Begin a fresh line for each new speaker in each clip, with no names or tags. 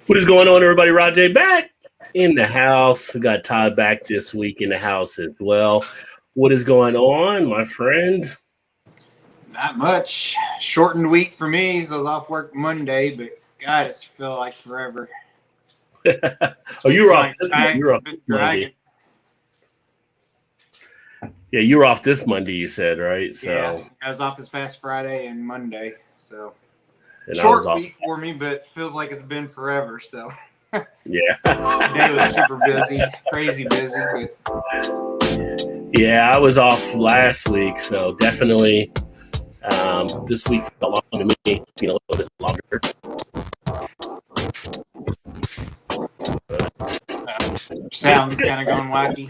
What is going on, everybody? Rajay back in the house. We got Todd back this week in the house as well. What is going on, my friend?
Not much. Shortened week for me. So I was off work Monday, but God, it's felt like forever.
Oh, you were off. You were off this Monday. Yeah, you were off this Monday. You said, right? So
yeah, I was off this past Friday and Monday. So
and
short week for me, but feels like it's been forever. So
yeah,
today was super busy, crazy busy. But
yeah, I was off last week, so definitely this week felt long to me, a little bit longer.
Sounds kind of going wacky.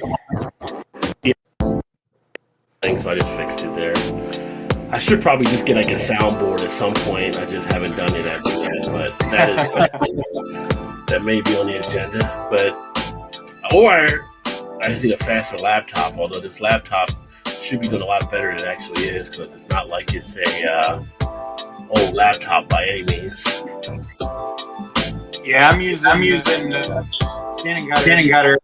Yeah, so I just fixed it there. I should probably just get like a soundboard at some point. I just haven't done it as of yet, but that is something that may be on the agenda. Or I just need a faster laptop, although this laptop should be doing a lot better than it actually is because it's not like it's a old laptop by any means.
Yeah, I'm using Shannon got her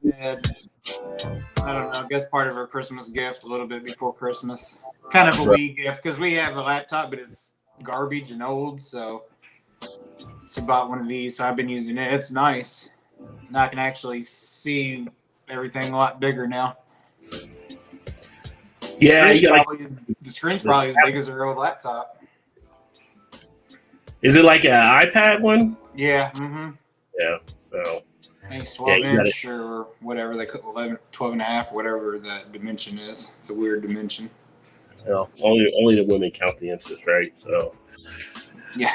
I don't know, I guess part of her Christmas gift a little bit before Christmas. Kind of a wee gift because we have a laptop, but it's garbage and old. So she bought one of these, so I've been using it. It's nice. Now I can actually see everything a lot bigger now.
Yeah,
the screen's probably as big as her old laptop.
Is it like an iPad one?
Yeah. Mm-hmm.
Yeah. So.
I think it's 12-inch or whatever they call 12 and a half, whatever that dimension is. It's a weird dimension.
Well, only the women count the inches, right? So,
yeah.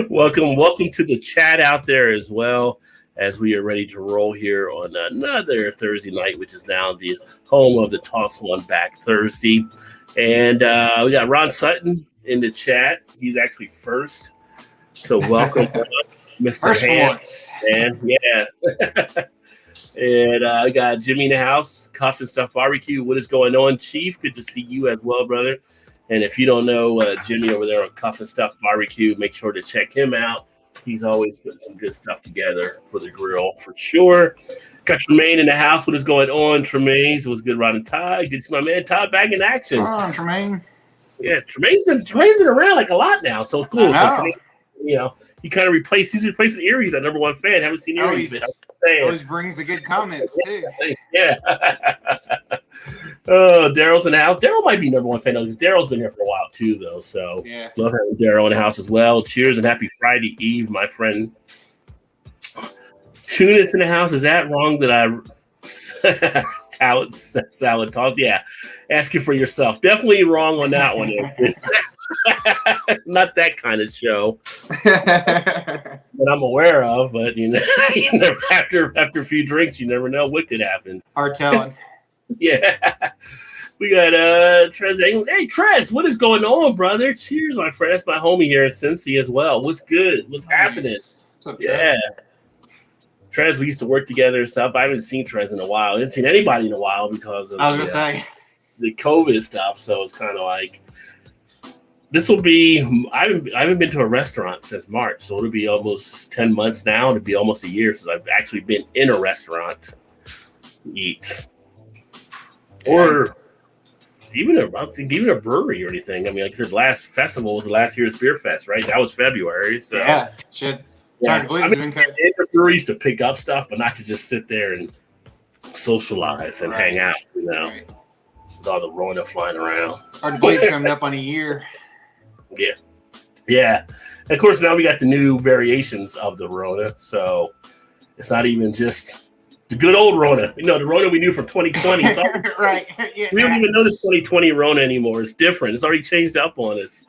Welcome to the chat out there as well as we are ready to roll here on another Thursday night, which is now the home of the Toss One Back Thursday. And we got Ron Sutton in the chat. He's actually first. So welcome, Mr. Hans. And yeah. And I got Jimmy in the house, Cuff and Stuff Barbecue. What is going on, Chief? Good to see you as well, brother. And if you don't know Jimmy over there on Cuff and Stuff Barbecue, make sure to check him out. He's always putting some good stuff together for the grill for sure. Got Tremaine in the house. What is going on, Tremaine? It was good riding Todd. Good to see my man Todd back in action.
Come on, Tremaine.
Yeah, Tremaine's been around like a lot now, so it's cool. So Tremaine, he kind of he's replacing Erie's a number one fan. Haven't seen Erie's, but
always brings the good comments too.
Yeah. Daryl's in the house. Daryl might be number one fan because Daryl's been here for a while too, though. So
yeah,
love having Daryl in the house as well. Cheers and happy Friday Eve, my friend. Tunis in the house. Is that wrong that I salad toss? Yeah, ask it for yourself. Definitely wrong on that one. Not that kind of show that I'm aware of, but after a few drinks, you never know what could happen.
Hard telling.
Yeah. We got Trez. Hey Trez, what is going on, brother? Cheers, my friend. That's my homie here in Cincy as well. What's good? What's happening?
What's up, Trez?
Yeah. Trez, we used to work together and stuff. I haven't seen Trez in a while. I haven't seen anybody in a while because of the COVID stuff. So it's kind of like this will be. I haven't been to a restaurant since March, so it'll be almost 10 months now. It'll be almost a year since I've actually been in a restaurant to eat, or even a brewery or anything. I mean, like I said, last festival was last year's Beer Fest, right? That was February. So
yeah, shit.
Yeah, I've been in breweries to pick up stuff, but not to just sit there and socialize and hang out, with all the Rona flying around.
Hard to believe coming up on a year.
Yeah. And of course, now we got the new variations of the Rona, so it's not even just the good old Rona. The Rona we knew from 2020.
Right. Yeah.
We don't even know the 2020 Rona anymore. It's different. It's already changed up on us.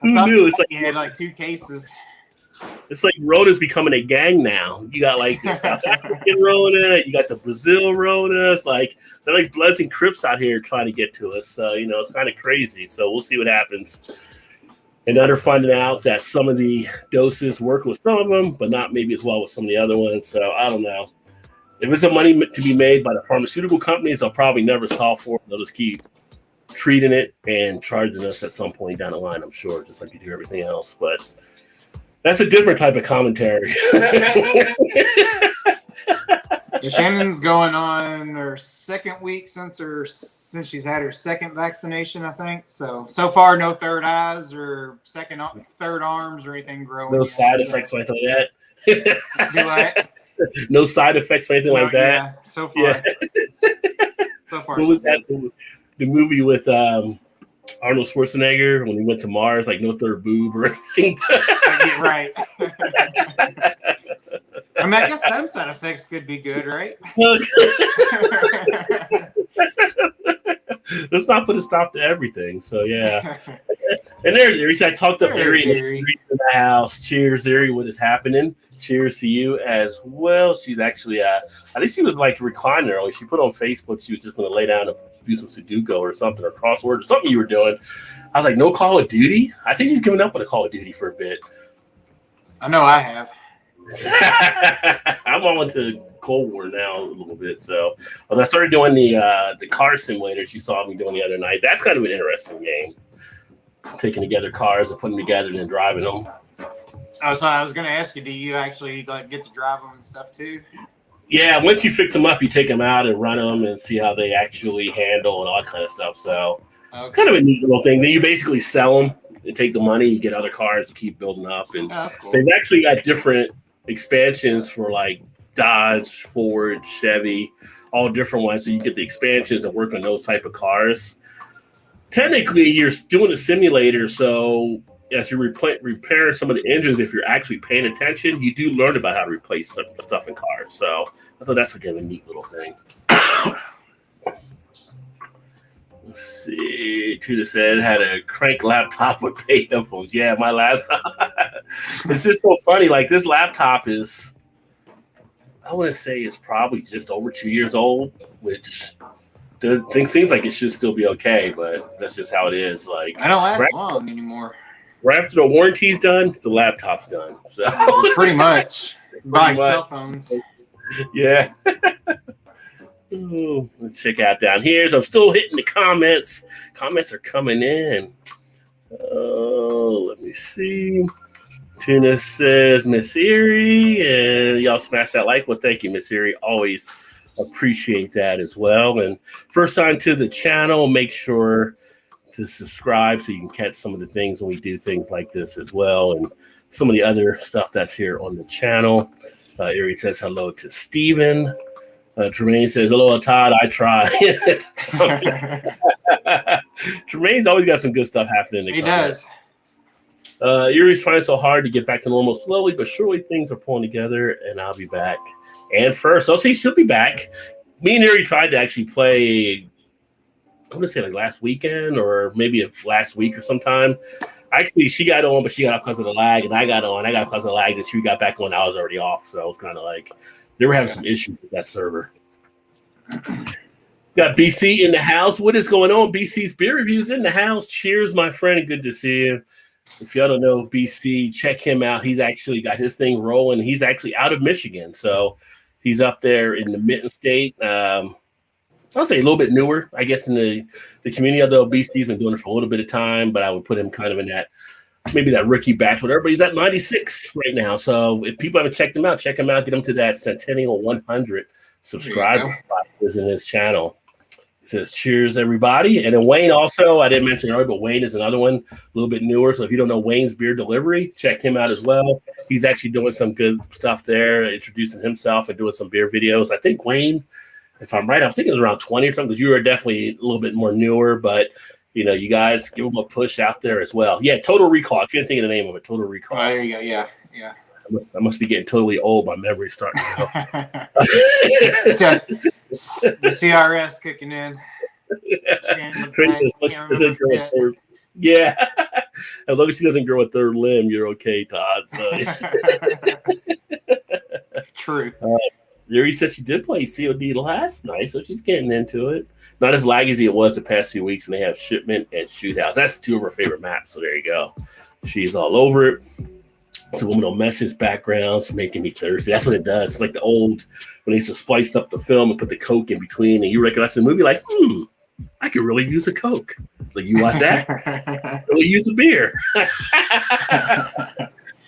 Who knew? It's like
you had like 2 cases.
It's like Rona's becoming a gang now. You got like the South African Rona, you got the Brazil Rona. It's like they're like Bloods and Crips out here trying to get to us. So it's kind of crazy. So we'll see what happens. And they're finding out that some of the doses work with some of them, but not maybe as well with some of the other ones. So I don't know. If it's a money to be made by the pharmaceutical companies, they'll probably never solve for it. They'll just keep treating it and charging us at some point down the line, I'm sure, just like you do everything else. But that's a different type of commentary.
Shannon's going on her second week since she's had her second vaccination, I think. So far, no third eyes or third arms or anything growing.
No side effects or anything like that.
Do I?
No side effects or anything like that.
Yeah, so far. Yeah. So far.
What was that? The movie with Arnold Schwarzenegger when he went to Mars, like no third boob or anything.
Right. I mean, I guess some side effects could be good, right?
Let's not put a stop to everything. So yeah. And there's I talked up Erie in the house. Cheers, Erie. What is happening? Cheers to you as well. She's actually I think she was like reclining early. She put on Facebook she was just gonna lay down and do some Sudoku or something or crossword or something you were doing. I was like, no Call of Duty? I think she's giving up on the Call of Duty for a bit.
I know I have.
I'm on to Cold War now a little bit. So as I started doing the car simulators you saw me doing the other night, that's kind of an interesting game. Taking together cars and putting them together and then driving them.
Oh, so I was going to ask you, do you actually get to drive them and stuff too?
Yeah, once you fix them up, you take them out and run them and see how they actually handle and all that kind of stuff. So kind of a neat little thing. Then you basically sell them and take the money. You get other cars to keep building up. And
that's cool.
They've actually got different expansions for like Dodge, Ford, Chevy, all different ones. So you get the expansions and work on those type of cars. Technically, you're doing a simulator, so as you're repairing some of the engines, if you're actually paying attention, you do learn about how to replace some stuff in cars. So I thought that's again a neat little thing. Let's see. Tuda said had a crank laptop with pay headphones. Yeah, my laptop. It's just so funny. Like this laptop is, I want to say, it's probably just over 2 years old, which the thing seems like it should still be okay, but that's just how it is. Like
I don't last long anymore.
Right after the warranty's done, the laptop's done. So
pretty much. Buying cell phones.
Yeah. Ooh, let's check out down here. So I'm still hitting the comments. Comments are coming in. Oh, let me see. Tuna says Miss Erie, and y'all smash that like. Well, thank you, Miss Erie. Always appreciate that as well. And first time to the channel, make sure to subscribe so you can catch some of the things when we do things like this as well, and some of the other stuff that's here on the channel. Erie says hello to Steven. Tremaine says hello, Todd. I try. Tremaine's always got some good stuff happening in the comments.
Does.
Erie's trying so hard to get back to normal slowly, but surely things are pulling together, and I'll be back. And first, I'll see she'll be back. Me and Erie tried to actually play, I'm going to say like last weekend or maybe last week or sometime. Actually, she got on, but she got off because of the lag, and I got on. I got because of the lag, and she got back on. I was already off, so it was kind of like they were having some issues with that server. Got BC in the house. What is going on? BC's Beer Reviews in the house. Cheers, my friend. Good to see you. If y'all don't know BC, check him out. He's actually got his thing rolling. He's actually out of Michigan, so he's up there in the Mitten State. I'll say a little bit newer, I guess, in the community, although BC's been doing it for a little bit of time, but I would put him kind of in that, maybe that rookie batch, whatever, but he's at 96 right now. So if people haven't checked him out, check him out, get him to that Centennial 100 subscriber is in his channel. He says, cheers, everybody. And then Wayne also, I didn't mention earlier, but Wayne is another one, a little bit newer. So if you don't know Wayne's Beer Delivery, check him out as well. He's actually doing some good stuff there, introducing himself and doing some beer videos. I think Wayne, if I'm right, I was thinking it was around 20 or something, because you were definitely a little bit more newer, but you know, you guys give them a push out there as well. Yeah, Total Recall. I couldn't think of the name of it. Total Recall.
Oh, there you go. Yeah.
I must be getting totally old. My memory's starting to go.
It's got the CRS kicking in.
Yeah. As long as she doesn't grow a third limb, you're okay, Todd. So.
True.
Yuri said she did play COD last night, so she's getting into it. Not as laggy as it was the past few weeks, and they have Shipment and Shoothouse. That's two of her favorite maps, so there you go. She's all over it. It's a woman on message backgrounds making me thirsty. That's what it does. It's like the old, when they used to splice up the film and put the Coke in between, and you recognize the movie like, I could really use a Coke. Like, you watch that? Really use a beer.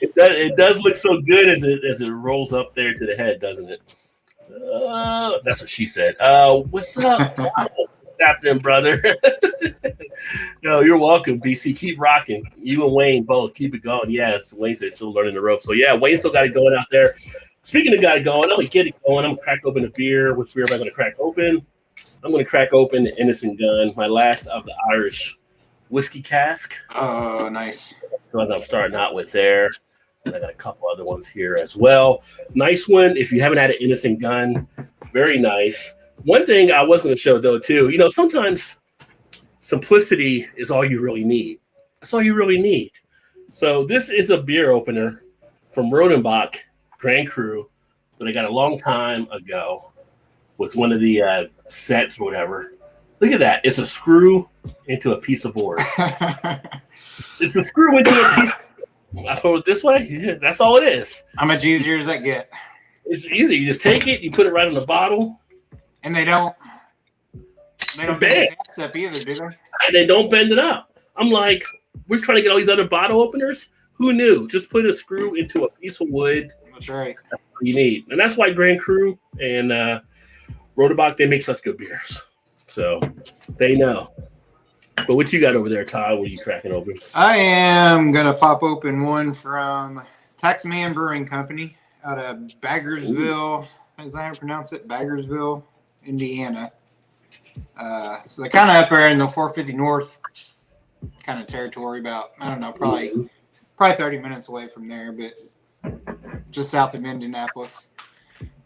It does look so good as it rolls up there to the head, doesn't it? That's what she said. What's up? What's happening, brother? No, you're welcome, BC. Keep rocking. You and Wayne both keep it going. Yes, Wayne said still learning the ropes. So yeah, Wayne still got it going out there. Speaking of got it going, I'm gonna get it going. I'm gonna crack open a beer. Which beer am I gonna crack open? I'm gonna crack open the Innocent Gun, my last of the Irish whiskey cask.
Oh, nice.
I'm starting out with there. And I got a couple other ones here as well. Nice one. If you haven't had an Innocent Gun, very nice. One thing I was going to show, though, too, sometimes simplicity is all you really need. That's all you really need. So this is a beer opener from Rodenbach Grand Cru that I got a long time ago with one of the sets or whatever. Look at that. It's a screw into a piece of board. It's a screw into a piece of I hold it this way. Yeah, that's all it is.
How much easier does that get?
It's easy. You just take it, you put it right in the bottle,
and they don't bend the cats up either, do they?
And they don't bend it up. I'm like, we're trying to get all these other bottle openers. Who knew? Just put a screw into a piece of wood.
That's right.
That's what you need, and that's why Grand Cru and Rodenbach, they make such good beers. So they know. But what you got over there, Todd? What are you cracking open?
I am going to pop open one from Taxman Brewing Company out of Baggersville. Is that how you pronounce it? Baggersville, Indiana. So they're kind of up there in the 450 North kind of territory, about, I don't know, probably 30 minutes away from there, but just south of Indianapolis.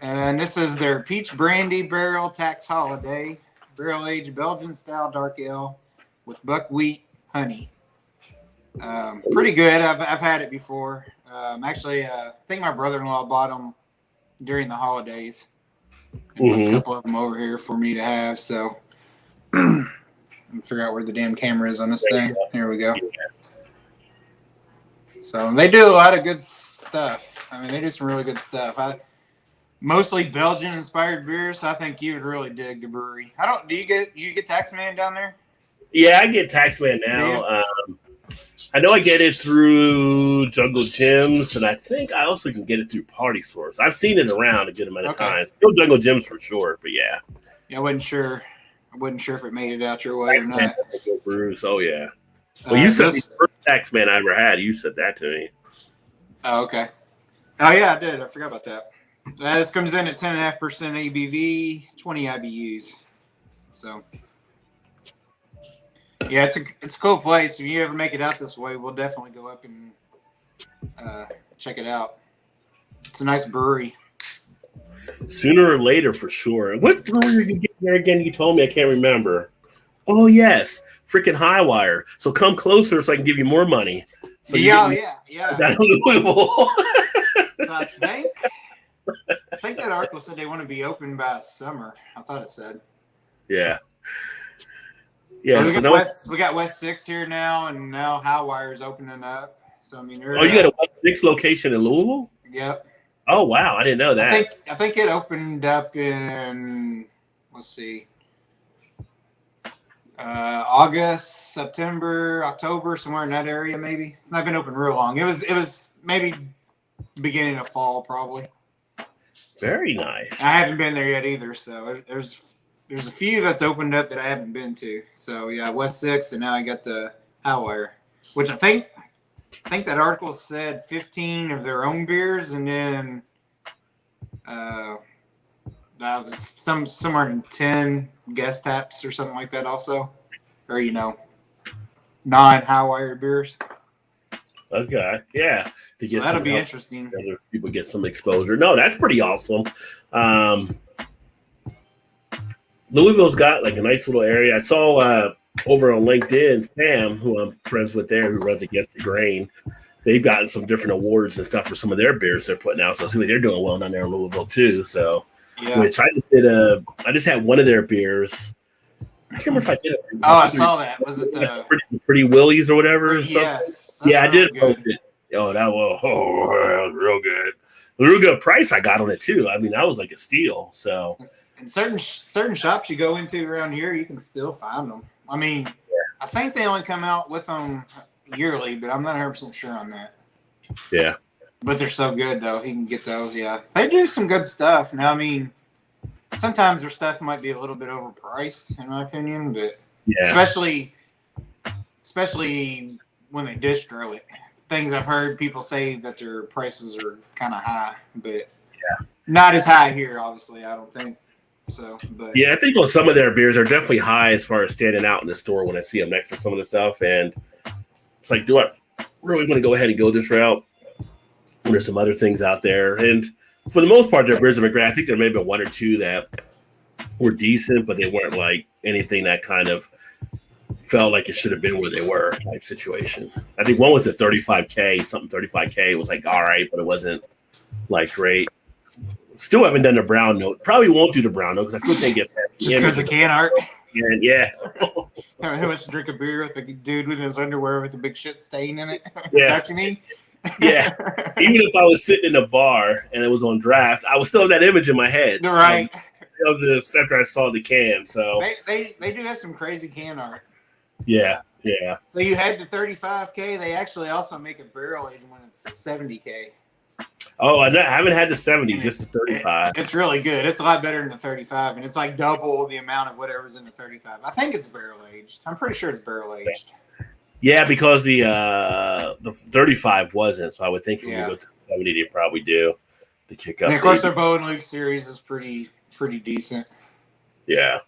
And this is their Peach Brandy Barrel Tax Holiday, barrel-aged Belgian-style dark ale with buckwheat honey. Pretty good. I've had it before. Actually, I think my brother-in-law bought them during the holidays. And left a couple of them over here for me to have. So let me figure out where the damn camera is on this thing. Here we go. So they do a lot of good stuff. I mean, they do some really good stuff. Mostly Belgian-inspired beers. So I think you would really dig the brewery. Do you get Taxman down there?
Yeah, I get Taxman now. I know I get it through Jungle Gyms, and I think I also can get it through Party Source. I've seen it around a good amount of times. Still Jungle Gyms for sure, but yeah.
Yeah, I wasn't sure if it made it out your way
Taxman,
or not.
Bruce, oh yeah. Well, you said the first Taxman I ever had. You said that to me.
Oh, okay. Oh yeah, I did. I forgot about that. This comes in at 10.5% ABV, 20 IBUs. So. Yeah, it's a cool place. If you ever make it out this way, we'll definitely go up and check it out. It's a nice brewery.
Sooner or later, for sure. What brewery did you get there again? You told me. I can't remember. Oh, yes. Freaking Highwire. So come closer so I can give you more money. So
yeah.
That's Louisville.
I think that article said they want to be open by summer. I thought it said.
Yeah. Yeah,
so we got West 6 here now, and now Highwire's opening up. So I mean,
you got a West 6 location in Louisville?
Yep.
Oh wow, I didn't know that.
I think it opened up in August, September, October, somewhere in that area. Maybe it's not been open real long. It was maybe the beginning of fall, probably.
Very nice.
I haven't been there yet either, so there's a few that's opened up that I haven't been to. So yeah, West 6, and now I got the Highwire, which I think that article said 15 of their own beers, and then somewhere in 10 guest taps or something like that also, or non-Highwire beers.
Okay, yeah.
So that'll be interesting.
Other people get some exposure. No, that's pretty awesome. Louisville's got like a nice little area. I saw over on LinkedIn, Sam, who I'm friends with there, who runs Against the Grain, they've gotten some different awards and stuff for some of their beers they're putting out. So I see they're doing well down there in Louisville too. So, yeah. Which I just had one of their beers. I can't remember if I did it.
Oh, I saw that. Was it the
Pretty Willies or whatever?
Yes.
Yeah, I did post it. Oh, that was real good. A real good price I got on it too. I mean, that was like a steal. So
And certain shops you go into around here, you can still find them. I mean, I think they only come out with them yearly, but I'm not 100% sure on that.
Yeah.
But they're so good, though. If you can get those, yeah. They do some good stuff. Now, I mean, sometimes their stuff might be a little bit overpriced, in my opinion, but especially when they distro it. Things I've heard people say that their prices are kind of high, but not as high here, obviously, I don't think. So, but
yeah, I think on some of their beers are definitely high as far as standing out in the store when I see them next to some of the stuff. And it's like, do I really want to go ahead and go this route? And there's some other things out there. And for the most part, their beers are great. I think there may have been one or two that were decent, but they weren't like anything that kind of felt like it should have been where they were type situation. I think one was at 35K, something 35K. It was like, all right, but it wasn't like great. Still haven't done the brown note. Probably won't do the brown note because I still can't get that.
Just because the can art.
And yeah.
Who wants to drink a beer with a dude with his underwear with a big shit stain in it?
Yeah.
Is that what you mean?
Yeah. Even if I was sitting in a bar and it was on draft, I would still have that image in my head.
Right.
Of the after I saw the can. So
they do have some crazy can art.
Yeah. Yeah.
So you had the 35K. They actually also make a barrel aged when it's 70K.
Oh, I haven't had the 70, just the 35.
It's really good. It's a lot better than the 35, and it's like double the amount of whatever's in the 35. I think it's barrel aged. I'm pretty sure it's barrel aged.
Yeah, because the 35 wasn't, so I would think if we go to 70, they probably do to kick up.
And of course, their Bo and Luke series is pretty decent.
Yeah,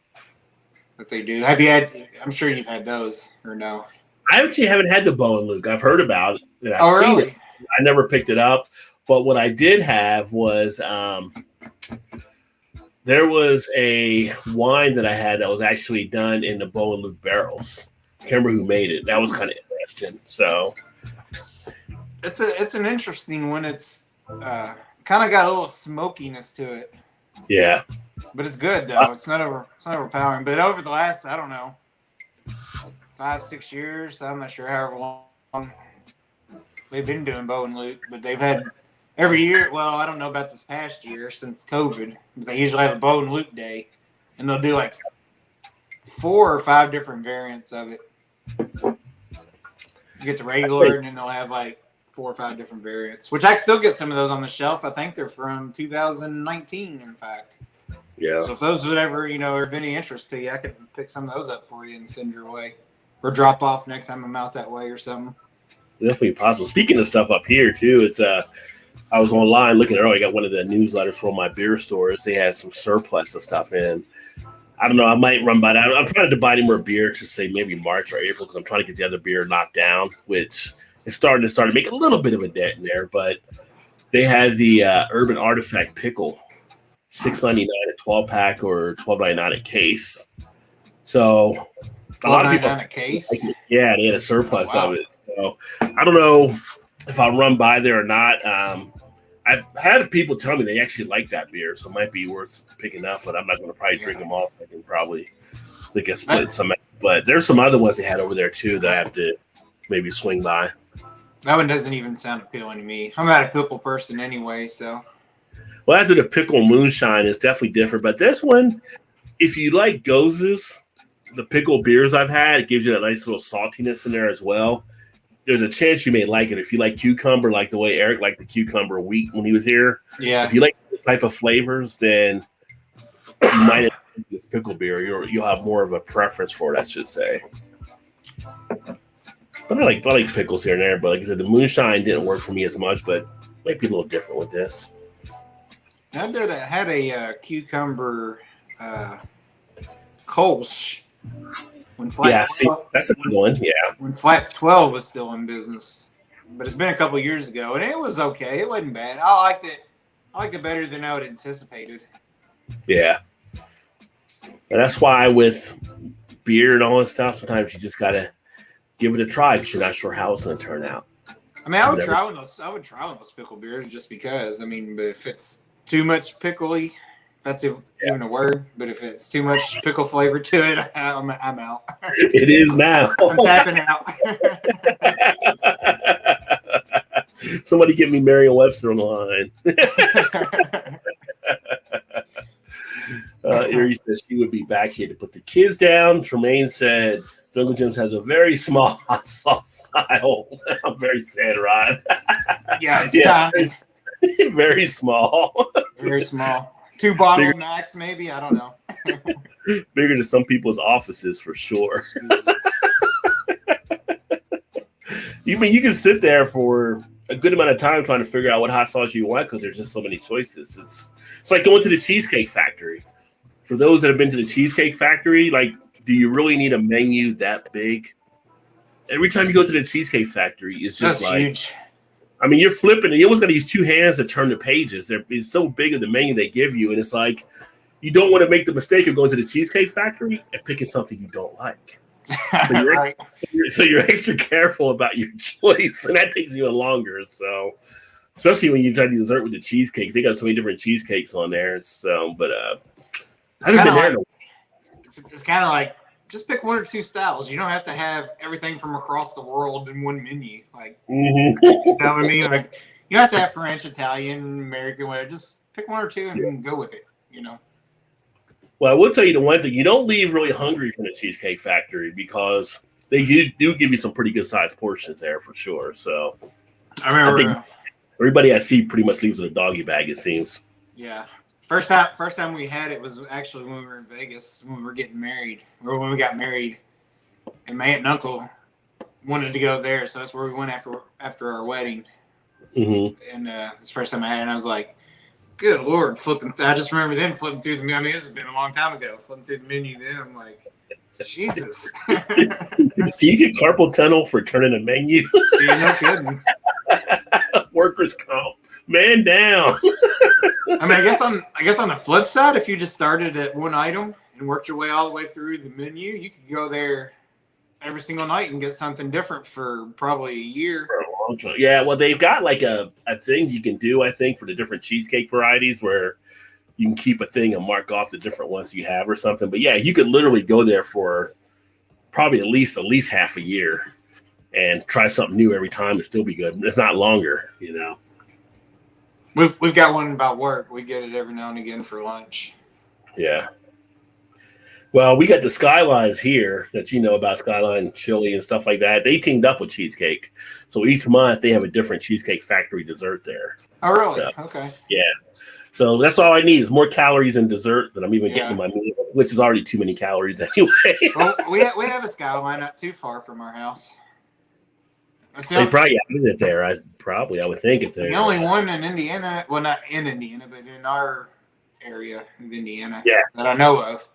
that they do. Have you had? I'm sure you've had those, or no?
I actually haven't had the Bo and Luke. I've heard about it. I've seen
really?
it. I never picked it up. But what I did have was there was a wine that I had that was actually done in the Bo and Luke barrels. I can't remember who made it. That was kind of interesting. So
it's an interesting one. It's kind of got a little smokiness to it.
Yeah,
but it's good though. It's not overpowering. But over the last 5-6 years, I'm not sure however long they've been doing Bo and Luke, but they've had. Every year, well, I don't know about this past year since COVID, but they usually have a Bo and Luke day, and they'll do like 4 or 5 different variants of it. You get the regular, and then they'll have like 4 or 5 different variants, which I can still get some of those on the shelf. I think they're from 2019, in fact.
Yeah.
So if those would ever, are of any interest to you, I could pick some of those up for you and send your way, or drop off next time I'm out that way or something.
Definitely possible. Speaking of stuff up here too, it's I was online looking earlier. I got one of the newsletters from my beer stores. They had some surplus of stuff in. I don't know. I might run by that. I'm trying to buy any more beer to say maybe March or April because I'm trying to get the other beer knocked down, which is starting to make a little bit of a dent in there. But they had the Urban Artifact Pickle, $6.99 a 12-pack or $12.99 a case. So a lot of people
a case.
Yeah, they had a surplus of it. So I don't know if I'll run by there or not. I've had people tell me they actually like that beer, so it might be worth picking up, but I'm not going to probably drink them all. I can probably split some. But there's some other ones they had over there, too, that I have to maybe swing by.
That one doesn't even sound appealing to me. I'm not a pickle person anyway, so.
Well, after the pickle moonshine, it's definitely different. But this one, if you like Gozes, the pickle beers I've had, it gives you that nice little saltiness in there as well. There's a chance you may like it if you like cucumber, like the way Eric liked the cucumber wheat when he was here.
Yeah.
If you like the type of flavors, then you might have this pickle beer. You'll have more of a preference for it, I should say. But I like pickles here and there. But like I said, the moonshine didn't work for me as much, but it might be a little different with this.
I had a cucumber Kolsch.
That's a good one. Yeah.
When Flat 12 was still in business, but it's been a couple of years ago, and it was okay. It wasn't bad. I liked it. I liked it better than I would have anticipated.
Yeah. And that's why with beer and all this stuff, sometimes you just gotta give it a try because you're not sure how it's going to turn out.
I mean, I would try one of those pickle beers just because. I mean, but if it's too much pickly. That's even a word, but if it's too much pickle flavor to it, I'm out.
It is now.
I'm tapping out.
Somebody get me Merriam-Webster on the line. Erie said she would be back. She had to put the kids down. Tremaine said Jungle Jim's has a very small hot sauce aisle. I'm very sad, Rod.
Yeah, it's tiny.
Very small.
Very small. 2 bottlenecks, maybe. I don't know.
Bigger than some people's offices for sure. You can sit there for a good amount of time trying to figure out what hot sauce you want because there's just so many choices. It's like going to the Cheesecake Factory. For those that have been to the Cheesecake Factory, like, do you really need a menu that big? Every time you go to the Cheesecake Factory, it's just
That's
like
huge.
I mean, you're flipping. You always got to use 2 hands to turn the pages. It's so big of the menu they give you, and it's like you don't want to make the mistake of going to the Cheesecake Factory and picking something you don't like. So you're,
Right.
so you're extra careful about your choice, and that takes even longer. So, especially when you try to do dessert with the cheesecakes, they got so many different cheesecakes on there. So, but I haven't been there.
It's kind of like just pick 1 or 2 styles. You don't have to have everything from across the world in one menu. Like, you know what I mean? Like, you don't have to have French, Italian, American, whatever. Just pick 1 or 2 and go with it. You know.
Well, I will tell you the one thing: you don't leave really hungry from the Cheesecake Factory because they do give you some pretty good sized portions there for sure. So, I think everybody I see pretty much leaves with a doggy bag. It seems.
Yeah. First time we had it was actually when we were in Vegas when we were getting married, or when we got married, and my aunt and uncle wanted to go there, so that's where we went after our wedding.
Mm-hmm.
And this first time I had it, and I was like, "Good Lord!" I just remember then flipping through the menu. I mean, this has been a long time ago. Flipping through the menu, then I'm like, Jesus.
Can you get carpal tunnel for turning a menu?
Yeah, no kidding.
Workers' comp. Man down.
I mean, I guess on the flip side, if you just started at one item and worked your way all the way through the menu, you could go there every single night and get something different for probably a year.
For a long time. Yeah, well, they've got like a thing you can do, I think, for the different cheesecake varieties where you can keep a thing and mark off the different ones you have or something. But yeah, you could literally go there for probably at least half a year and try something new every time and still be good, if not longer, you know.
We've got one about work. We get it every now and again for lunch.
Yeah. Well, we got the Skylines here that you know about, Skyline Chili and stuff like that. They teamed up with Cheesecake. So each month they have a different Cheesecake Factory dessert there.
Oh, really?
So,
okay.
Yeah. So that's all I need is more calories in dessert than I'm even getting in my meal, which is already too many calories anyway.
Well, we have a Skyline not too far from our house.
They probably have it there. I would think it's there.
The only one in Indiana, well, not in Indiana, but in our area of Indiana that I know of.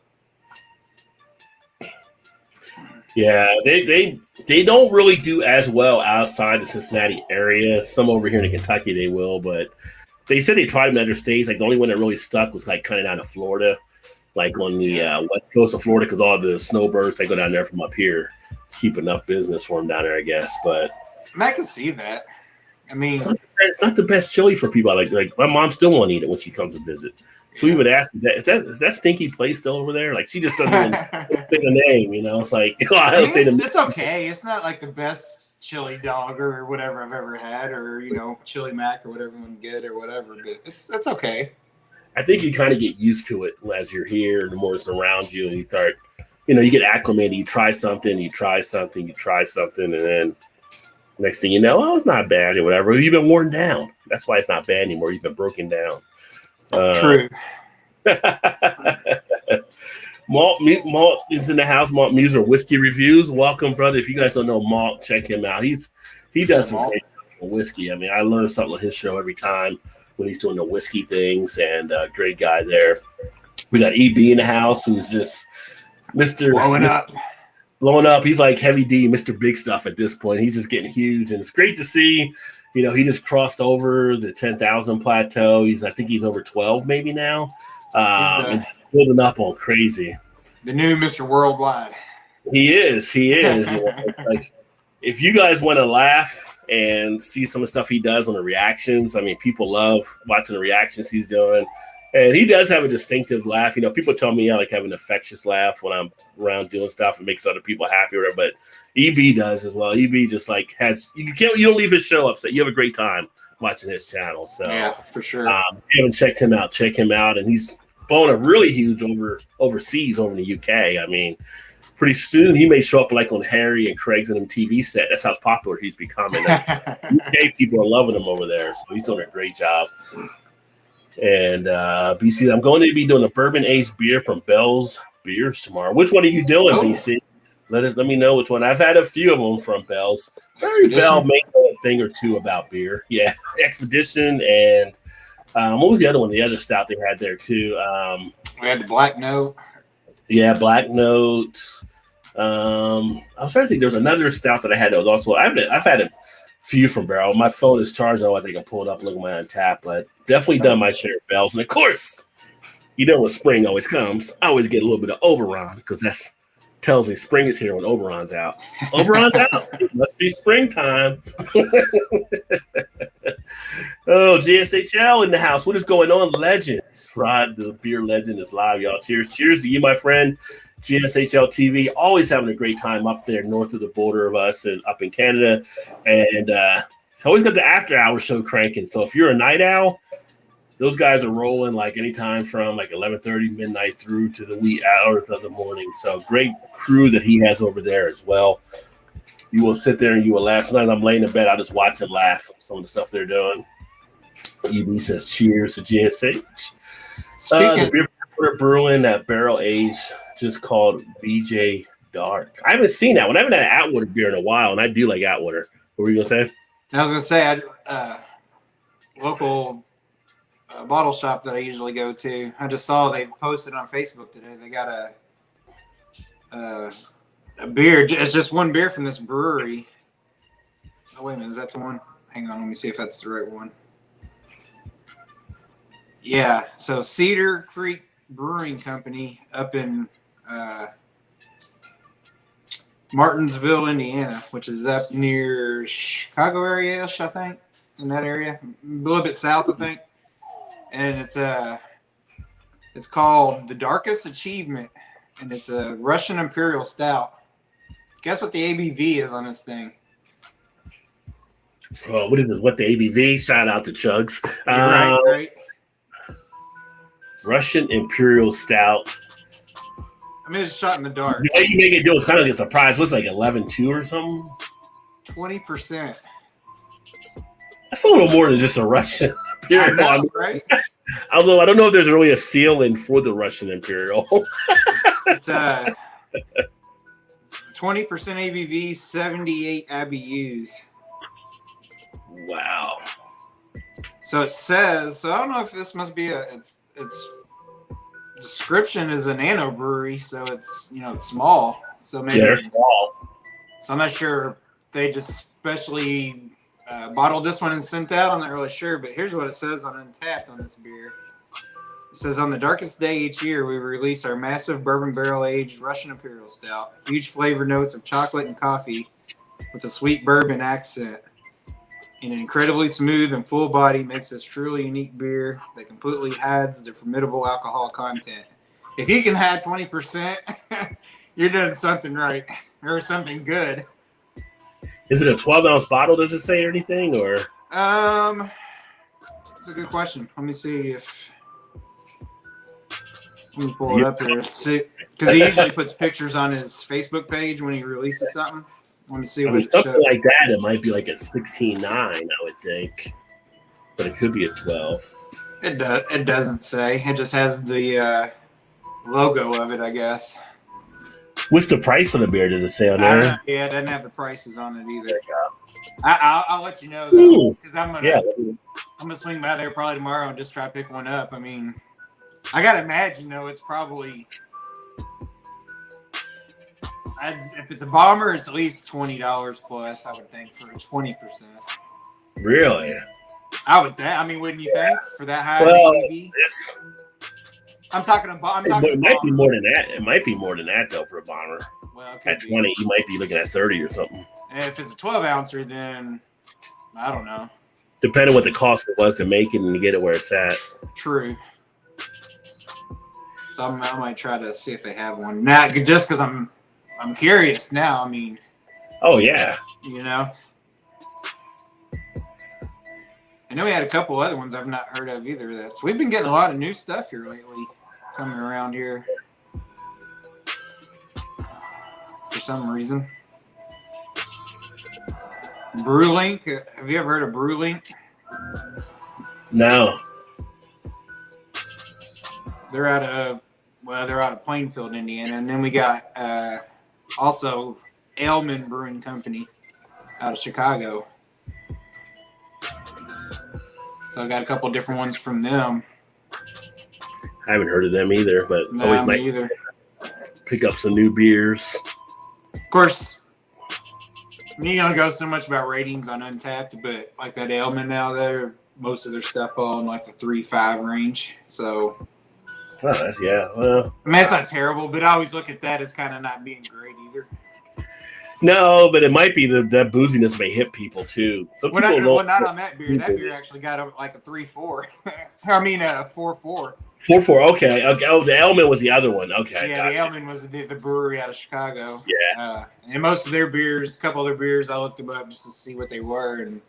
Yeah, they don't really do as well outside the Cincinnati area. Some over here in Kentucky they will, but they said they tried them in other states. Like the only one that really stuck was like kind of down to Florida, like on the west coast of Florida, because all the snowbirds they go down there from up here keep enough business for them down there, I guess. But
I can see that. I mean,
it's not the best chili for people. Like my mom still won't eat it when she comes to visit. So we would ask, is that stinky place still over there? Like she just doesn't even think a name, you know. It's like
it's okay. It's not like the best chili dog or whatever I've ever had, or chili mac or whatever you want to get or whatever. But it's okay.
I think you kind of get used to it as you're here. The more it's around you, and you start, you get acclimated. You try something, and then next thing you know, oh, it's not bad or whatever. You've been worn down. That's why it's not bad anymore. You've been broken down.
True.
Malt is in the house. Malt Muser Whiskey Reviews. Welcome, brother. If you guys don't know Malt, check him out. He does some great stuff on whiskey. I mean, I learn something on his show every time when he's doing the whiskey things, and great guy there. We got EB in the house, who's just blowing up. He's like Heavy D, Mr. Big Stuff at this point. He's just getting huge, and it's great to see. He just crossed over the 10,000 plateau. I think he's over 12 maybe now. And building up on crazy.
The new Mr. Worldwide.
He is. Like, if you guys want to laugh and see some of the stuff he does on the reactions, I mean, people love watching the reactions he's doing. And he does have a distinctive laugh. People tell me I like have an infectious laugh when I'm around doing stuff. It makes other people happy or whatever. But EB does as well. EB just like you don't leave his show upset. You have a great time watching his channel. So
yeah, for sure.
If you haven't checked him out, check him out. And he's blowing up really huge overseas over in the UK. I mean, pretty soon he may show up like on Harry and Craig's and them TV set. That's how popular he's becoming. Like, UK people are loving him over there, so he's doing a great job. And BC, I'm going to be doing a bourbon aged beer from Bell's Beers tomorrow. Which one are you doing, BC? Let me know which one. I've had a few of them from Bell's. Larry Bell made a thing or two about beer. Yeah, Expedition and what was the other one? The other stout they had there too.
We had the Black Note.
Yeah, Black Note. I was trying to think. There was another stout that I had that was also. I've had a few from Barrel. My phone is charged. Otherwise, I can pull it up, look at my Untapped. But definitely done my share of Bells. And of course, you know when spring always comes, I always get a little bit of Oberon because that's tells me spring is here when Oberon's out. Oberon's out. It must be springtime. Oh, GSHL in the house. What is going on, legends? Rod, the beer legend, is live, y'all. Cheers. Cheers to you, my friend. GSHL TV, always having a great time up there north of the border of us and up in Canada. And it's always got the after hour show cranking. So if you're a night owl, those guys are rolling like anytime from like 11:30 midnight through to the wee hours of the morning. So great crew that he has over there as well. You will sit there and you will laugh. Sometimes I'm laying in bed, I just watch and laugh at some of the stuff they're doing. EB says cheers to GSH. The beer brewing that barrel aged, just called BJ Dark. I haven't seen that one. I haven't had Atwater beer in a while, and I do like Atwater. What were you gonna say?
I was gonna say, local bottle shop that I usually go to. I just saw they posted on Facebook today. They got a beer. It's just one beer from this brewery. Oh wait a minute, is that the one? Hang on, let me see if that's the right one. Yeah, so Cedar Creek Brewing Company up in Martinsville, Indiana, which is up near Chicago area-ish, I think, in that area, a little bit south, I think. And it's called The Darkest Achievement, and it's a Russian Imperial Stout. Guess what the ABV is on this thing?
Oh, what is this? What the ABV? Shout out to Chugs.
Right.
Russian Imperial Stout.
I mean, it's shot in the dark.
The way you make it do is kind of a surprise. What's like 11.2 or something?
20%.
That's a little more than just a Russian Imperial.
I know, right?
Although I don't know if there's really a seal in for the Russian Imperial.
It's 20% ABV, 78 IBUs.
Wow.
So it says. So I don't know if this must be its description is a nano brewery, so it's it's small. So maybe
they're small.
So I'm not sure if they just specially bottled this one and sent out. I'm not really sure, but here's what it says on Untapped on this beer. It says, on the darkest day each year, we release our massive bourbon barrel-aged Russian Imperial Stout. Huge flavor notes of chocolate and coffee with a sweet bourbon accent. And an incredibly smooth and full body makes this truly unique beer that completely hides the formidable alcohol content. If you can hide 20%, you're doing something right or something good.
Is it a 12-ounce bottle? Does it say or anything? Or
it's a good question. Let me see if let me pull it up here. Because he usually puts pictures on his Facebook page when he releases something. Let me see.
Something like that. It might be like a 16.9, I would think, but it could be a 12.
It doesn't say. It just has the logo of it, I guess.
What's the price of the beer? Does it say on there?
Yeah, it doesn't have the prices on it either. I'll let you know though, because I'm gonna swing by there probably tomorrow and just try to pick one up. I mean, I gotta imagine it's probably. If it's a bomber, it's at least $20 plus. I would think for 20%.
Really?
I would think. I mean, wouldn't you think for that high?
Well,
I'm talking about.
It might be more than that. It might be more than that though for a bomber.
Well,
at 20, you might be looking at 30 or something.
And if it's a 12-ouncer, then I don't know.
Depending on what the cost it was to make it and to get it where it's at.
True. So I might try to see if they have one. Not just because I'm curious now. I mean.
Oh yeah.
I know we had a couple other ones I've not heard of either. We've been getting a lot of new stuff here lately. coming around here for some reason. BrewLink. Have you ever heard of BrewLink?
No.
They're out of Plainfield, Indiana, and then we got also Aleman Brewing Company out of Chicago. So I got a couple different ones from them.
I haven't heard of them either, but it's always nice to pick up some new beers.
Of course, you don't go so much about ratings on Untapped, but like that Aleman now, most of their stuff fall in like the 3.5 range. So,
yeah. Well,
I mean, it's not terrible, but I always look at that as kind of not being great either.
No, but it might be that booziness may hit people too. Some people
not on that beer. That beer actually got like a 3.4. I mean, 4.4.
4.4. Okay. Oh, the Aleman was the other one. Okay.
Yeah, gotcha. The Aleman was the brewery out of Chicago.
Yeah.
And most of their beers, a couple of their beers, I looked them up just to see what they were, and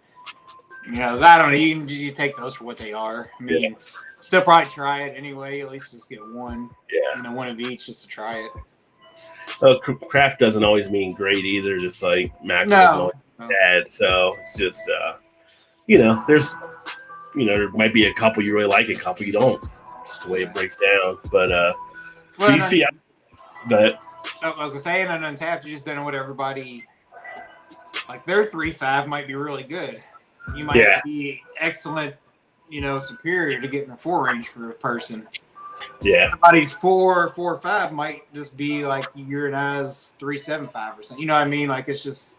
I don't know. You take those for what they are. I mean, still probably try it anyway. At least just get one.
Yeah.
One of each just to try it.
Well, craft doesn't always mean great either. Just like macro doesn't always mean bad. So it's just, there might be a couple you really like, a couple you don't. Just the way it breaks down. But BC, I
was gonna say, on Untapped, you just don't know what everybody like. Their 3.5 might be really good. You might be excellent, superior to getting a 4 range for a person.
Yeah.
Somebody's 4.5 might just be like your and I's 3.75 or something. You know what I mean? Like it's across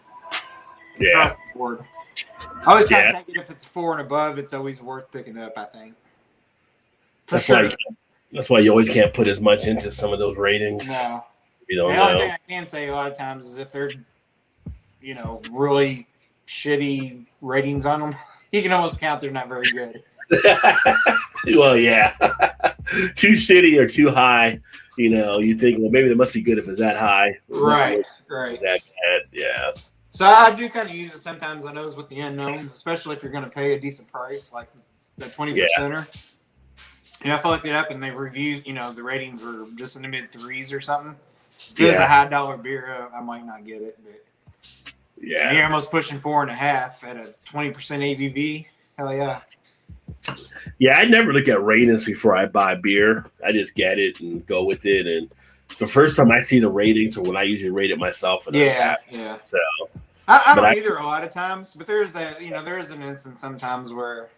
the board. I always kind of think if it's 4 and above, it's always worth picking up, I think.
That's why you always can't put as much into some of those ratings.
No.
You don't
the
know.
only thing I can say a lot of times is if they're, really shitty ratings on them, you can almost count they're not very good.
Well, yeah. Too shitty or too high, you think, well, maybe it must be good if it's that high.
Right.
That bad, yeah.
So I do kind of use it sometimes, I know, with the unknowns, especially if you're going to pay a decent price, like the 20%er. I looked it up and they reviews, the ratings were just in the mid 3s or something. If it was a high dollar beer, I might not get it. But you're almost pushing 4.5 at a 20% ABV. Hell yeah.
Yeah, I never look at ratings before I buy beer. I just get it and go with it. And the first time I see the ratings, or when I usually rate it myself. And
yeah.
So
I don't either a lot of times, but there is an instance sometimes where,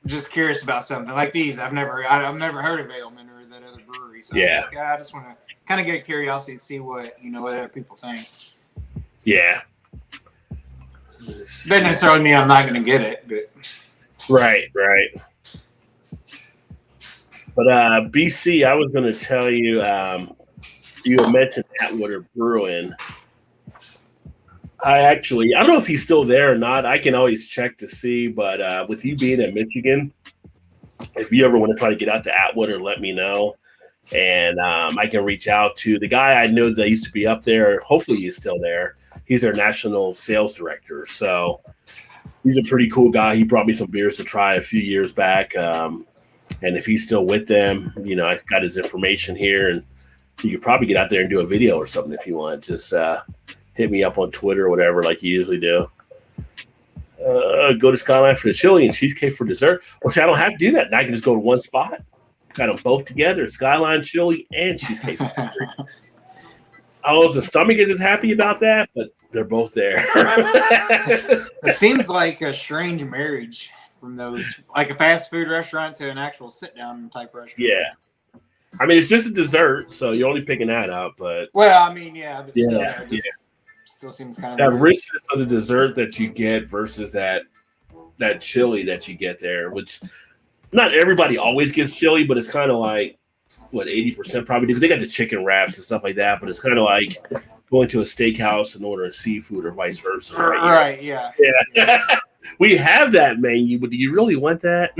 just curious about something like these. I've never heard of Aleman or that other brewery. So I just want to kind of get a curiosity to see what what other people think.
Yeah.
Doesn't necessarily mean I'm not going to get it, but
right. But BC, I was going to tell you, you had mentioned Atwater Brewing. I don't know if he's still there or not. I can always check to see, but with you being in Michigan, if you ever want to try to get out to Atwater, let me know. And I can reach out to the guy I know that used to be up there. Hopefully he's still there. He's their national sales director. So he's a pretty cool guy. He brought me some beers to try a few years back. And if he's still with them, I've got his information here, and you could probably get out there and do a video or something if you want. Just hit me up on Twitter or whatever, like you usually do. Go to Skyline for the chili and cheesecake for dessert. Well, see, I don't have to do that. Now I can just go to one spot. Got them both together: Skyline chili and cheesecake for dessert. I don't know if the stomach is as happy about that, but they're both there.
It seems like a strange marriage from those, like a fast food restaurant to an actual sit-down type restaurant.
Yeah. I mean, it's just a dessert, so you're only picking that up. But
well, I mean, but still seems kind of
that richness of the dessert that you get versus that chili that you get there, which not everybody always gets chili, but it's kind of like 80% probably do, because they got the chicken wraps and stuff like that. But it's kind of like going to a steakhouse and ordering seafood or vice versa.
Right? Yeah.
We have that menu, but do you really want that?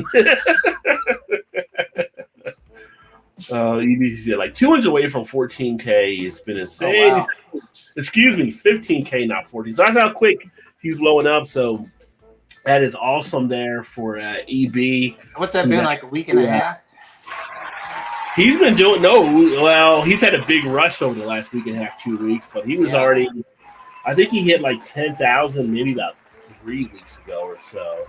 He's like 200 away from 14K. It's been insane.
Oh, wow.
Excuse me, 15K, not 14. So that's how quick he's blowing up. So That is awesome there for EB.
What's that been, like a week and a half?
He's been doing he's had a big rush over the last week and a half, 2 weeks, but he was already, I think he hit like 10,000 maybe about 3 weeks ago or so.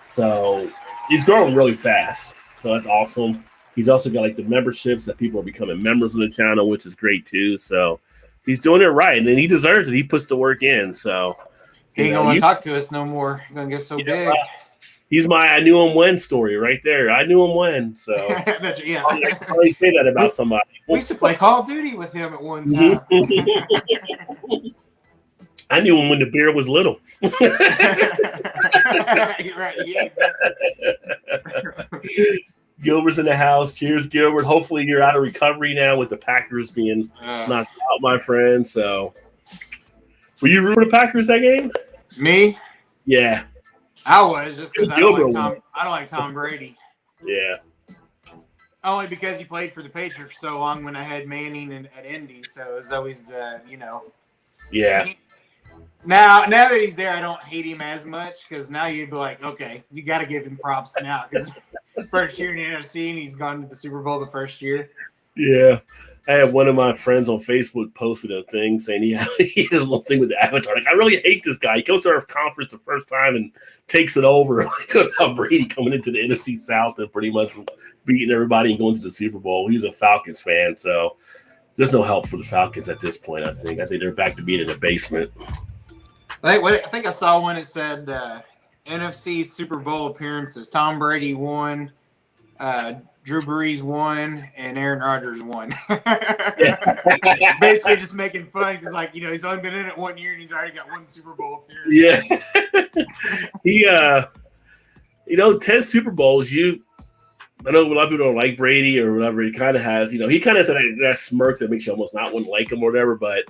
So he's growing really fast. So that's awesome. He's also got like the memberships that people are becoming members of the channel, which is great too. So he's doing it right, and he deserves it. He puts the work in. So
he ain't gonna talk to us no more. He's gonna get so big.
He's my I knew him when story right there. I knew him when. So
yeah,
I always say that about somebody.
We used to play Call of Duty with him at one time.
I knew him when the beer was little.
Right. Yeah, exactly.
Gilbert's in the house. Cheers, Gilbert. Hopefully you're out of recovery now with the Packers being knocked out, my friend. So, were you rooting for the Packers that game?
Me?
Yeah,
I was, just because I don't like Tom Brady.
Yeah.
Only because he played for the Patriots for so long when I had Manning at Indy, so it was always
Yeah.
Now that he's there, I don't hate him as much, because now you'd be like, okay, you got to give him props now, because first year in the NFC and he's gone to the Super Bowl the first year.
Yeah. I had one of my friends on Facebook posted a thing saying he did a little thing with the avatar. Like, I really hate this guy. He goes to our conference the first time and takes it over. Like, Brady coming into the NFC South and pretty much beating everybody and going to the Super Bowl. He's a Falcons fan, so there's no help for the Falcons at this point, I think. I think they're back to being in the basement.
I think I saw one that said NFC Super Bowl appearances. Tom Brady won, Drew Brees won, and Aaron Rodgers won. Basically just making fun because, he's only been in it 1 year and he's already got one Super Bowl appearance.
Yeah. He, 10 Super Bowls, I know a lot of people don't like Brady or whatever. He kind of has, he kind of has that smirk that makes you almost not want to like him or whatever, but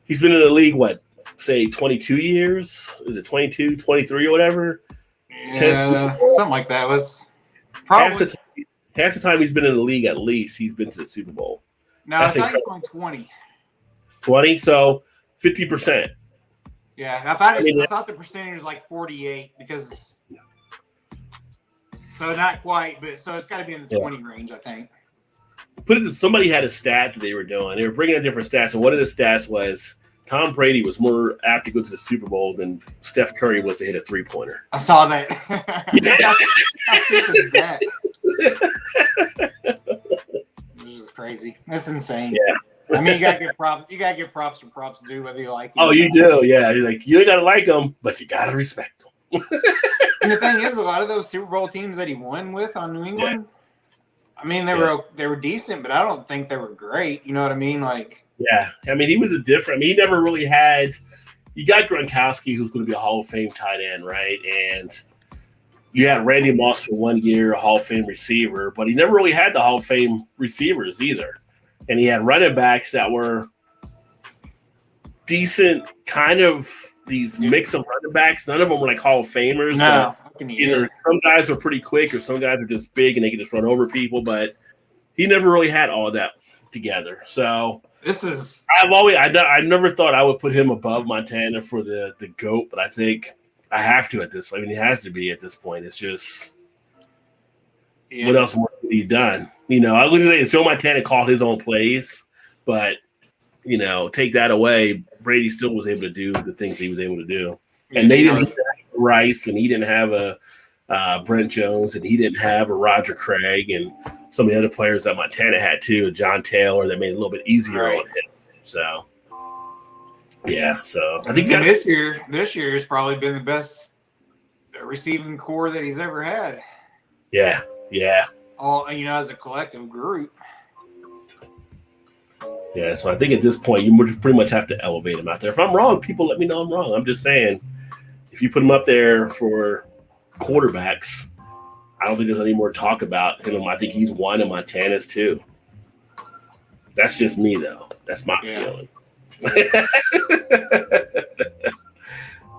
he's been in the league, say 22 years? Is it 22, 23 or whatever?
Yeah, something like that. Was probably
half the time he's been in the league, at least he's been to the Super Bowl.
No, I thought he was going 20.
20, so 50%.
Yeah, I thought the percentage was like 48 because. So not quite, but so it's got to be in the 20 range, I think.
Somebody had a stat that they were doing. They were bringing in different stats, and one of the stats was Tom Brady was more apt to go to the Super Bowl than Steph Curry was to hit a three-pointer.
I saw that. How stupid is that? This is crazy. That's insane.
Yeah.
I mean, you gotta give props. You gotta give props for props due, whether you like it.
Oh, you do, yeah. You're like, you ain't gotta like them, but you gotta respect them.
And the thing is, a lot of those Super Bowl teams that he won with on New England, I mean, they were decent, but I don't think they were great. You know what I mean?
Yeah, I mean, he was he never really had. You got Gronkowski, who's going to be a Hall of Fame tight end, right? And you had Randy Moss for 1 year, a Hall of Fame receiver, but he never really had the Hall of Fame receivers either. And he had running backs that were decent, kind of these mix of running backs. None of them were like Hall of Famers.
No,
either some guys are pretty quick or some guys are just big and they can just run over people. But he never really had all that together. So I never thought I would put him above Montana for the GOAT, but I think I have to at this point. I mean, he has to be at this point. It's just what else more could he done? I would say Joe Montana called his own plays, but take that away, Brady still was able to do the things he was able to do. And they didn't have Rice, and he didn't have a Brent Jones, and he didn't have a Roger Craig, and some of the other players that Montana had too, John Taylor, that made it a little bit easier on him. So, yeah. So I think
this year has probably been the best receiving core that he's ever had.
Yeah.
All as a collective group.
Yeah, so I think at this point you pretty much have to elevate him out there. If I'm wrong, people let me know I'm wrong. I'm just saying, if you put him up there for quarterbacks, I don't think there's any more talk about him. I think he's one, and Montana's two. That's just me, though. That's my feeling.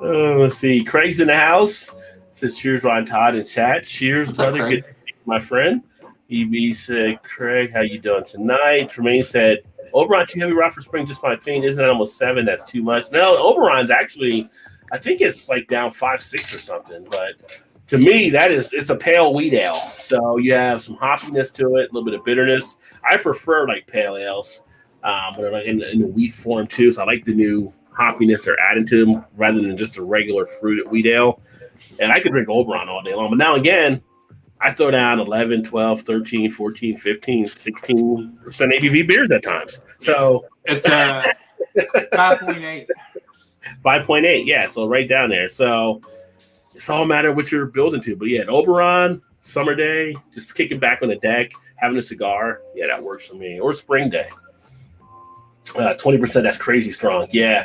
Let's see. Craig's in the house. Says cheers, Ron Todd in chat. Cheers, brother. Good to see you, my friend. EB said, Craig, how you doing tonight? Tremaine said, Oberon too heavy rock for spring, just my opinion. Isn't that almost 7? That's too much. No, Oberon's actually I think it's like down 5-6 or something. But to me, it's a pale wheat ale. So you have some hoppiness to it, a little bit of bitterness. I prefer like pale ales, but like in the wheat form too. So I like the new hoppiness they're adding to them rather than just a regular fruited wheat ale. And I could drink Oberon all day long. But now again, I throw down 11, 12, 13, 14, 15, 16% ABV beers at times. So
it's 5.8.
5.8, yeah. So right down there. So it's all a matter of what you're building to. But yeah, an Oberon, summer day, just kicking back on the deck, having a cigar. Yeah, that works for me. Or spring day. 20%, that's crazy strong. Yeah.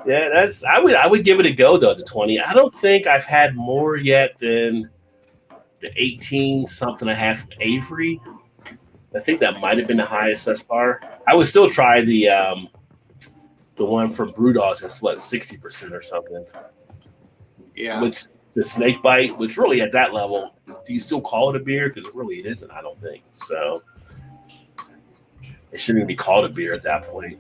Yeah, I would give it a go though, to 20. I don't think I've had more yet than the 18 something I had from Avery. I think that might have been the highest thus far. I would still try the one from Brewdog. That's what, 60% or something.
Yeah.
Which the snake bite, which really at that level, do you still call it a beer? Because really it isn't, I don't think. So it shouldn't even be called a beer at that point.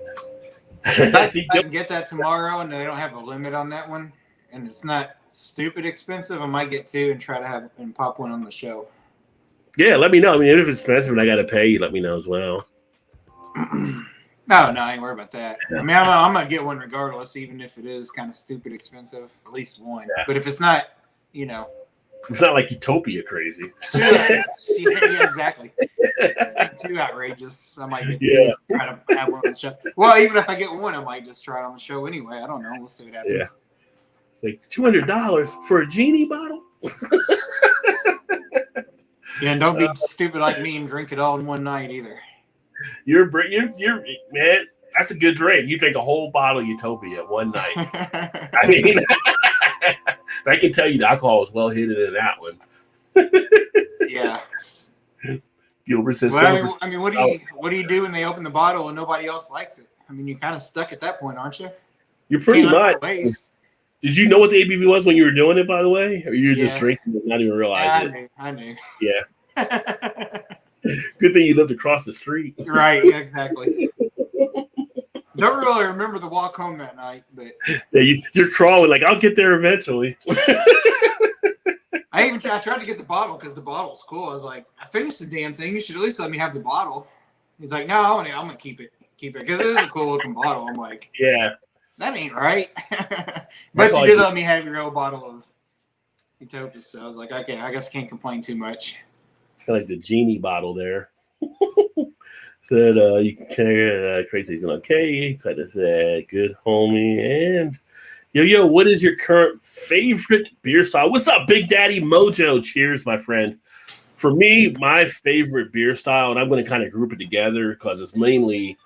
I can get that tomorrow, and they don't have a limit on that one, and it's not stupid expensive. I might get two and try to have and pop one on the show.
Yeah, let me know. I mean, if it's expensive and I got to pay you, let me know as well.
No, I ain't worried about that. I mean, I'm gonna get one regardless, even if it is kind of stupid expensive. At least one. Yeah. But if it's not,
it's not like Utopia crazy.
Yeah, exactly. Too outrageous. I might get two, try to have one on the show. Well, even if I get one, I might just try it on the show anyway. I don't know. We'll see what happens.
Yeah. It's like $200 for a genie bottle.
Yeah, and don't be stupid like me and drink it all in one night either.
You're man. That's a good drink. You drink a whole bottle of Utopia one night. I mean, I can tell you the alcohol was well hidden in that one.
Yeah.
Gilbert says.
Well, I mean, what do you do when they open the bottle and nobody else likes it? I mean, you're kind of stuck at that point, aren't you?
You're pretty much. Did you know what the ABV was when you were doing it, by the way? Or you were just drinking and not even realizing it?
I knew.
Yeah. Good thing you lived across the street.
Right, exactly. Don't really remember the walk home that night, but
yeah, you're crawling like I'll get there eventually.
I tried to get the bottle because the bottle's cool. I was like, I finished the damn thing. You should at least let me have the bottle. He's like, no, I'm gonna keep it because it is a cool looking bottle. I'm like,
yeah,
that ain't right. But you did let me have your old bottle of Utopia, so I was like, okay, I guess I can't complain too much.
Kind of like the genie bottle there. Said you can carry crazy season. Okay, kind of said good homie. And yo, what is your current favorite beer style? What's up, Big Daddy Mojo? Cheers, my friend. For me, my favorite beer style, and I'm going to kind of group it together because it's mainly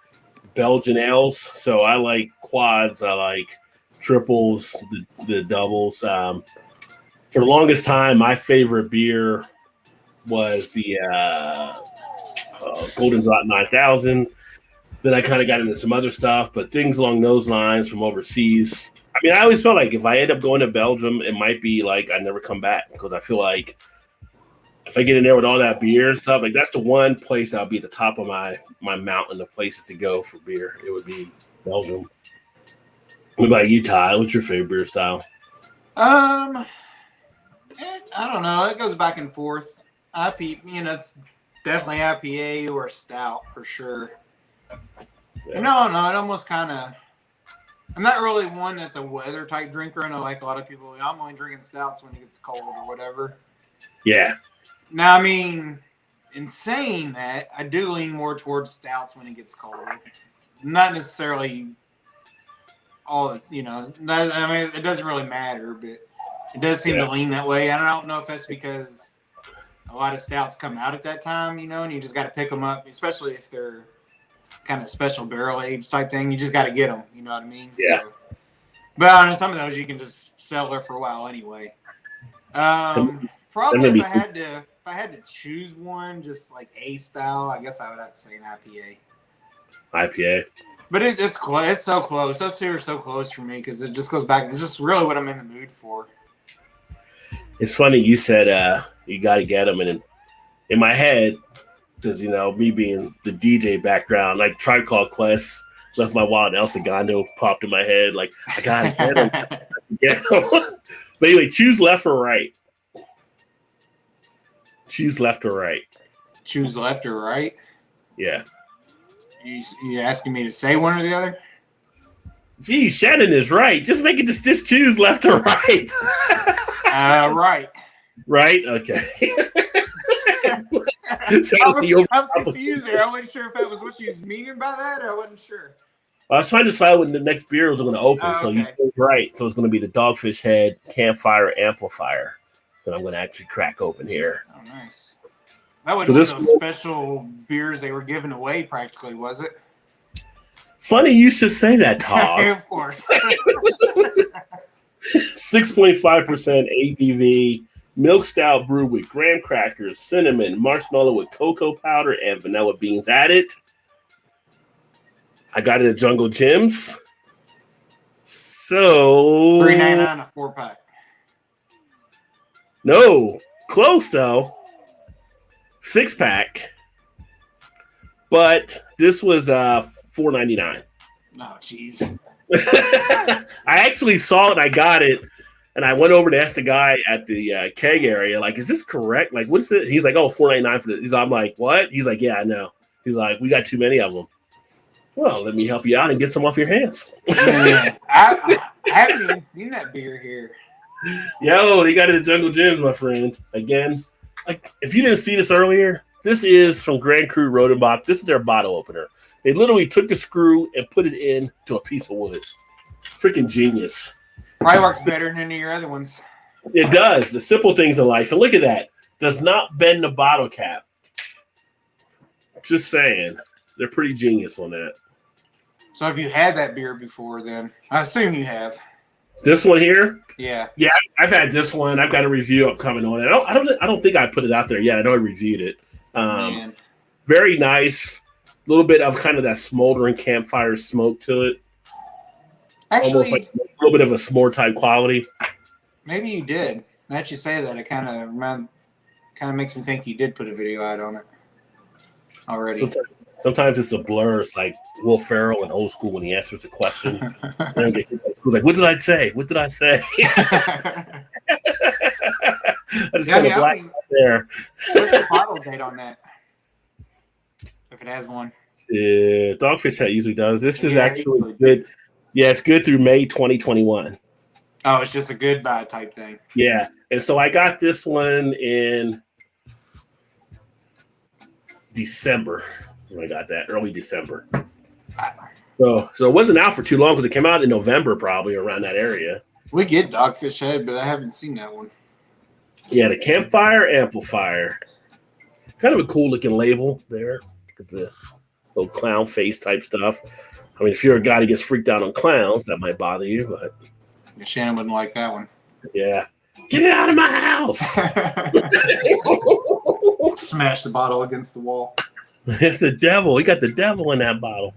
Belgian ales. So I like quads, I like triples, the doubles. For the longest time, my favorite beer was the Golden Drop 9000. Then I kind of got into some other stuff, but things along those lines from overseas. I mean, I always felt like if I end up going to Belgium, it might be like I never come back because I feel like if I get in there with all that beer and stuff, like that's the one place that would be at the top of my mountain of places to go for beer. It would be Belgium. What about you, Ty? What's your favorite beer style?
I don't know. It goes back and forth. It's definitely IPA or stout for sure. Yeah. No, it almost kind of. I'm not really one that's a weather type drinker. I know, like a lot of people, I'm only drinking stouts when it gets cold or whatever.
Yeah.
Now, I mean, in saying that, I do lean more towards stouts when it gets cold. Not necessarily all, I mean, it doesn't really matter, but it does seem to lean that way. And I don't know if that's because a lot of stouts come out at that time, and you just got to pick them up, especially if they're kind of special barrel age type thing. You just got to get them, you know what I mean?
Yeah.
So, but on some of those, you can just sell there for a while anyway. Probably if I had to choose one, just like a style, I guess I would have to say an IPA.
IPA.
But it's close. It's so close. Those two are so close for me because it just goes back. It's just really what I'm in the mood for.
It's funny you said you got to get them, and in my head, because me being the DJ background, like Tribe Called Quest, Left My Wild El Segundo popped in my head. Like I gotta get them. Yeah. But anyway, choose left or right. Choose left or right.
Choose left or right?
Yeah.
You asking me to say one or the other?
Geez, Shannon is right. Just make it just choose left or right.
Right.
Right? Okay.
I'm confused there. I wasn't sure if that was what you was meaning by that. I wasn't sure.
I was trying to decide when the next beer was going to open.
Okay.
So you chose right. So it's going to be the Dogfish Head Campfire Amplifier that I'm going to actually crack open here.
Oh, nice. That was one of those special beers they were giving away practically, was it?
Funny you should say that, Todd.
Of course.
6.5% ABV, milk stout brewed with graham crackers, cinnamon, marshmallow with cocoa powder, and vanilla beans added. I got it at Jungle Gyms. So
$3.99 a 4-pack.
No, close though. 6-pack. But this was $4.99.
Oh, jeez.
I actually saw it and I got it. And I went over to ask the guy at the keg area, like, is this correct? Like, what's it? He's like, oh, $4.99 for this. I'm like, what? He's like, yeah, I know. He's like, we got too many of them. Well, let me help you out and get some off your hands.
I haven't even seen that beer here.
Yo, they got it at Jungle Gyms, my friend. Again, like, if you didn't see this earlier, this is from Grand Cru Rodenbach. This is their bottle opener. They literally took a screw and put it into a piece of wood. Freaking genius.
Probably works better than any of your other ones.
It does. The simple things in life. And look at that. Does not bend the bottle cap. Just saying. They're pretty genius on that.
So have you had that beer before then? I assume you have.
This one here?
Yeah.
Yeah, I've had this one. I've got a review upcoming on it. I don't think I put it out there yet. I know I reviewed it. Very nice. A little bit of kind of that smoldering campfire smoke to it.
Actually,
almost like a little bit of a s'more type quality.
Maybe you did. Now that you say that, it kind of makes me think you did put a video out on it already.
Sometimes it's a blur. It's like Will Ferrell in Old School when he answers the question. He's like, what did I say? What did I say? I just kind of black there.
What's the bottle date on that? If it has one.
Yeah, Dogfish Hat usually does. This is actually good. Yeah, it's good through May 2021.
Oh, it's just a goodbye type thing.
Yeah. And so I got this one in December. I got that early December. So it wasn't out for too long because it came out in November, probably around that area.
We get Dogfish Head, but I haven't seen that one.
Yeah, the Campfire Amplifier. Kind of a cool looking label there. With the little clown face type stuff. I mean, if you're a guy that gets freaked out on clowns, that might bother you, but
yeah, Shannon wouldn't like that one.
Yeah. Get it out of my house.
Smash the bottle against the wall.
It's the devil. He got the devil in that bottle.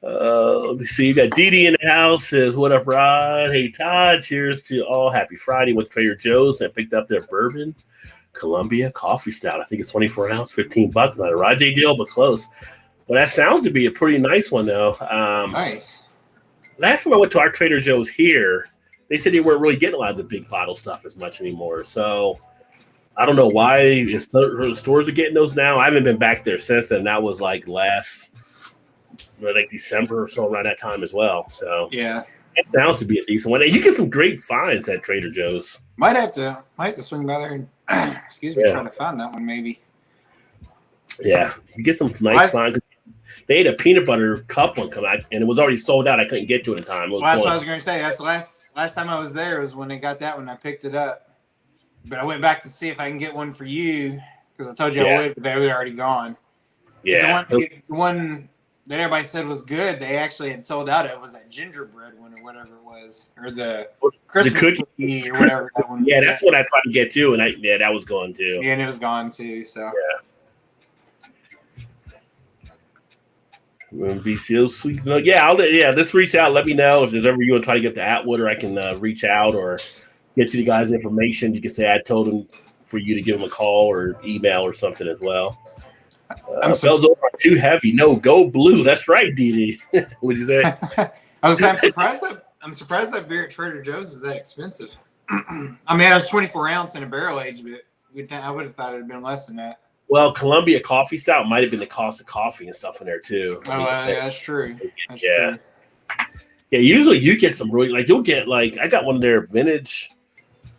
Let me see. You got Dee Dee in the house. Says, what up, Rod? Hey, Todd. Cheers to all. Happy Friday. Went to Trader Joe's and picked up their bourbon Columbia coffee stout. I think it's 24 ounce, $15. Not a Rajay deal, but close. Well, that sounds to be a pretty nice one, though.
Nice.
Last time I went to our Trader Joe's here, they said they weren't really getting a lot of the big bottle stuff as much anymore. So I don't know why stores are getting those now. I haven't been back there since then. That was like December or so, around that time as well. So
yeah,
that sounds to be a decent one. You get some great finds at Trader Joe's.
Might have to swing by there and trying to find that one maybe.
Yeah, you get some nice finds. They had a peanut butter cup one come out, and it was already sold out. I couldn't get to it in time.
Well, that's what I was going to say. That's the last time I was there was when they got that one. I picked it up, but I went back to see if I can get one for you because I told you I would, but they were already gone.
Yeah,
the one that everybody said was good, they actually had sold out. It was that gingerbread one or whatever it was, or the Christmas cookie or whatever that one.
Yeah, that's what I tried to get to, and that was gone too.
Yeah, and it was gone too. So
yeah. BCO sweet. Yeah, let's reach out. Let me know if there's ever you want to try to get to Atwood, or I can reach out or get you the guys' information. You can say I told him for you to give him a call or email or something as well. Bells are too heavy. No, go blue. That's right, Dee Dee. What'd you say?
I'm surprised I'm surprised that beer at Trader Joe's is that expensive. I mean, it was 24 ounce in a barrel age, but I would have thought it would have been less than that.
Well, Columbia Coffee Stout might have been the cost of coffee and stuff in there too.
Yeah, that's true. That's true.
Yeah, usually you get some really, like, you'll get, like, I got one of their vintage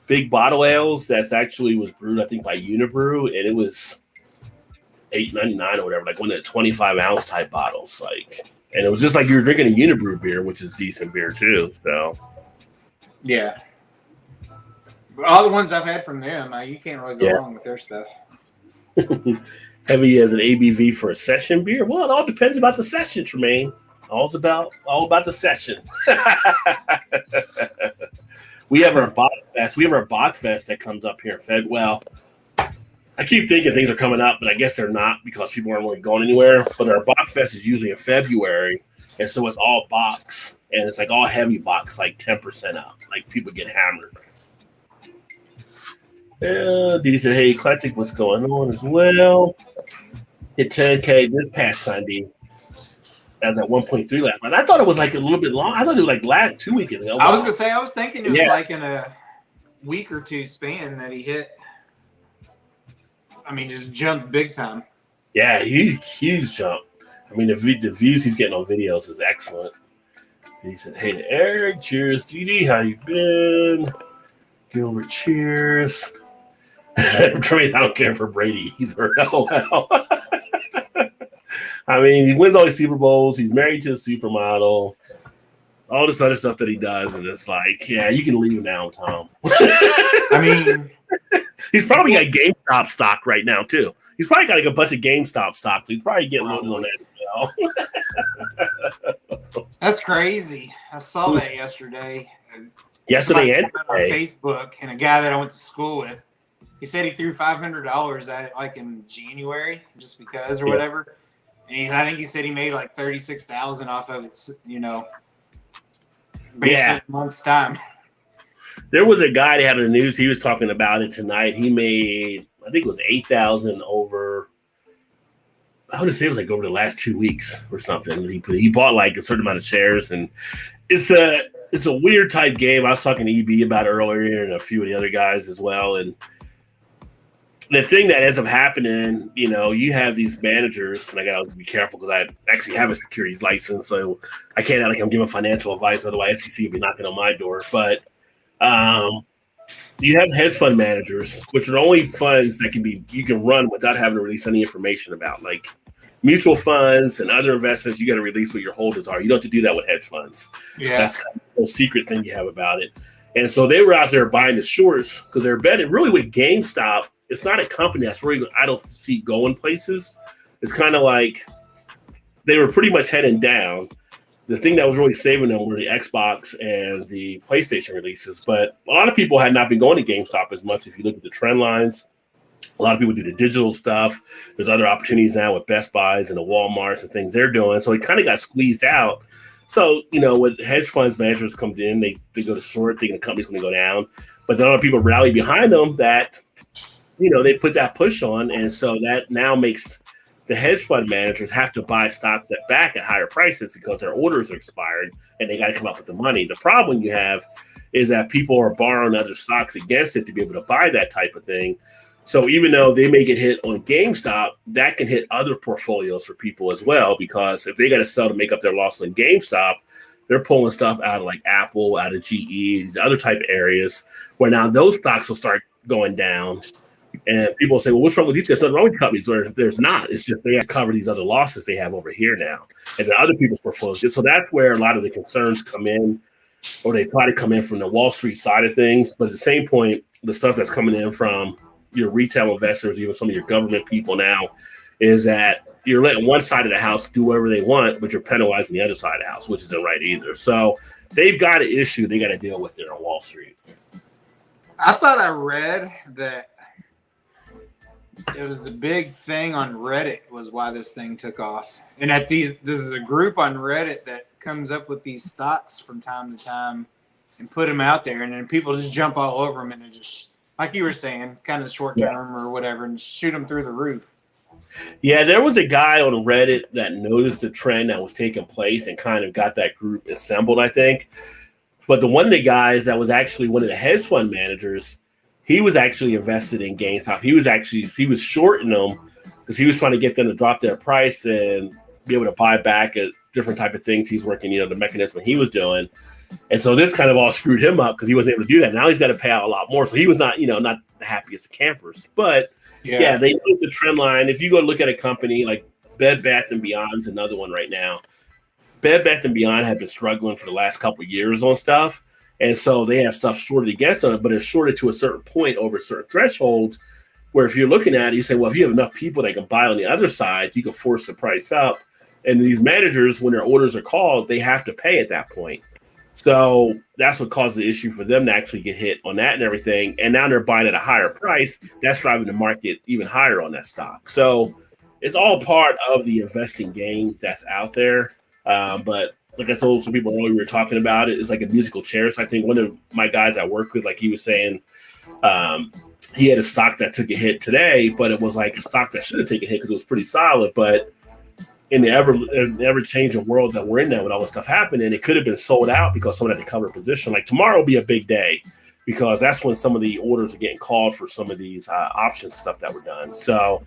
big bottle ales that's actually was brewed, I think, by Unibrew, and it was $8.99 or whatever, like one of the 25 ounce type bottles, like, and it was just like you were drinking a Unibrew beer, which is decent beer too. So,
yeah, but all the ones I've had from them, you can't really go wrong with their stuff.
Heavy as an ABV for a session beer? Well, it all depends about the session, Tremaine. All about the session. We have our Bach Fest. We have our Bach Fest that comes up here in Fed. Well, I keep thinking things are coming up, but I guess they're not because people aren't really going anywhere. But our Bach Fest is usually in February, and so it's all box, and it's like all heavy box, like 10% up. Like people get hammered. Didi said, "Hey, Eclectic, what's going on as well? Hit 10K this past Sunday. I was at 1.3 last night. I thought it was like a little bit long. I thought it was like last 2 weekends ago.
I was gonna say, I was thinking it was like in a week or two span that he hit. I mean, just jumped big time.
Yeah, huge jump. I mean, the views he's getting on videos is excellent. He said, "Hey to Eric, cheers, Didi, how you been? Gilbert, cheers." I don't care for Brady either. LOL. I mean, he wins all these Super Bowls. He's married to a supermodel. All this other stuff that he does, and it's like, yeah, you can leave him now, Tom.
I mean,
he's probably got GameStop stock right now too. He's probably got like a bunch of GameStop stock. So he's probably getting loaded on that as
well. That's crazy. I saw that yesterday.
Yesterday and
on Facebook, and a guy that I went to school with, he said he threw $500 at it like in January, just because or whatever. And I think he said he made like $36,000 off of it, based on a month's time.
There was a guy that had in the news. He was talking about it tonight. He made, I think it was $8,000 over. I would say it was like over the last 2 weeks or something. He bought like a certain amount of shares, and it's a weird type game. I was talking to EB about it earlier, and a few of the other guys as well, and the thing that ends up happening, you have these managers, and I got to be careful because I actually have a securities license, so I can't I'm giving financial advice. Otherwise, SEC will be knocking on my door. But you have hedge fund managers, which are the only funds that you can run without having to release any information about, like mutual funds and other investments. You got to release what your holdings are. You don't have to do that with hedge funds. Yeah, that's kind of the secret thing you have about it. And so they were out there buying the shorts because they're betting really with GameStop. It's not a company that's really, I don't see going places. It's kind of like they were pretty much heading down. The thing that was really saving them were the Xbox and the PlayStation releases. But a lot of people had not been going to GameStop as much. If you look at the trend lines, a lot of people do the digital stuff. There's other opportunities now with Best Buys and the Walmarts and things they're doing. So it kind of got squeezed out. So, when hedge funds managers come in, they go to short, thinking the company's going to go down. But then other people rally behind them that they put that push on, and so that now makes the hedge fund managers have to buy stocks back at higher prices because their orders are expired and they got to come up with the money. The problem you have is that people are borrowing other stocks against it to be able to buy that type of thing. So even though they may get hit on GameStop, that can hit other portfolios for people as well, because if they got to sell to make up their loss on GameStop, they're pulling stuff out of like Apple, out of GE, these other type of areas where now those stocks will start going down. And people say, well, what's wrong with these? There's nothing wrong with companies. There's not. It's just they have to cover these other losses they have over here now. And then other people's portfolios. So that's where a lot of the concerns come in, or they try to come in from the Wall Street side of things. But at the same point, the stuff that's coming in from your retail investors, even some of your government people now, is that you're letting one side of the house do whatever they want, but you're penalizing the other side of the house, which isn't right either. So they've got an issue they got to deal with there on Wall Street.
I thought I read that it was a big thing on Reddit was why this thing took off. And this is a group on Reddit that comes up with these stocks from time to time and put them out there. And then people just jump all over them and just, like you were saying, kind of short term or whatever, and shoot them through the roof.
Yeah, there was a guy on Reddit that noticed the trend that was taking place and kind of got that group assembled, I think. But the one of the guys that was actually one of the hedge fund managers, he was actually invested in GameStop. He was shorting them because he was trying to get them to drop their price and be able to buy back at different type of things he's working, the mechanism he was doing. And so this kind of all screwed him up because he wasn't able to do that. Now he's got to pay out a lot more. So he was not, not the happiest of campers. But yeah, they look the trend line. If you go look at a company like Bed Bath & Beyond's another one right now. Bed Bath & Beyond have been struggling for the last couple of years on stuff. And so they have stuff shorted against them, but it's shorted to a certain point over certain thresholds where if you're looking at it, you say, well, if you have enough people that can buy on the other side, you can force the price up. And these managers, when their orders are called, they have to pay at that point. So that's what caused the issue for them to actually get hit on that and everything. And now they're buying at a higher price. That's driving the market even higher on that stock. So it's all part of the investing game that's out there. But like I told some people earlier, we were talking about it. It's like a musical chair. So I think one of my guys I work with, like he was saying, he had a stock that took a hit today, but it was like a stock that should have taken a hit because it was pretty solid. But in the ever-changing world that we're in now with all this stuff happening, it could have been sold out because someone had to cover a position. Like tomorrow will be a big day because that's when some of the orders are getting called for some of these options stuff that were done. So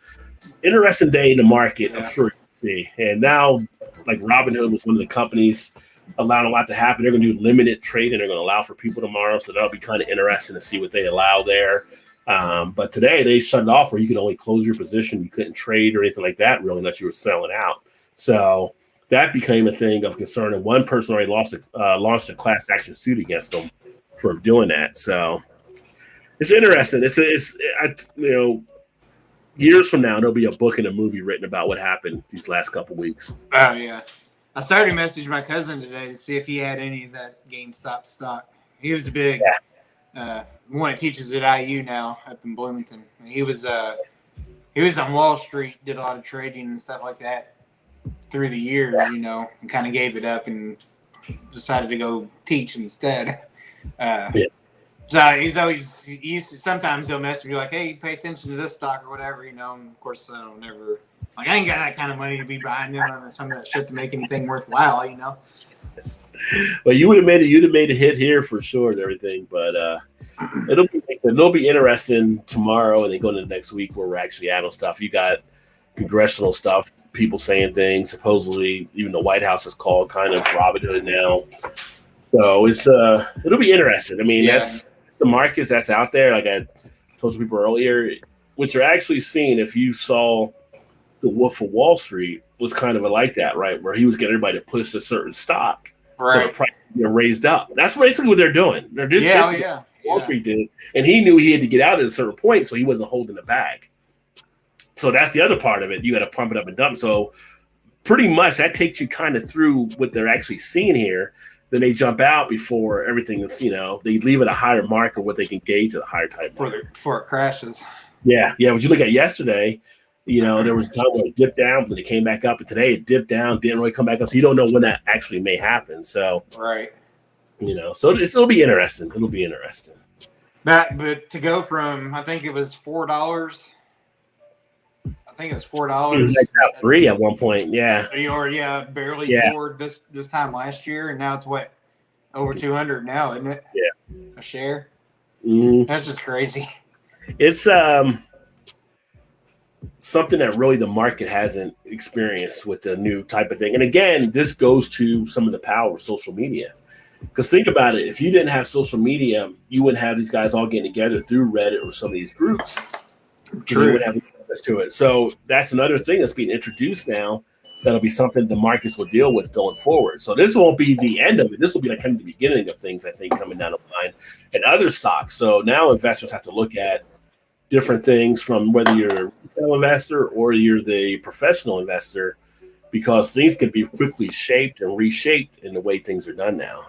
interesting day in the market, I'm sure you can see. And now, like Robinhood was one of the companies allowing a lot to happen. They're going to do limited trading. They're going to allow for people tomorrow. So that'll be kind of interesting to see what they allow there. But today they shut it off where you could only close your position. You couldn't trade or anything like that really unless you were selling out. So that became a thing of concern. And one person already launched a class action suit against them for doing that. So it's interesting. Years from now, there'll be a book and a movie written about what happened these last couple weeks.
Oh, yeah. I started to message my cousin today to see if he had any of that GameStop stock. He was a big one that teaches at IU now up in Bloomington. He was on Wall Street, did a lot of trading and stuff like that through the years, and kind of gave it up and decided to go teach instead. So sometimes he'll message me like, hey, pay attention to this stock or whatever, and of course I don't ever, like, I ain't got that kind of money to be buying some of that shit to make anything worthwhile,
Well, you'd have made a hit here for sure and everything, but it'll be interesting tomorrow and then going into next week where we're actually at on stuff. You got congressional stuff, people saying things. Supposedly, even the White House is called kind of Robinhood now. So it'll be interesting. I mean, that's the markets that's out there. Like I told some people earlier, what you're actually seeing, if you saw the Wolf of Wall Street, was kind of like that, right? Where he was getting everybody to push a certain stock. Right. So the price get raised up. That's basically what they're doing. They're just Wall Street did. And he knew he had to get out at a certain point, so he wasn't holding the bag. So that's the other part of it. You got to pump it up and dump. So pretty much that takes you kind of through what they're actually seeing here. Then they jump out before everything is, they leave it a higher mark of what they can gauge at a higher type
before it crashes.
Yeah. What you look at yesterday, there was a time where it dipped down, but it came back up. And today it dipped down, didn't really come back up. So you don't know when that actually may happen. So,
right.
So it'll be interesting. It'll be interesting.
But to go from, I think it was $4. I think it was $4.
It was like $3 at one point. Yeah.
Or barely $4 this time last year, and now it's what, over 200 now, isn't it?
Yeah.
A share.
Mm-hmm.
That's just crazy.
It's something that really the market hasn't experienced with the new type of thing. And again, this goes to some of the power of social media. Because think about it, if you didn't have social media, you wouldn't have these guys all getting together through Reddit or some of these groups. True. You would have access to it. So that's another thing that's being introduced now. That'll be something the markets will deal with going forward. So this won't be the end of it. This will be like kind of the beginning of things, I think, coming down the line and other stocks. So now investors have to look at different things from whether you're a retail investor or you're the professional investor, because things can be quickly shaped and reshaped in the way things are done now.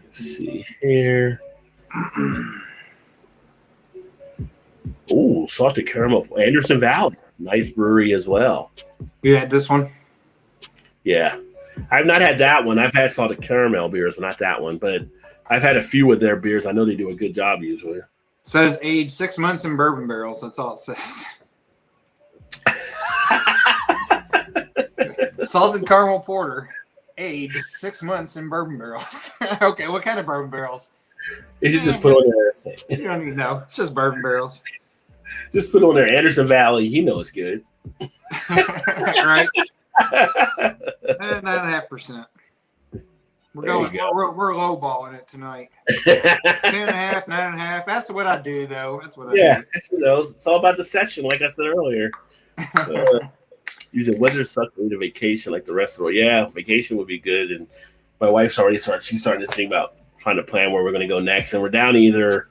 Let's see here. Ooh, salted caramel. Anderson Valley. Nice brewery as well.
You had this one?
Yeah. I've not had that one. I've had salted caramel beers, but not that one. But I've had a few of their beers. I know they do a good job usually. It
says aged 6 months in bourbon barrels. That's all it says.
Mm-hmm.
Salted caramel porter. aged 6 months in bourbon barrels. Okay, what kind of bourbon barrels?
They should just put on there.
You don't need to know. It's just bourbon barrels.
Just put on there Anderson Valley. He knows good.
Right? 9.5%. We're lowballing it tonight. 10.5, 9.5. That's what I do, though. That's what I do.
It's all about the session, like I said earlier. Using weather suck to vacation like the rest of the world. Yeah, vacation would be good. And my wife's she's starting to think about trying to plan where we're going to go next. And we're down either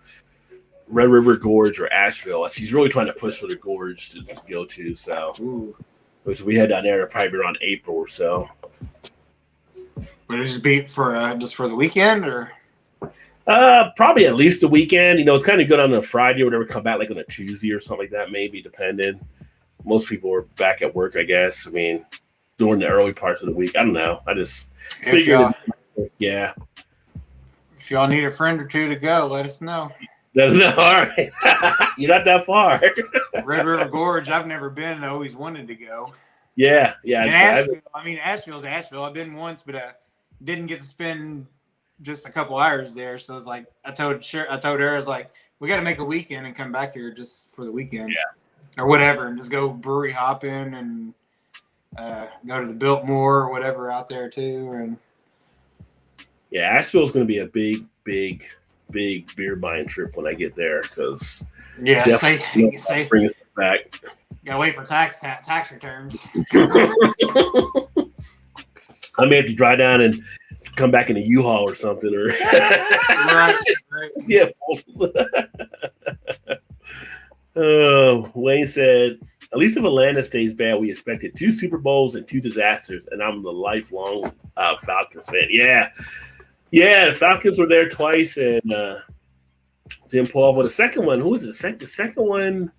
Red River Gorge or Asheville. She's really trying to push for the Gorge to go to. So, which we head down there, it'll probably be around April or so.
Would it just be for the weekend, or?
Probably at least a weekend. It's kind of good on a Friday or whatever. Come back like on a Tuesday or something like that, maybe, depending. Most people are back at work, I guess. I mean, during the early parts of the week. I don't know. I just figured. Yeah.
If y'all need a friend or two to go, let us know.
All right. You're not that far.
Red River Gorge, I've never been. I always wanted to go.
Yeah.
And Asheville, Asheville's Asheville. I've been once, but I didn't get to spend just a couple hours there. So it's like I told her, I was like, we got to make a weekend and come back here just for the weekend, or whatever, and just go brewery hopping and go to the Biltmore or whatever out there too. And
yeah, Asheville's going to be a big beer buying trip when I get there because
say
bring it back.
Gotta wait for tax returns.
I may have to drive down and come back in a U-Haul or something. Or
right.
Yeah. Wayne said, at least if Atlanta stays bad, we expected 2 Super Bowls and 2 disasters, and I'm the lifelong Falcons fan. Yeah, the Falcons were there twice, and didn't pull off. Well, the second one, who was it? The second one,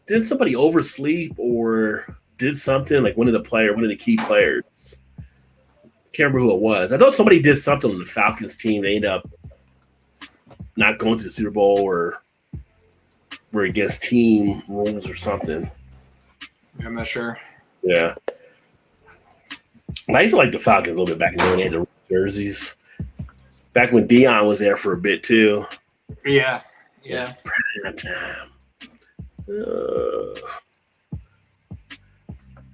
did somebody oversleep or did something like one of the key players? Can't remember who it was. I thought somebody did something on the Falcons team. They ended up not going to the Super Bowl or were against team rules or something.
I'm not sure.
Yeah. I used to like the Falcons a little bit back then when they had the jerseys. Back when Dion was there for a bit too.
Yeah.
That time.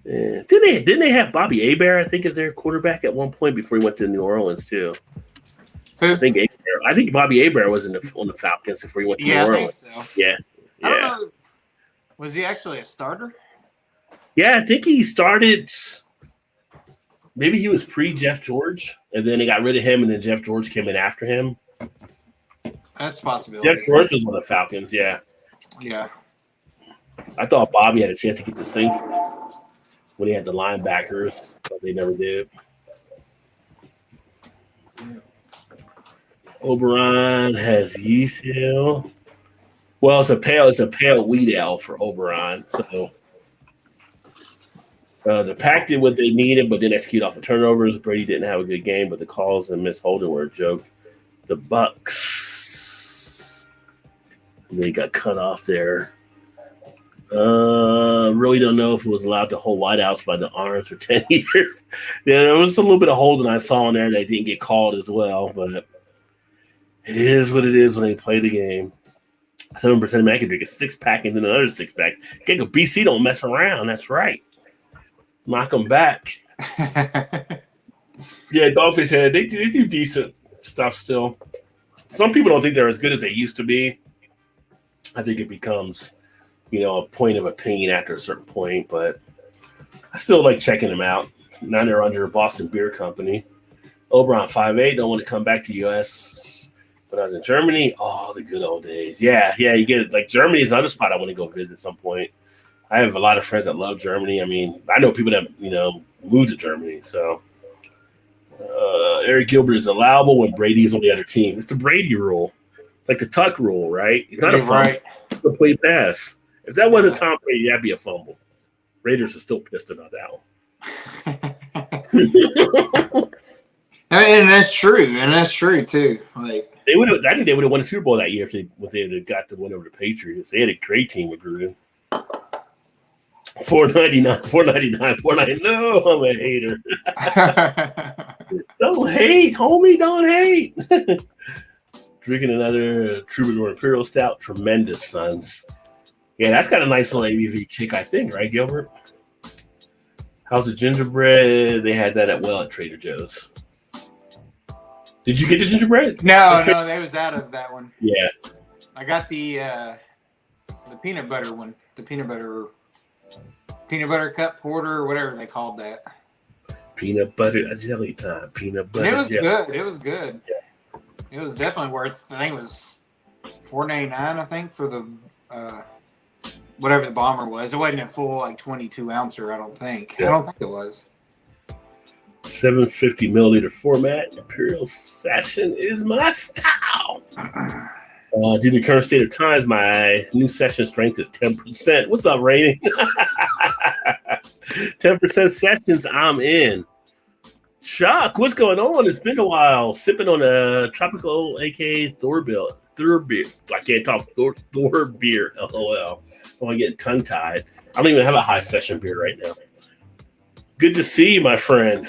Didn't they have Bobby Hebert, I think, as their quarterback at one point before he went to New Orleans too?
Who?
I think Bobby Hebert was on the Falcons before he went to New Orleans.
I think so.
Yeah.
I don't know. Was he actually a starter?
Yeah, I think he started. Maybe he was pre-Jeff George, and then they got rid of him, and then Jeff George came in after him.
That's a possibility.
Jeff George was on the Falcons, yeah.
Yeah.
I thought Bobby had a chance to get the Saints when he had the linebackers, but they never did. Oberon has yeast hill. Well, it's a pale wheat ale for Oberon. So the Pack did what they needed, but didn't execute off the turnovers. Brady didn't have a good game, but the calls and Miss Holden were a joke. The Bucks, they got cut off there. Really don't know if it was allowed to hold wideouts by the arms for 10 years. Yeah, there was a little bit of holding I saw in there that didn't get called as well, but it is what it is when they play the game. 7% man can drink a 6-pack and then another 6-pack. Get a BC don't mess around. That's right. Knock them back. Yeah, Dogfish head. They do decent stuff still. Some people don't think they're as good as they used to be. I think it becomes, a point of opinion after a certain point, but I still like checking them out. Now they're under Boston Beer Company. Oberon 5'8", don't want to come back to U.S. When I was in Germany, the good old days. Yeah, you get it. Like Germany is another spot I want to go visit at some point. I have a lot of friends that love Germany. I mean, I know people that, moved to Germany. So Eric Gilbert is allowable when Brady's on the other team. It's the Brady rule. It's like the Tuck rule, right? It's not a fumble. Right. It's a complete pass. If that wasn't Tom Brady, that'd be a fumble. Raiders are still pissed about that one.
And that's true too. Like
I think they would have won the Super Bowl that year if they got to win over the Patriots. They had a great team with Gruden. $4.99, $4.99. No, I'm a hater. Don't hate, homie. Don't hate. Drinking another Troubadour Imperial Stout. Tremendous, sons. Yeah, that's got a nice little ABV kick, I think, right, Gilbert? How's the gingerbread? They had that at Trader Joe's. Did you get the gingerbread?
No, they was out of that one.
Yeah.
I got the peanut butter one. The peanut butter cup porter or whatever they called that.
Peanut butter jelly time. Peanut butter.
And it was
jelly.
good. It was good.
Yeah.
It was definitely worth. I think it was $4.99. I think for the whatever the bomber was. It wasn't a full like 22 ouncer. I don't think. Yeah. I don't think it was.
750 milliliter format. Imperial Session is my style. Due to the current state of times, my new session strength is 10%. What's up, Rainy? 10% sessions, I'm in. Chuck, what's going on? It's been a while. Sipping on a tropical, aka Thor beer. I can't talk. Thor beer. LOL. I'm getting tongue tied. I don't even have a high session beer right now. Good to see you, my friend.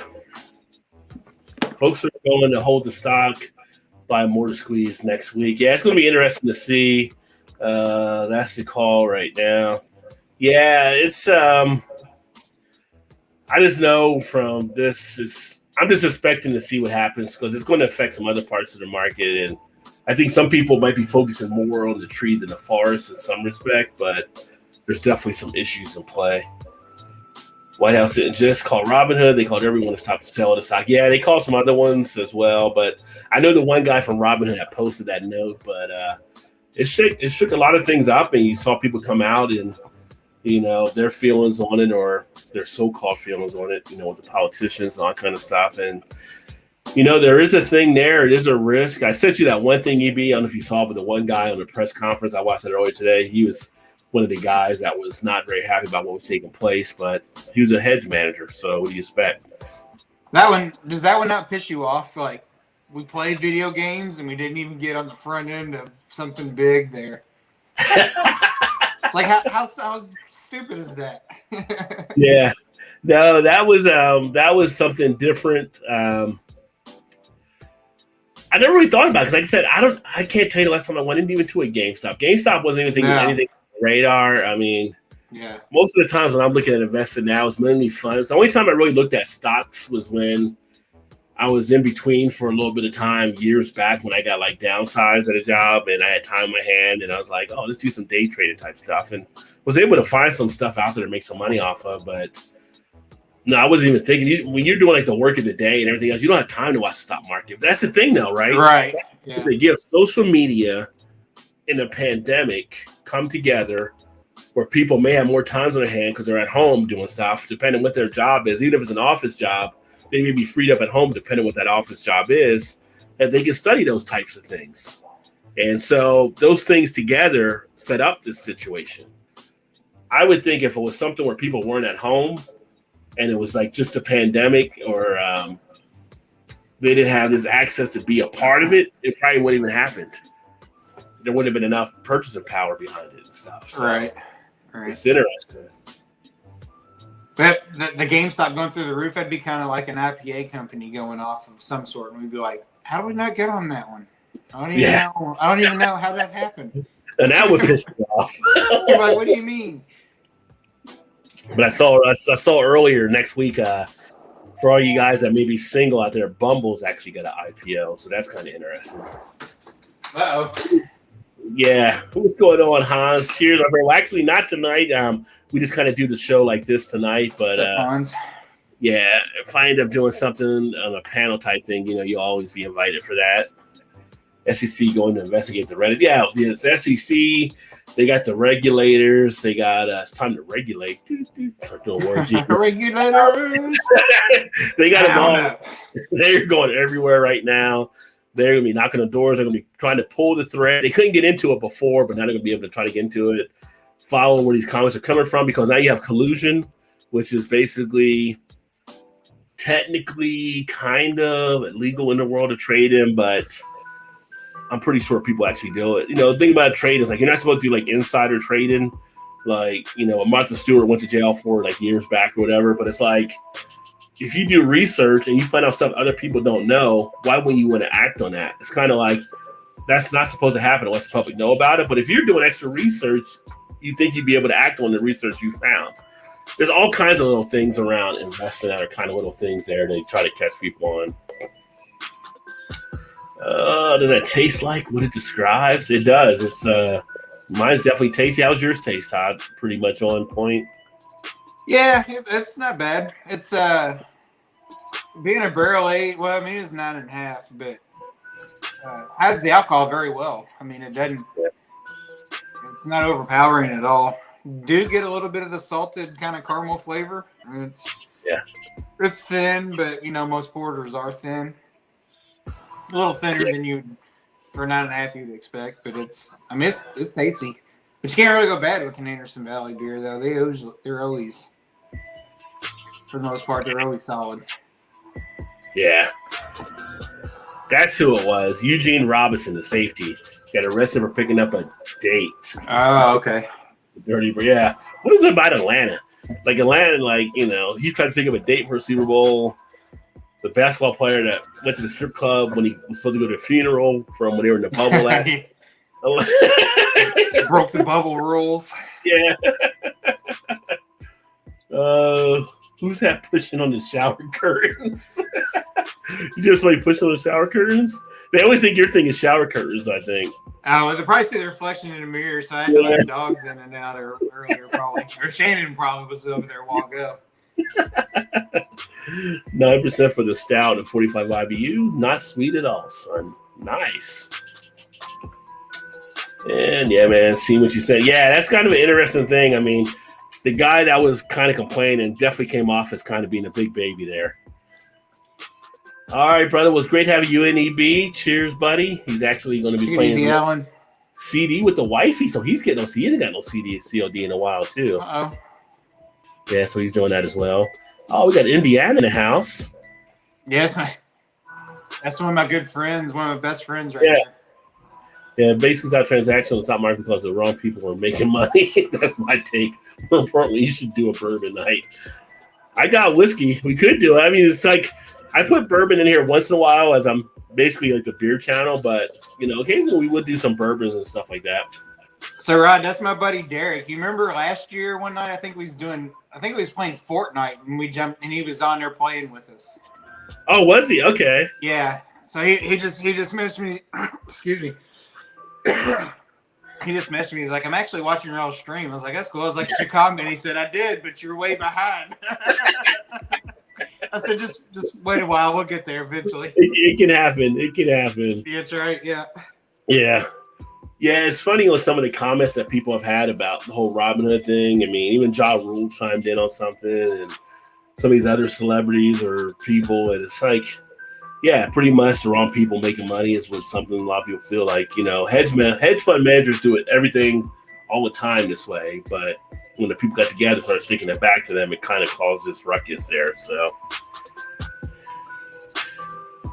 Folks are going to hold the stock, buy more to squeeze next week. Yeah, it's going to be interesting to see. That's the call right now. Yeah, it's. I just know from this I'm just expecting to see what happens because it's going to affect some other parts of the market, and I think some people might be focusing more on the tree than the forest in some respect, but there's definitely some issues in play. White House didn't just call Robinhood. They called everyone to stop selling the stock. Yeah, they called some other ones as well. But I know the one guy from Robinhood that posted that note. But it shook a lot of things up. And you saw people come out and, their feelings on it or their so-called feelings on it, with the politicians and all that kind of stuff. And, there is a thing there. It is a risk. I sent you that one thing, EB. I don't know if you saw, but the one guy on the press conference, I watched it earlier today. He was one of the guys that was not very happy about what was taking place, but he was a hedge manager. So what do you expect?
Does that one not piss you off? Like we played video games and we didn't even get on the front end of something big there. Like how stupid is that?
Yeah, no, that was something different. I never really thought about it. 'Cause like I said, I can't tell you the last time I went even to a GameStop. GameStop wasn't anything radar. I mean, yeah. Most of the times when I'm looking at investing now, it's mainly funds. The only time I really looked at stocks was when I was in between for a little bit of time years back when I got like downsized at a job and I had time in my hand and I was like, oh, let's do some day trading type stuff and was able to find some stuff out there to make some money off of. But no, I wasn't even thinking. When you're doing like the work of the day and everything else, you don't have time to watch the stock market. That's the thing, though, right?
Right. Yeah.
They give social media in a pandemic come together where people may have more times on their hand because they're at home doing stuff, depending what their job is. Even if it's an office job, they may be freed up at home, depending what that office job is, and they can study those types of things. And so those things together set up this situation. I would think if it was something where people weren't at home and it was like just a pandemic or they didn't have this access to be a part of it, it probably wouldn't even happened. There wouldn't have been enough purchasing power behind it and stuff. So
right.
It's interesting.
But the GameStop going through the roof, that'd be kind of like an IPA company going off of some sort. And we'd be like, how do we not get on that one? I don't even know how that happened.
And that would piss me off.
Like, what do you mean?
But I saw earlier next week, for all you guys that may be single out there, Bumble's actually got an IPO. So that's kind of interesting.
Uh-oh.
Yeah. What's going on, Hans? Cheers. Well, actually, not tonight. We just kind of do the show like this tonight. But yeah, if I end up doing something on a panel type thing, you'll always be invited for that. SEC going to investigate the Reddit. Yeah, it's SEC. They got the regulators. They got it's time to regulate. Start doing words.
Regulators.
They got them all. They're going everywhere right now. They're going to be knocking on doors. They're going to be trying to pull the thread. They couldn't get into it before, but now they're going to be able to try to get into it. Follow where these comments are coming from because now you have collusion, which is basically technically kind of illegal in the world of trading, but I'm pretty sure people actually do it. The thing about trade is like you're not supposed to do like insider trading like, what Martha Stewart went to jail for like years back or whatever. But it's like, if you do research and you find out stuff other people don't know, why wouldn't you want to act on that? It's kind of like, that's not supposed to happen unless the public know about it. But if you're doing extra research, you think you'd be able to act on the research you found. There's all kinds of little things around investing that are kind of little things there they try to catch people on. Does that taste like what it describes? It does. It's mine's definitely tasty. How's yours taste, Todd? Pretty much on point.
Yeah, it's not bad. It's being a barrel aged. Well, I mean, it's 9.5, but hides the alcohol very well. I mean, it doesn't. It's not overpowering at all. Do get a little bit of the salted kind of caramel flavor. It's thin, but most porters are thin. A little thinner than you for 9.5 you'd expect, but it's tasty. But you can't really go bad with an Anderson Valley beer though. They're always, for the most part, they're always solid.
Yeah, that's who it was. Eugene Robinson, the safety, got arrested for picking up a date.
Oh, okay.
Dirty, yeah. What is it about Atlanta? Like Atlanta, he's trying to pick up a date for a Super Bowl. The basketball player that went to the strip club when he was supposed to go to a funeral from when they were in the bubble.
Broke the bubble rules.
Yeah. Who's that pushing on the shower curtains? You just somebody pushing on the shower curtains? They always think your thing is shower curtains, I think.
Oh, they probably see the reflection in the mirror, so I had to let the dogs in and out earlier, probably. Or Shannon probably was over there a while ago.
9% for the stout and 45 IBU. Not sweet at all, son. Nice. And yeah, man, see what you said. Yeah, that's kind of an interesting thing. I mean, the guy that was kind of complaining definitely came off as kind of being a big baby there. All right, brother. It was great having you in EB. Cheers, buddy. He's actually going to be playing
Alan.
CD with the wifey, so he's getting he hasn't got no CD COD in a while too.
Uh-oh.
Yeah, so he's doing that as well. Oh, we got Indiana in the house.
Yes, that's one of my good friends, one of my best friends right now.
Yeah, basically, it's not transactional. It's not market because the wrong people are making money. That's my take. More importantly, you should do a bourbon night. I got whiskey. We could do it. I mean, it's like I put bourbon in here once in a while as I'm basically like the beer channel, but occasionally we would do some bourbons and stuff like that.
So Rod, that's my buddy Derek. You remember last year one night? I think he was playing Fortnite and we jumped and he was on there playing with us.
Oh, was he? Okay.
Yeah. So he just messaged me. Excuse me. He just messaged me. He's like, I'm actually watching your all stream. I was like, that's cool. I was like, did you comment? He said, I did, but you're way behind. I said, just wait a while. We'll get there eventually.
It can happen. It can happen.
Yeah, that's right. Yeah.
Yeah. Yeah, it's funny with some of the comments that people have had about the whole Robin Hood thing. I mean, even Ja Rule chimed in on something and some of these other celebrities or people. And it's like, yeah, pretty much the wrong people making money is what something a lot of people feel like. Hedge fund managers do everything all the time this way. But when the people got together and started sticking it back to them, it kind of caused this ruckus there. So,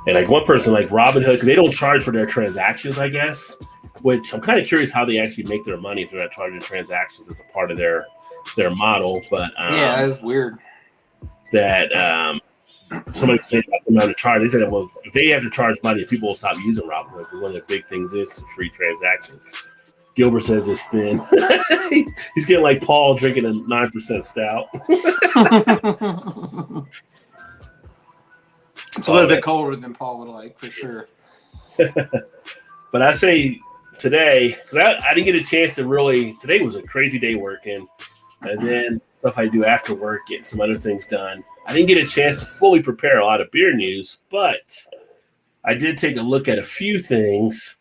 and like one person like Robinhood, because they don't charge for their transactions, I guess, which I'm kind of curious how they actually make their money if they're not charging transactions as a part of their model. But
yeah, that's weird.
That somebody said about the charge. They said, well, if they have to charge money, people will stop using Robinhood because one of the big things is free transactions. Gilbert says it's thin. He's getting like Paul drinking a 9% stout.
It's a little bit colder than Paul would like, for sure.
But I say today, because I didn't get a chance to really, today was a crazy day working. And then stuff I do after work, getting some other things done. I didn't get a chance to fully prepare a lot of beer news, but I did take a look at a few things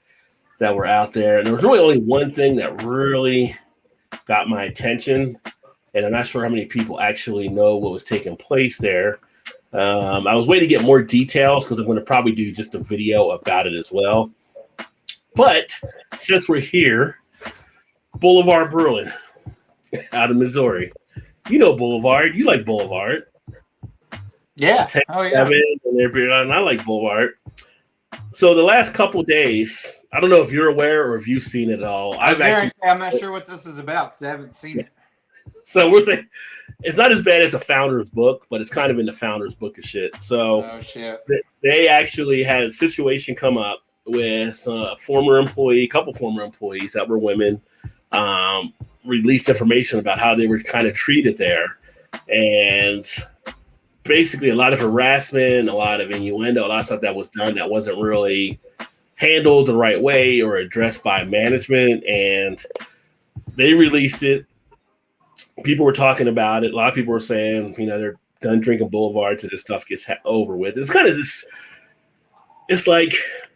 that were out there. And there was really only one thing that really got my attention. And I'm not sure how many people actually know what was taking place there. I was waiting to get more details because I'm going to probably do just a video about it as well. But since we're here, Boulevard Brewing out of Missouri. You know Boulevard. You like Boulevard.
Yeah. Oh, yeah.
And I like Boulevard. So the last couple days, I don't know if you're aware or if you've seen it at all.
I'm not sure what this is about because I haven't seen it.
So we're saying it's not as bad as the Founder's Book, but it's kind of in the Founder's Book of shit. So they actually had a situation come up with a couple former employees that were women, released information about how they were kind of treated there. And basically a lot of harassment, a lot of innuendo, a lot of stuff that was done that wasn't really handled the right way or addressed by management. And they released it. People were talking about it. A lot of people were saying, they're done drinking Boulevard till this stuff gets over with. It's kind of this, it's like,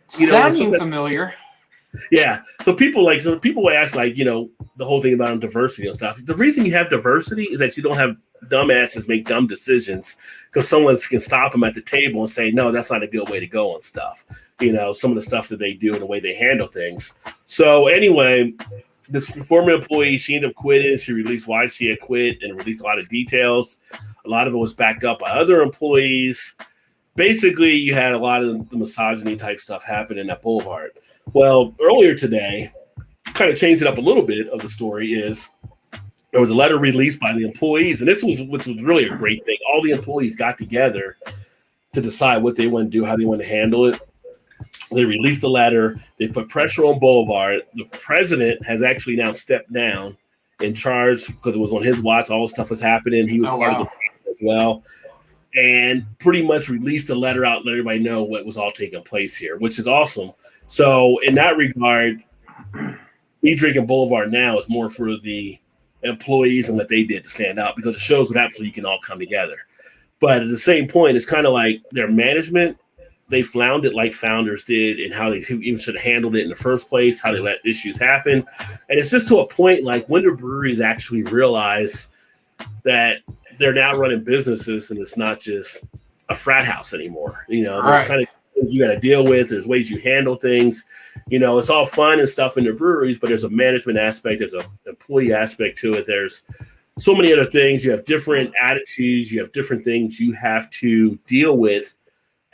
sounding familiar.
Yeah. So people ask, the whole thing about diversity and stuff. The reason you have diversity is that you don't have dumbasses make dumb decisions because someone can stop them at the table and say, no, that's not a good way to go on stuff. Some of the stuff that they do and the way they handle things. So anyway, this former employee, she ended up quitting. She released why she had quit and released a lot of details. A lot of it was backed up by other employees. Basically, you had a lot of the misogyny type stuff happening at Boulevard. Well, earlier today, kind of changed it up a little bit of the story is there was a letter released by the employees, and which was really a great thing. All the employees got together to decide what they want to do, how they want to handle it. They released a letter. They put pressure on Boulevard. The president has actually now stepped down in charge because it was on his watch. All this stuff was happening. He was part of the as well. And pretty much released a letter out, let everybody know what was all taking place here, which is awesome. So in that regard, Me Drinking Boulevard now is more for the employees and what they did to stand out because it shows that absolutely you can all come together. But at the same point, it's kind of like their management, they floundered like founders did and how they even should have handled it in the first place, how they let issues happen. And it's just to a point like when the breweries actually realize that they're now running businesses and it's not just a frat house anymore. There's kind of things you got to deal with. There's ways you handle things. It's all fun and stuff in the breweries, but there's a management aspect. There's an employee aspect to it. There's so many other things. You have different attitudes. You have different things you have to deal with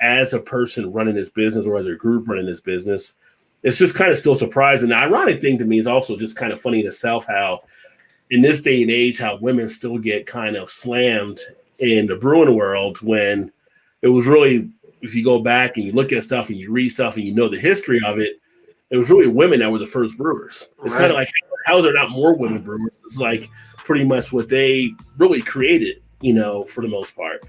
as a person running this business or as a group running this business. It's just kind of still surprising. The ironic thing to me is also just kind of funny in itself how in this day and age, how women still get kind of slammed in the brewing world when it was really, if you go back and you look at stuff and you read stuff and the history of it, it was really women that were the first brewers. It's kind of like, how is there not more women brewers? It's like pretty much what they really created, for the most part.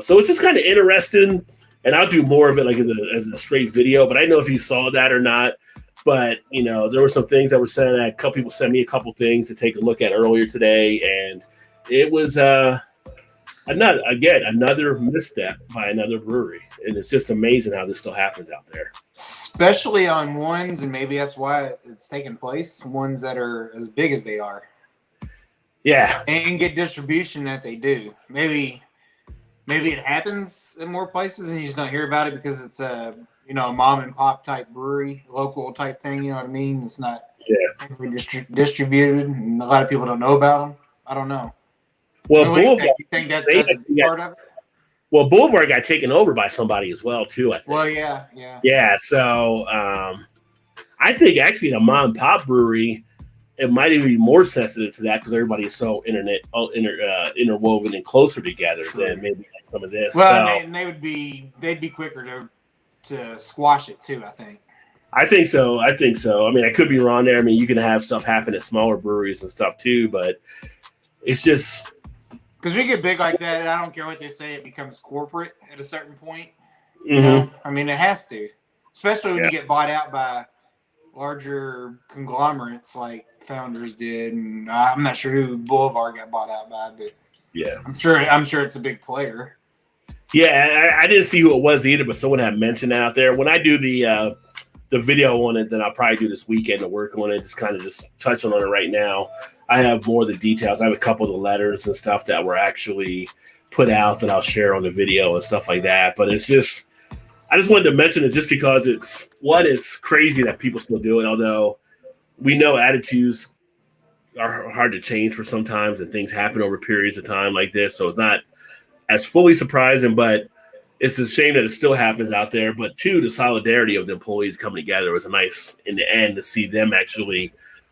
So it's just kind of interesting. And I'll do more of it like as a straight video, but I don't know if you saw that or not. But, there were some things that were said. A couple people sent me a couple things to take a look at earlier today. And it was another misstep by another brewery. And it's just amazing how this still happens out there.
Especially on ones, and maybe that's why it's taking place, ones that are as big as they are.
Yeah.
And get distribution that they do. Maybe it happens in more places and you just don't hear about it because it's a mom and pop type brewery, local type thing. You know what I mean? It's not distributed, and a lot of people don't know about them. I don't know.
Well, Boulevard,
you think that's part of it?
Well, Boulevard got taken over by somebody as well, too, I think.
Well, yeah.
Yeah, so I think actually the mom and pop brewery, it might even be more sensitive to that because everybody is so interwoven and closer together than maybe like some of this.
Well, and they'd be quicker to squash it too, I think.
I think so. I mean, I could be wrong there. I mean, you can have stuff happen at smaller breweries and stuff too, but it's just
because we get big like that. I don't care what they say; it becomes corporate at a certain point.
Mm-hmm.
I mean, it has to, especially when you get bought out by larger conglomerates like Founders did, and I'm not sure who Boulevard got bought out by, but
yeah,
I'm sure it's a big player.
Yeah, I didn't see who it was either, but someone had mentioned that out there. When I do the video on it, then I'll probably do this weekend to work on it, just touching on it right now. I have more of the details. I have a couple of the letters and stuff that were actually put out that I'll share on the video and stuff like that. But it's just, I just wanted to mention it just because it's crazy that people still do it, although we know attitudes are hard to change for sometimes and things happen over periods of time like this. So it's not as fully surprising, but it's a shame that it still happens out there. But two, the solidarity of the employees coming together was a nice in the end to see them actually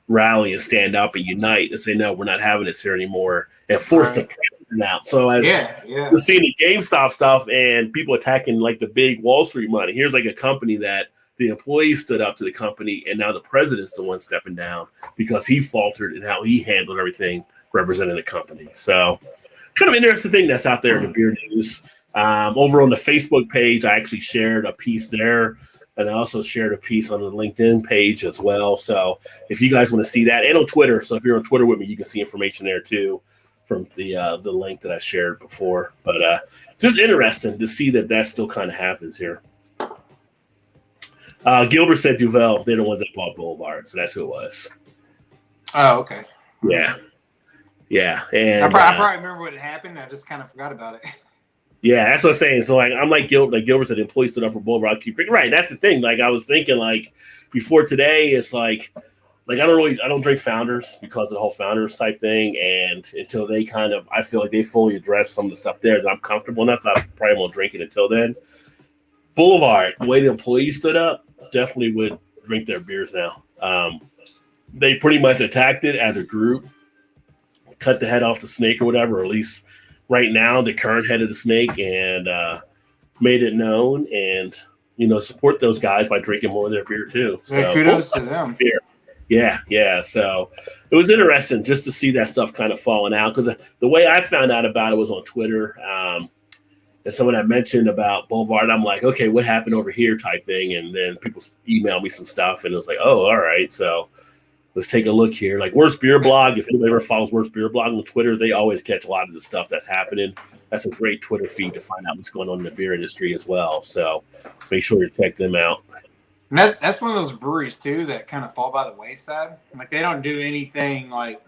rally and stand up and unite and say, no, we're not having this here anymore, and force the president out. So as we're seeing the GameStop stuff and people attacking like the big Wall Street money, here's like a company that the employees stood up to the company, and now the president's the one stepping down because he faltered in how he handled everything representing the company. So kind of interesting thing that's out there in the beer news. Over on the Facebook page, I actually shared a piece there, and I also shared a piece on the LinkedIn page as well. So if you guys want to see that, and on Twitter, so if you're on Twitter with me, you can see information there too from the link that I shared before. But just interesting to see that still kind of happens here. Gilbert said Duvel, they're the ones that bought Boulevard, so that's who it was.
Oh, okay.
Yeah. And
I probably remember what had happened. I just kind of forgot about it.
Yeah, that's what I'm saying. So like I'm like Gilbert. Like Gilbert said, employees stood up for Boulevard. I keep thinking, right. That's the thing. Like I was thinking, like before today, it's like I don't drink Founders because of the whole Founders type thing. And until they I feel like they fully address some of the stuff there that I'm comfortable enough, I probably won't drink it until then. Boulevard, the way the employees stood up, definitely would drink their beers now. They pretty much attacked it as a group, cut the head off the snake or whatever, or at least right now the current head of the snake, and made it known, and support those guys by drinking more of their beer too. So
kudos to them.
Beer. Yeah. So it was interesting just to see that stuff kind of falling out, because the way I found out about it was on Twitter. And someone had mentioned about Boulevard, I'm like, okay, what happened over here type thing, and then people emailed me some stuff, and it was like, oh, all right, so let's take a look here. Like Worst Beer Blog, if anybody ever follows Worst Beer Blog on Twitter, they always catch a lot of the stuff that's happening. That's a great Twitter feed to find out what's going on in the beer industry as well. So make sure to check them out.
And that's one of those breweries too that kind of fall by the wayside. Like they don't do anything like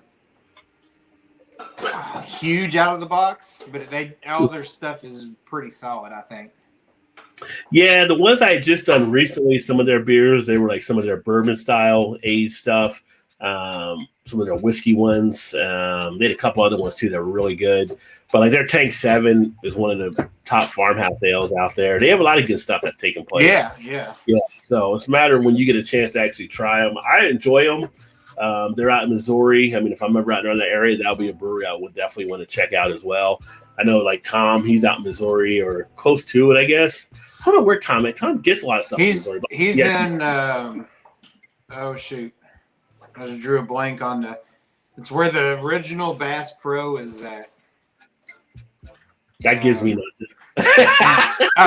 huge out of the box, but all their stuff is pretty solid, I think.
Yeah, the ones I had just done recently, some of their beers, they were like some of their bourbon style aged stuff. Some of their whiskey ones. They had a couple other ones too that were really good. But like their Tank 7 is one of the top farmhouse ales out there. They have a lot of good stuff that's taking place.
Yeah.
So it's a matter of when you get a chance to actually try them. I enjoy them. They're out in Missouri. I mean, if I'm ever out around that area, that'll be a brewery I would definitely want to check out as well. I know like Tom, he's out in Missouri or close to it, I guess. I don't know where Tom gets a lot of stuff in Missouri.
He's in oh shoot. I just drew a blank on it's where the original Bass Pro is at.
That gives me nothing.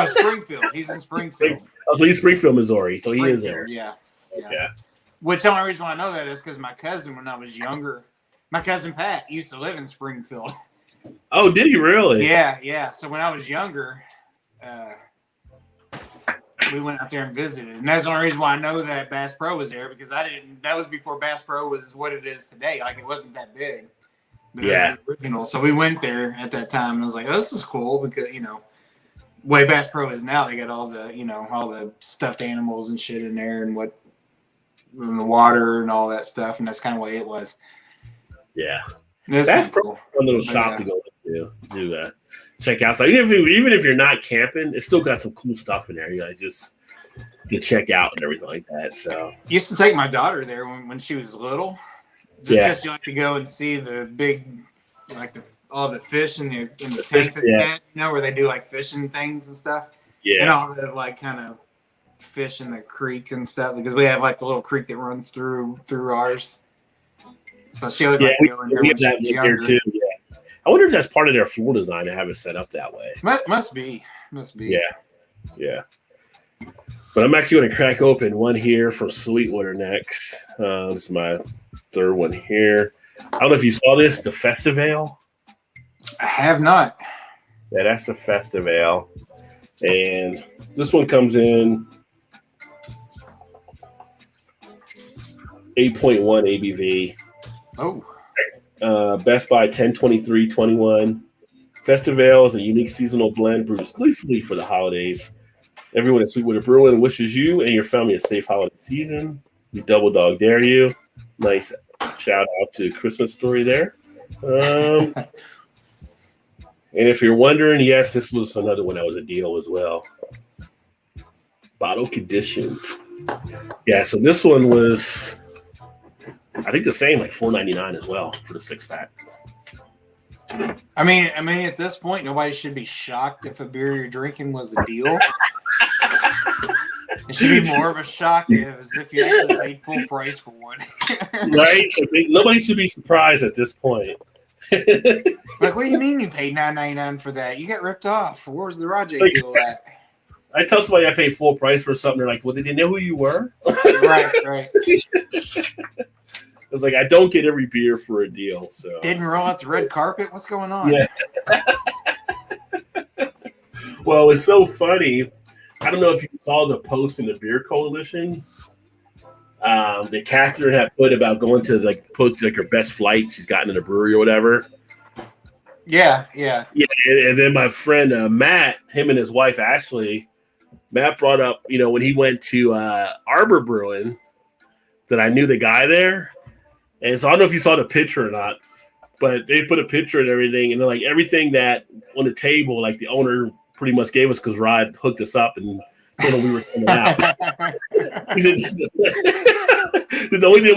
Springfield. He's in Springfield.
Oh, so he's Springfield, Missouri. So he is there.
Yeah.
Yeah.
Which the only reason why I know that is because my cousin, when I was younger, my cousin Pat used to live in Springfield.
Oh, did he really?
Yeah. So when I was younger, we went out there and visited. And that's the only reason why I know that Bass Pro was there, because that was before Bass Pro was what it is today. Like it wasn't that big. But it was the original. So we went there at that time and I was like, oh, this is cool because, way Bass Pro is now, they got all the stuffed animals and shit in there and in the water and all that stuff. And that's kind of the way it was.
Yeah.
That's
cool. A little shop to go to check out. So even if you're not camping, it's still got some cool stuff in there. You guys just check out and everything like that. So
used to take my daughter there when she was little, just because she liked to go and see the big, like all the fish in the tank that where they do like fishing things and stuff. Yeah, and all the like kind of fish in the creek and stuff, because we have like a little creek that runs through ours. So she would like to go in there when she was younger. Too. Yeah.
I wonder if that's part of their floor design to have it set up that way.
Must be.
Yeah. But I'm actually going to crack open one here from Sweetwater next. This is my third one here. I don't know if you saw this, the Festival.
I have not.
Yeah, that's the Festival. And this one comes in 8.1 ABV.
Oh.
Best by 10/23/21. Festival is a unique seasonal blend brewed exclusively for the holidays. Everyone at Sweetwater Brewing wishes you and your family a safe holiday season. We double dog dare you. Nice shout out to Christmas Story there. And if you're wondering, yes, this was another one that was a deal as well. Bottle conditioned. Yeah, so this one was, I think, the same, like $4.99 as well for the 6-pack.
I mean, at this point, nobody should be shocked if a beer you're drinking was a deal. It should be more of a shock as if you actually paid full price for one.
Right? Nobody should be surprised at this point.
Like, what do you mean you paid $9.99 for that? You got ripped off. Where's the Rajay deal at?
I tell somebody I paid full price for something. They're like, well, did they know who you were?
Right.
It's like, I don't get every beer for a deal. So
didn't roll out the red carpet? What's going on?
Yeah. Well, it's so funny. I don't know if you saw the post in the Beer Coalition that Catherine had put about going to post her best flight she's gotten in a brewery or whatever.
Yeah.
And then my friend Matt, him and his wife Ashley, Matt brought up, when he went to Arbor Brewing, that I knew the guy there. And so I don't know if you saw the picture or not, but they put a picture and everything, and then everything that on the table, the owner pretty much gave us because Rod hooked us up and told him we were coming out. He said, the only thing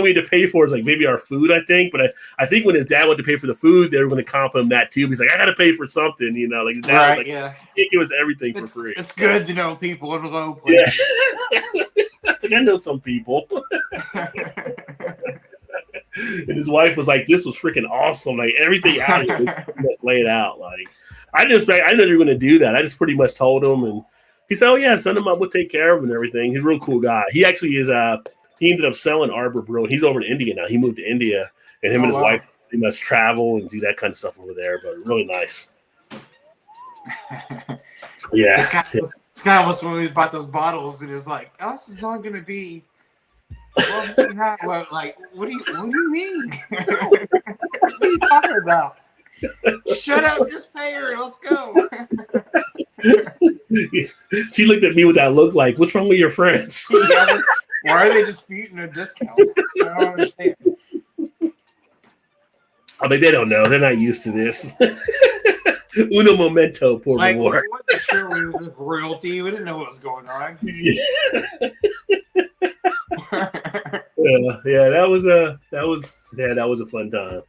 we had to pay for is maybe our food, I think. But I think when his dad went to pay for the food, they were going to comp him that too. He's like, I got to pay for something, his dad was like,
yeah.
He gave us everything for free.
It's good to know people in low places.
Yeah. It's I know some people. And his wife was like, "This was freaking awesome! Everything out here was laid out. I didn't know you were going to do that. I just pretty much told him, and he said, "Oh yeah, send him up. We'll take care of him and everything." He's a real cool guy. He actually is. He ended up selling Arbor Brewing. He's over in India now. He moved to India, and him and his wife pretty much travel and do that kind of stuff over there. But really nice. Yeah,
it's kind of when we bought those bottles. It was like, "Oh, this is all going to be." What do you mean? What are you talking about? Shut up, just pay her. Let's go.
She looked at me with that look like, what's wrong with your friends?
Yeah, why are they disputing a discount? I don't understand.
I mean, they don't know. They're not used to this. Uno momento, por favor.
What the sure we was with royalty. We didn't know what was going on.
Yeah, that was a fun time.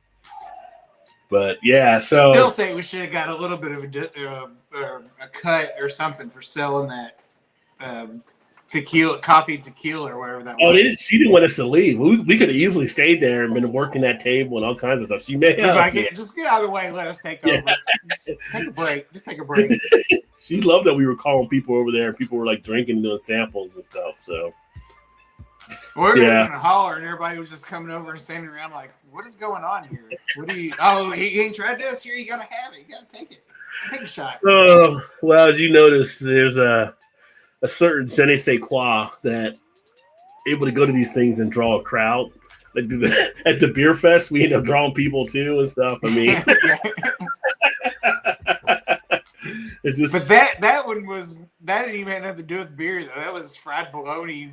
But yeah, so
still say we should have got a little bit of a cut or something for selling that coffee tequila or whatever that was.
She didn't want us to leave. We could have easily stayed there and been working that table and all kinds of stuff. She may have.
Just get out of the way and let us take over. Just take a break.
She loved that we were calling people over there and people were drinking and doing samples and stuff. So
we were in a holler and everybody was just coming over and standing around like, what is going on here? What do you? Oh, he ain't tried this here. You gotta have it. You gotta take it. Take a shot.
Oh well, as you notice, there's a certain je ne sais quoi that able to go to these things and draw a crowd. At the beer fest, we end up drawing people too and stuff. I mean, it's just.
But that one didn't even have nothing to do with beer though. That was fried bologna.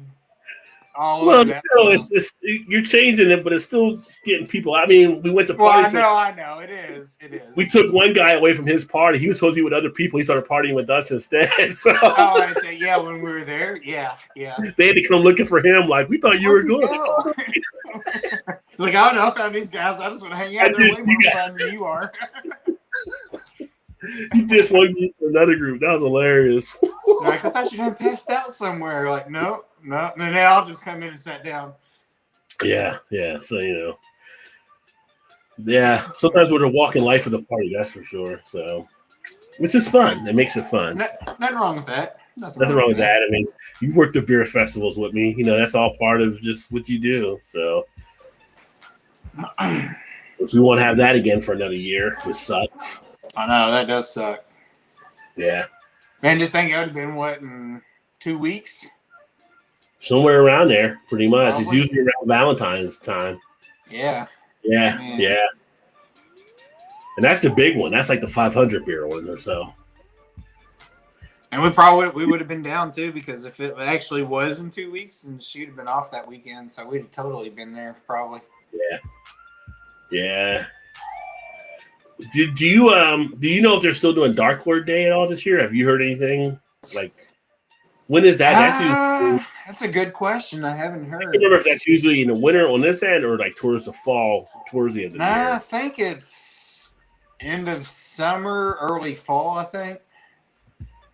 Well, still, you're changing it, but it's still getting people. I mean, we went to parties.
I know. It is.
We took one guy away from his party. He was supposed to be with other people. He started partying with us instead. So.
Yeah, when we were there, yeah.
They had to come looking for him. We thought you were good.
I don't know. I found these guys. I just want to hang out. They're way more fun than you are.
You just went for another group. That was hilarious.
I thought you had passed out somewhere. No. And then I'll just come in and sit down.
Yeah. So, yeah, sometimes we're the walking life of the party, that's for sure. So, which is fun. It makes it fun.
Nothing wrong with that.
Nothing wrong with that. I mean, you've worked the beer festivals with me. That's all part of just what you do. So, if we won't have that again for another year, which sucks.
I know, that does suck.
Yeah.
Man, just think it would have been, in 2 weeks?
Somewhere around there, pretty much. It's usually around Valentine's time.
Yeah.
Yeah. And that's the big one. That's the 500 beer one or so.
And we would have been down too, because if it actually was in 2 weeks, then she'd have been off that weekend, so we'd have totally been there probably.
Yeah. do you know if they're still doing Dark Lord Day at all this year? Have you heard anything? Like, when is that?
That's a good question. I haven't heard.
I can't remember if that's usually in the winter on this end or like towards the fall, towards the end of the year.
I think it's end of summer, early fall, I think.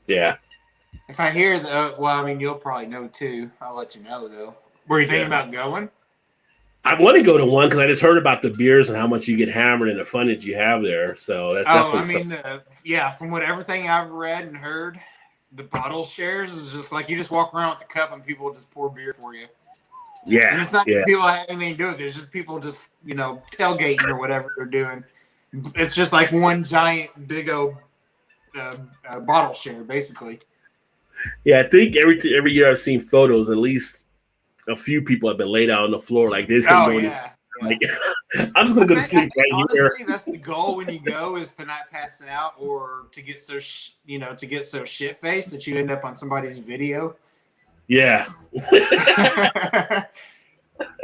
Yeah.
If I hear you'll probably know too. I'll let you know though. Were you thinking about going?
I want to go to one because I just heard about the beers and how much you get hammered and the fun that you have there. So that's definitely
from everything I've read and heard, the bottle shares is just like you just walk around with a cup and people just pour beer for you.
Yeah.
And it's not people having anything to do with it. It's just people just, tailgating or whatever they're doing. It's just like one giant big old bottle share, basically.
Yeah, I think every year I've seen photos, at least a few people have been laid out on the floor like this. Like, I'm just gonna go to sleep
honestly,
here.
That's the goal when you go, is to not pass out or to get so shit faced that you end up on somebody's video.
Yeah.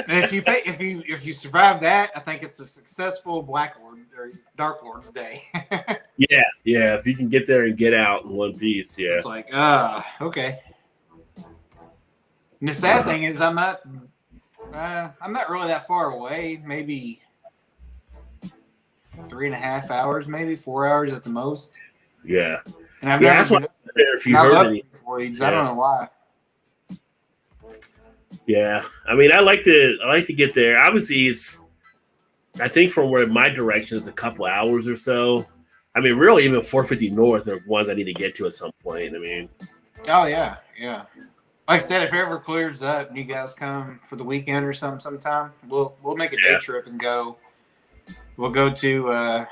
And if you survive that, I think it's a successful Black Lord or Dark Lord's Day.
Yeah. If you can get there and get out in one piece, yeah.
It's like, okay. And the sad thing is, I'm not really that far away. Maybe 3.5 hours, maybe 4 hours at the most.
Yeah.
And I've never been
there if you heard any.
I don't know why.
Yeah, I mean, I like to get there. Obviously, I think from where my direction is a couple hours or so. I mean, really, even 450 North are ones I need to get to at some point. I mean,
oh yeah. Like I said, if it ever clears up and you guys come for the weekend or something sometime, we'll make a day trip and go. We'll go to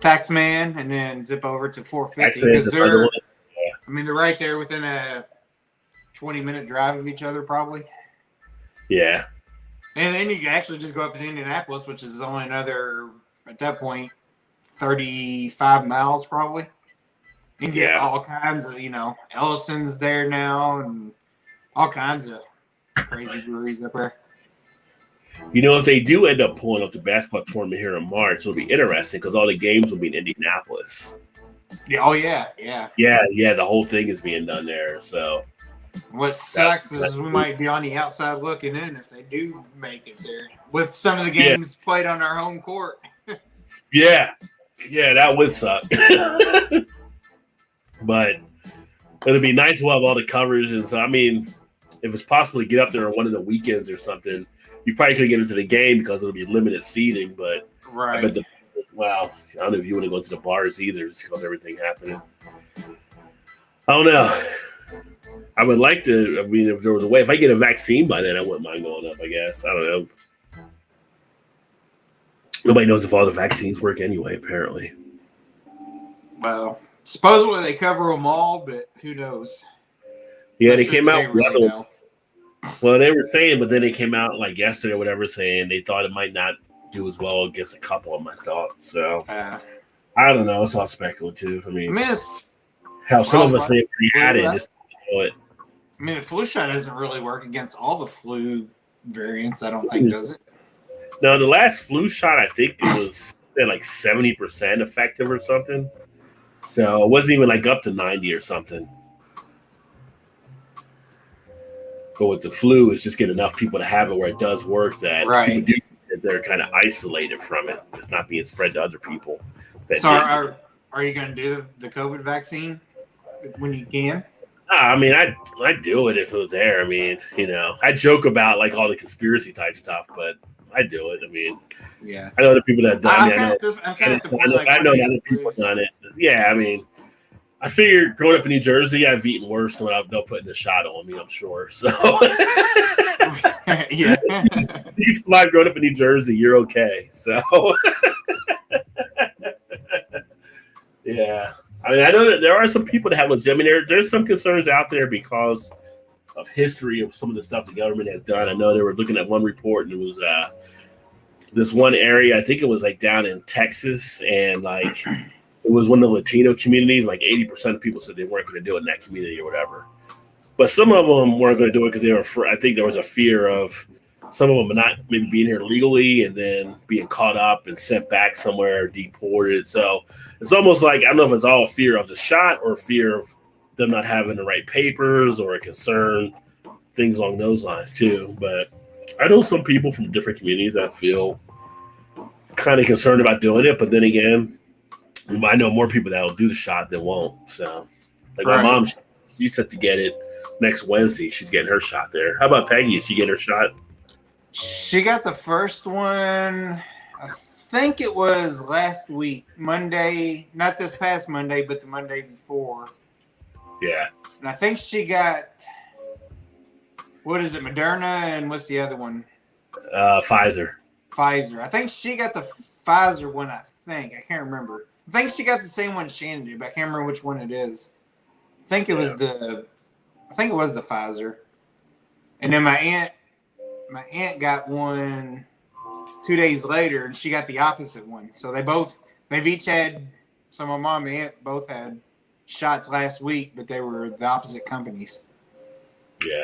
Taxman and then zip over to 450 because they're right there within a 20-minute drive of each other, probably.
Yeah.
And then you can actually just go up to Indianapolis, which is only another, at that point, 35 miles probably. And get all kinds of, Ellison's there now and all kinds of crazy breweries up there.
If they do end up pulling up the basketball tournament here in March, it'll be interesting because all the games will be in Indianapolis.
Yeah. Oh, yeah.
Yeah, the whole thing is being done there, so.
What sucks is we might be on the outside looking in if they do make it there. With some of the games played on our home court.
Yeah, that would suck. But it'll be nice. We'll have all the coverage. And so, I mean, if it's possible to get up there on one of the weekends or something, you probably couldn't get into the game because it'll be limited seating. But
right.
I bet I don't know if you want to go to the bars either just because everything happening. I don't know. I would like to. I mean, if there was a way, if I get a vaccine by then, I wouldn't mind going up. I guess I don't know. Nobody knows if all the vaccines work anyway. Apparently.
Well, supposedly they cover them all, but who knows?
Yeah, they came out. Well, they were saying, but then they came out like yesterday or whatever, saying they thought it might not do as well against a couple of them. I thought so. I don't know. It's all speculative. I mean, how some of us may have had it. Just know it.
I mean, the flu shot doesn't really work against all the flu variants, I don't think, does it?
No, the last flu shot, I think it was like 70% effective or something. So it wasn't even like up to 90 or something. But with the flu, it's just getting enough people to have it where it does work that people do that they're kind of isolated from it. It's not being spread to other people.
So are you going to do the COVID vaccine when you can?
I mean, I'd do it if it was there. I mean, I joke about like all the conspiracy type stuff, but I do it. I mean,
yeah,
I know the people that have done
it.
I know other people have done it. Yeah, I mean, I figured growing up in New Jersey, I've eaten worse than they'll put in a shot on me, I'm sure. So,
yeah,
you survived growing up in New Jersey, you're okay. So, yeah. I mean, I know that there are some people that have legitimate. There's some concerns out there because of history of some of the stuff the government has done. I know they were looking at one report, and it was this one area. I think it was like down in Texas, and like it was one of the Latino communities. Like 80% of people said they weren't going to do it in that community or whatever. But some of them weren't going to do it because they were. I think there was a fear of some of them are not maybe being here legally and then being caught up and sent back somewhere or deported. So it's almost like, I don't know if it's all fear of the shot or fear of them not having the right papers or a concern, things along those lines too. But I know some people from different communities that feel kind of concerned about doing it. But then again, I know more people that will do the shot than won't. So like my mom, she's set to get it next Wednesday. She's getting her shot there. How about Peggy? Is she getting her shot?
She got the first one, I think it was last week, Monday, not this past Monday, but the Monday before.
Yeah.
And I think she got, what is it, Moderna, and what's the other one?
Pfizer.
I think she got the Pfizer one, I can't remember. I think she got the same one Shannon did, but I can't remember which one it is. I think it was the Pfizer. And then my aunt got one 2 days later, and she got the opposite one. So they've each had, so my mom and aunt both had shots last week, but they were the opposite companies.
Yeah.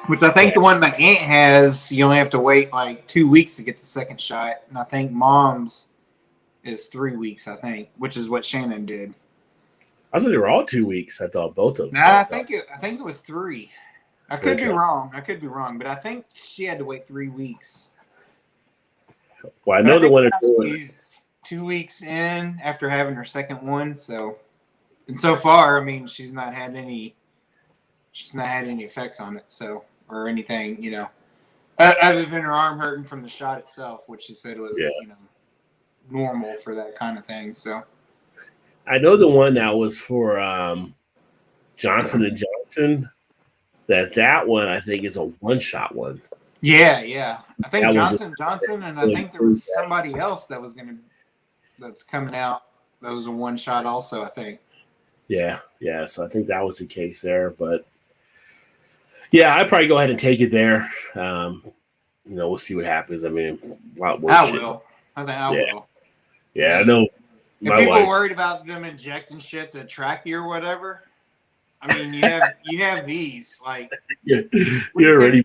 Which I think the one my aunt has, you only have to wait like 2 weeks to get the second shot. And I think mom's is 3 weeks, I think, which is what Shannon did.
I thought they were all 2 weeks. I thought both of them.
Nah, I think it was 3. I could be wrong, but I think she had to wait 3 weeks.
Well, I know the one
she's 2 weeks in after having her second one, so far, I mean, she's not had any effects on it, so, or anything, you know, other than her arm hurting from the shot itself, which she said was, you know, normal for that kind of thing. So
I know the one that was for Johnson and Johnson. That one I think is a one-shot one.
Yeah. I think Johnson, and I think there was somebody else that's coming out that was a one-shot also, I think.
Yeah. So I think that was the case there, but yeah, I'd probably go ahead and take it there. You know, we'll see what happens. I mean, a lot worse.
I will. I think I will.
Yeah, I know.
If people are worried about them injecting shit to track you or whatever, I mean, you have these, like,
you're already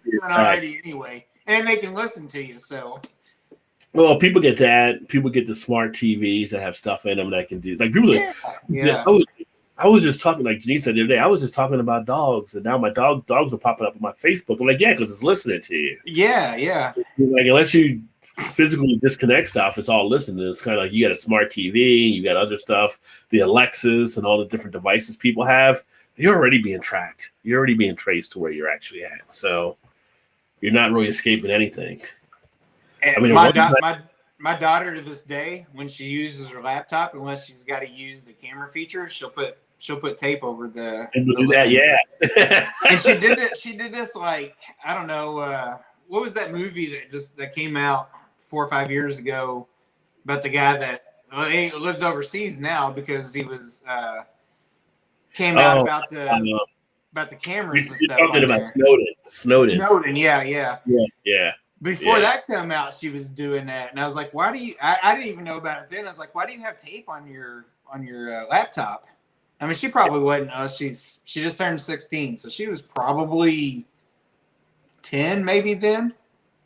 anyway, and they can listen to you. So,
well, people get that. People get the smart TVs that have stuff in them that can do, like, people.
Yeah.
I was just talking, like Janine said the other day, I was just talking about dogs, and now my dogs are popping up on my Facebook. I'm like, yeah, because it's listening to you.
Yeah.
Like, unless you physically disconnect stuff, it's all listening. It's kind of like you got a smart TV, you got other stuff, the Alexas and all the different devices people have. You're already being tracked. You're already being traced to where you're actually at. So you're not really escaping anything.
And I mean, my daughter to this day, when she uses her laptop, unless she's got to use the camera feature, she'll put tape over the.
And do that, yeah.
And she did this like, I don't know, what was that movie that came out 4 or 5 years ago about the guy that he lives overseas now because he was came out about the cameras and stuff.
You're talking about Snowden. Yeah.
Before that came out, she was doing that, and I was like, "Why do you?" I didn't even know about it then. I was like, "Why do you have tape on your laptop?" I mean, she probably wasn't. She just turned 16, so she was probably 10, maybe then.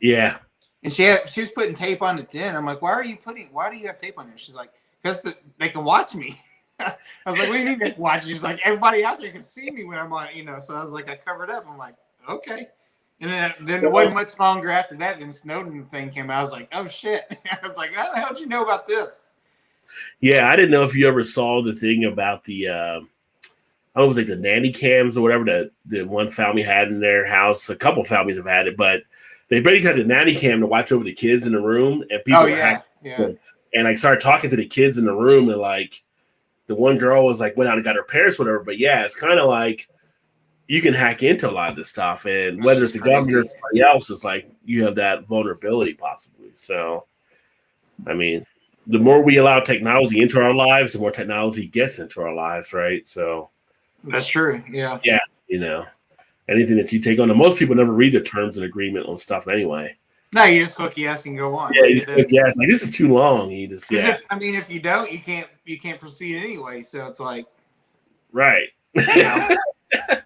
Yeah.
And she was putting tape on it then. I'm like, "Why do you have tape on there?" She's like, "Because they can watch me." I was like, "What do you mean they can watch you?" She's like, "Everybody out there can see me when I'm on, you know." So I was like, I covered up. I'm like, okay. And then it wasn't much longer after that than Snowden thing came out. I was like, oh shit. I was like, how the hell did you know about this?
Yeah, I didn't know if you ever saw the thing about the I don't know, it was like the nanny cams or whatever that the one family had in their house. A couple families have had it, but they basically had the nanny cam to watch over the kids in the room, and people and like started talking to the kids in the room, and like the one girl was like went out and got her parents, whatever. But yeah, it's kind of like you can hack into a lot of this stuff, and whether it's the government or somebody else, it's like you have that vulnerability possibly. So, I mean, the more we allow technology into our lives, the more technology gets into our lives, right? So
that's true. Yeah.
Yeah. You know, anything that you take on, and most people never read the terms and agreement on stuff anyway.
No, you just click yes and go on.
Yeah, you just click yes. Like, this is too long. You just
if you don't, you can't proceed anyway. So it's like,
right.
You know,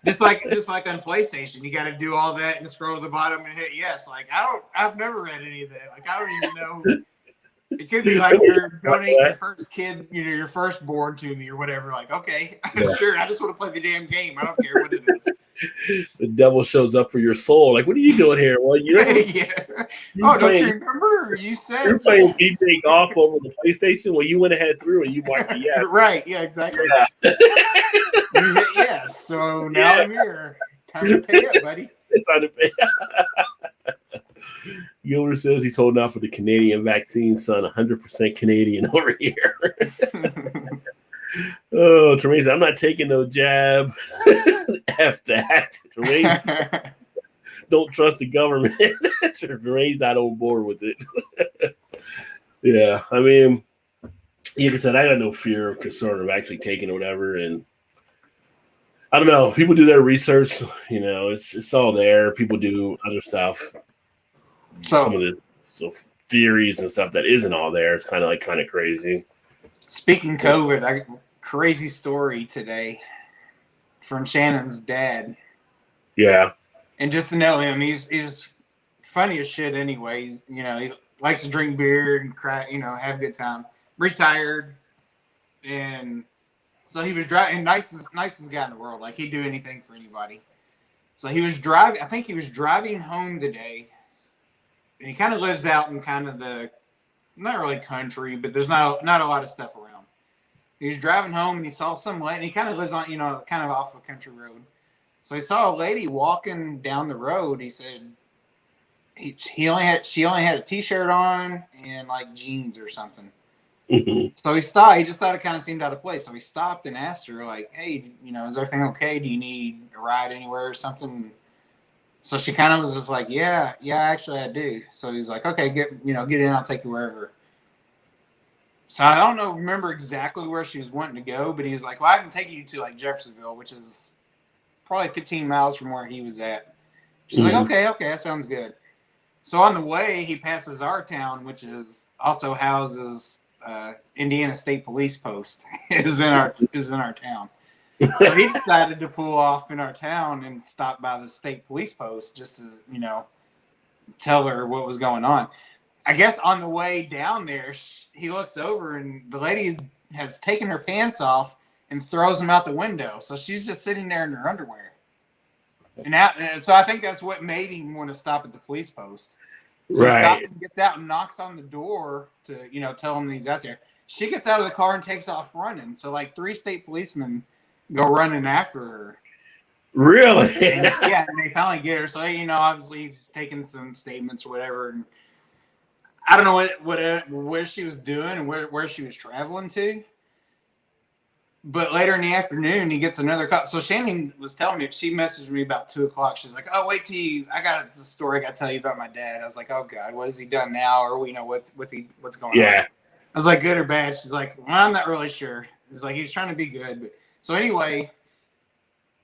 just like on PlayStation, you got to do all that and scroll to the bottom and hit yes. Like I've never read any of that. Like I don't even know. It could be like you're donating your first kid, your firstborn to me or whatever. Like, okay, sure. I just want to play the damn game. I don't care what it is.
The devil shows up for your soul. Like, what are you doing here? Well, you
don't you remember? You said
you're playing DJ Golf over the PlayStation. Well, you went ahead through and you marked the yes.
Right. Yeah, exactly. Yeah. You hit yes. So now I'm here. Time to pay up, buddy.
Time to pay. Gilbert says he's holding out for the Canadian vaccine, son. 100% Canadian over here. Oh, Tremaine, I'm not taking no jab. F that. Tremaine, don't trust the government. Tremaine's not on board with it. Yeah, I mean, like I said, I got no fear or concern of actually taking or whatever. And I don't know. People do their research. It's all there. People do other stuff. Some of the theories and stuff that isn't all there. It's kind of crazy. Speaking
COVID, crazy story today from Shannon's dad.
Yeah.
And just to know him, he's funny as shit anyway. He likes to drink beer and cry, have a good time. Retired. And so he was driving, nicest guy in the world. Like he'd do anything for anybody. So he was driving, I think he was driving home today. And he kind of lives out in kind of the, not really country, but there's not a lot of stuff around. He was driving home and he saw some lady, and he kind of lives on, kind of off a country road. So he saw a lady walking down the road. He said she only had a t-shirt on and like jeans or something.
Mm-hmm.
So he stopped. He just thought it kind of seemed out of place. So he stopped and asked her like, hey, is everything okay? Do you need a ride anywhere or something? So she kind of was just like, yeah, actually I do. So he's like, okay, get in, I'll take you wherever. So I don't remember exactly where she was wanting to go, but he was like, well, I can take you to like Jeffersonville, which is probably 15 miles from where he was at. She's like, okay, that sounds good. So on the way, he passes our town, which is also houses Indiana State Police Post is in our town. So he decided to pull off in our town and stop by the state police post just to, tell her what was going on. I guess on the way down there, he looks over and the lady has taken her pants off and throws them out the window. So she's just sitting there in her underwear. So I think that's what made him want to stop at the police post. So he stops and gets out and knocks on the door to, tell him he's out there. She gets out of the car and takes off running. So like 3 state policemen go running after her.
Really?
And they finally get her. So, obviously he's taking some statements or whatever. And I don't know where she was doing and where she was traveling to. But later in the afternoon, he gets another call. So Shannon was telling me, she messaged me about 2:00. She's like, oh, wait till I got a story I got to tell you about my dad. I was like, oh God, what has he done now? Or what's going on? I was like, good or bad? She's like, well, I'm not really sure. It's like, he was trying to be good. But so anyway,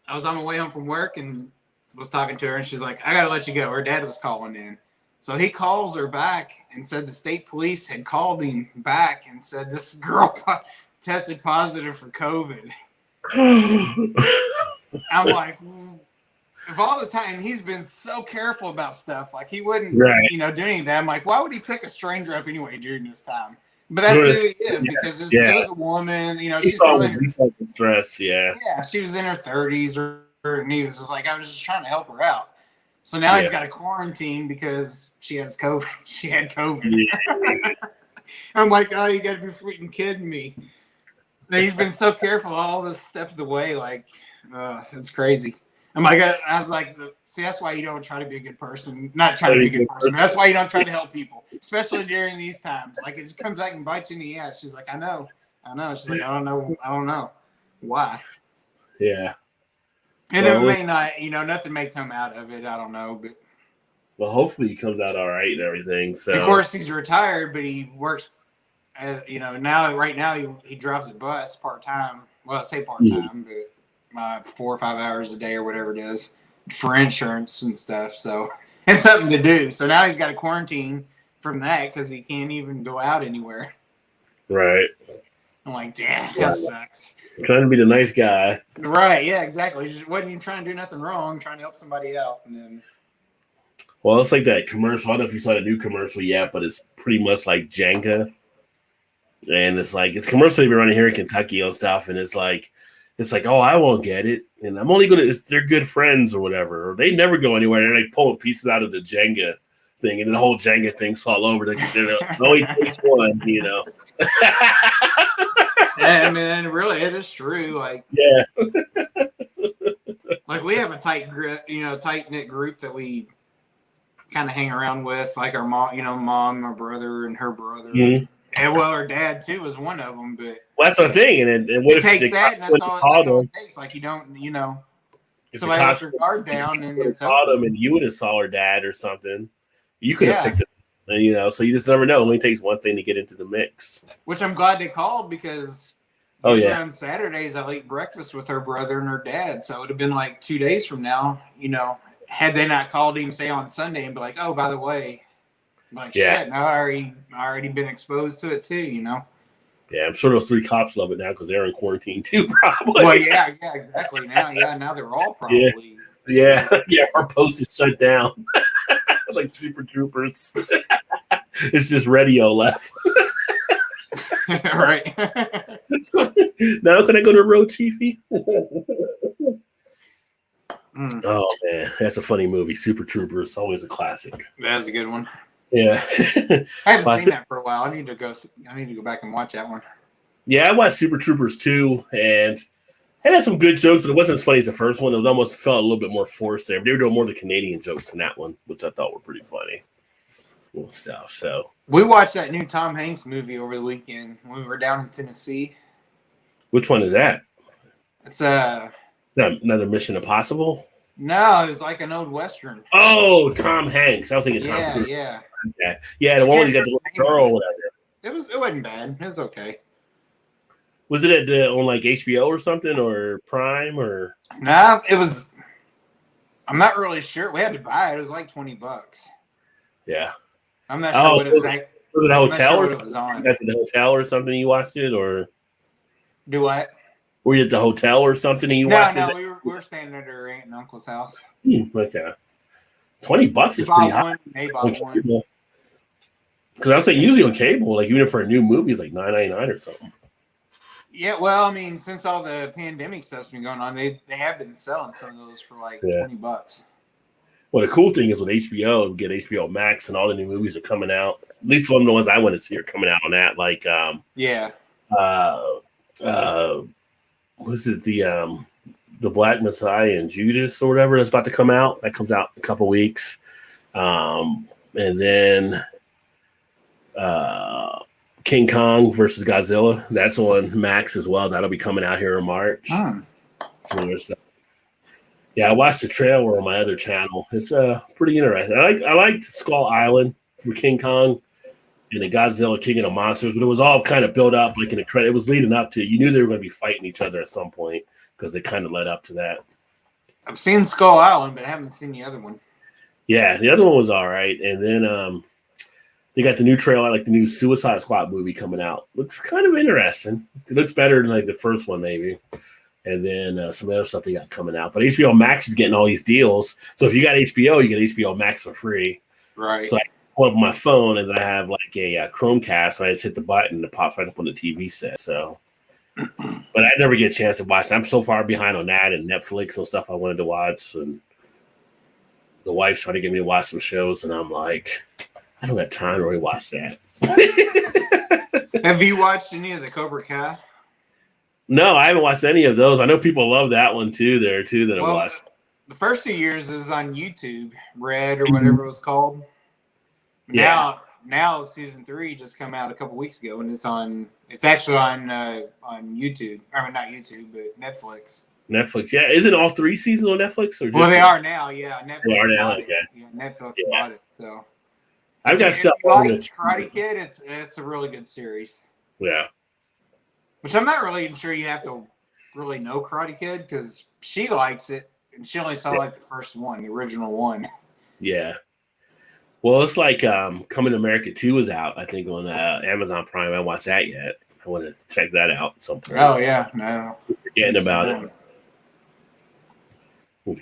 I was on my way home from work and was talking to her, and she's like, I got to let you go. Her dad was calling in. So he calls her back and said the state police had called him back and said this girl tested positive for COVID. I'm like, of all the time, he's been so careful about stuff. Like he wouldn't, do any of that. I'm like, why would he pick a stranger up anyway during this time? But that's who he is because there's a woman, she's probably
stress. Yeah,
she was in her 30s, and he was just like, I was just trying to help her out. So now he's got to quarantine because she has COVID. She had COVID. Yeah. I'm like, oh, you got to be freaking kidding me. And he's been so careful all this step of the way. Like, it's crazy. I'm like, I was like, see, that's why you don't try to be a good person. Not try to be a good person. That's why you don't try to help people, especially during these times. Like, it comes back and bites you in the ass. She's like, I know. She's like, I don't know. Why?
Yeah.
And it may not, nothing may come out of it. I don't know, but.
Well, hopefully he comes out all right and everything. So.
Of course, he's retired, but he works, right now he drives a bus part-time. Well, I say part-time, but 4 or 5 hours a day or whatever it is for insurance and stuff. So it's something to do. So now he's got to quarantine from that because he can't even go out anywhere.
Right.
I'm like, damn, that sucks.
Trying to be the nice guy.
Right, yeah, exactly. She wasn't even trying to do nothing wrong, trying to help somebody out. And then,
Well, it's like that commercial. I don't know if you saw the new commercial yet, but it's pretty much like Jenga. And it's commercial they've been running here in Kentucky and stuff. And it's like, oh, I won't get it. And I'm only going to, they're good friends or whatever. Or they never go anywhere. And they pull pieces out of the Jenga thing. And then the whole Jenga thing's fall over. It only takes one, you know.
yeah, I mean, really, it is true. Like,
yeah.
Like we have a tight knit group that we kind of hang around with, like our mom, my brother, and her brother, and well, her dad too was one of them. But
that's the thing, and what if
takes that, and that's all it takes. Like you don't, somebody lets your guard down, and it's
caught him, and you would have saw her dad or something. You could have picked it, and, so you just never know. It only takes one thing to get into the mix.
Which I'm glad they called because. On Saturdays, I'll eat breakfast with her brother and her dad. So it would have been like 2 days from now, had they not called him, say on Sunday, and be like, oh, by the way, I'm like, shit, no, I already been exposed to it too,
Yeah, I'm sure those 3 cops love it now because they're in quarantine too, probably.
Well, yeah, exactly. Now they're all probably.
Yeah, our post is shut down. Like Super Troopers. It's just radio left.
Right.
Now can I go to Road Chiefy? Oh man, that's a funny movie. Super Troopers, always a classic.
That's a good one.
Yeah,
I haven't seen that for a while. I need to go back and watch that one.
Yeah, I watched Super Troopers 2, and it had some good jokes, but it wasn't as funny as the first one. It almost felt a little bit more forced there. They were doing more of the Canadian jokes in that one, which I thought were pretty funny. And stuff. So
we watched that new Tom Hanks movie over the weekend when we were down in Tennessee.
Which one is that?
It's
is that another Mission Impossible?
No, it was like an old Western.
Oh, Tom Hanks. I was thinking Tom Cruise.
Yeah.
The one where you got the little girl or whatever.
It wasn't bad. It was okay.
Was it on like HBO or something or Prime or?
No, it was. I'm not really sure. We had to buy it. It was like $20.
Yeah.
I'm not sure what it was.
Was it a hotel or something? That's at the hotel or something you watched it or?
Do what?
Were you at the hotel or something and you watched it? No,
we were staying at our aunt and uncle's house.
Okay. $20 is pretty high. Because I was saying usually on cable, like even for a new movie, it's like $9.99 or something.
Yeah, well, I mean, since all the pandemic stuff's been going on, they have been selling some of those for like $20.
Well, the cool thing is with HBO, we get HBO Max, and all the new movies are coming out. At least some of the ones I want to see are coming out on that. Like, what is it? The Black Messiah and Judas or whatever that's about to come out. That comes out in a couple weeks, and then King Kong versus Godzilla. That's on Max as well. That'll be coming out here in March. Some other stuff. Yeah, I watched the trailer on my other channel. It's pretty interesting. I liked Skull Island for King Kong and the Godzilla King of the Monsters, but it was all kind of built up like in the credit. It was leading up to it. You knew they were going to be fighting each other at some point because they kind of led up to that.
I've seen Skull Island, but I haven't seen the other one.
Yeah, the other one was all right. And then they got the new trailer, like the new Suicide Squad movie coming out. Looks kind of interesting. It looks better than like the first one, maybe. And then some other stuff they got coming out. But HBO Max is getting all these deals. So if you got HBO, you get HBO Max for free.
Right.
So I pull up my phone and I have like a Chromecast, and I just hit the button and it pops right up on the TV set. So, but I never get a chance to watch it. I'm so far behind on that and Netflix and stuff I wanted to watch. And the wife's trying to get me to watch some shows, and I'm like, I don't got time to really watch that.
Have you watched any of the Cobra Kai?
No, I haven't watched any of those. I know people love that one too. That I watched.
The first 2 years is on YouTube, Red or whatever it was called.
Yeah.
Now season 3 just come out a couple weeks ago, and it's actually on YouTube. I mean, not YouTube, but Netflix.
Netflix, yeah. Isn't all 3 seasons on Netflix? Or just
they are now, yeah. Netflix
they are now, okay.
Yeah, Netflix bought it. So
I've got stuff.
If you like Karate Kid, it's a really good series.
Yeah.
Which I'm not really even sure you have to really know Karate Kid because she likes it, and she only saw like the first one, the original one.
Yeah. Well, it's like Coming to America 2 is out, I think, on Amazon Prime. I haven't watched that yet. I want to check that out at some point.
Oh yeah, no.
Forgetting about it.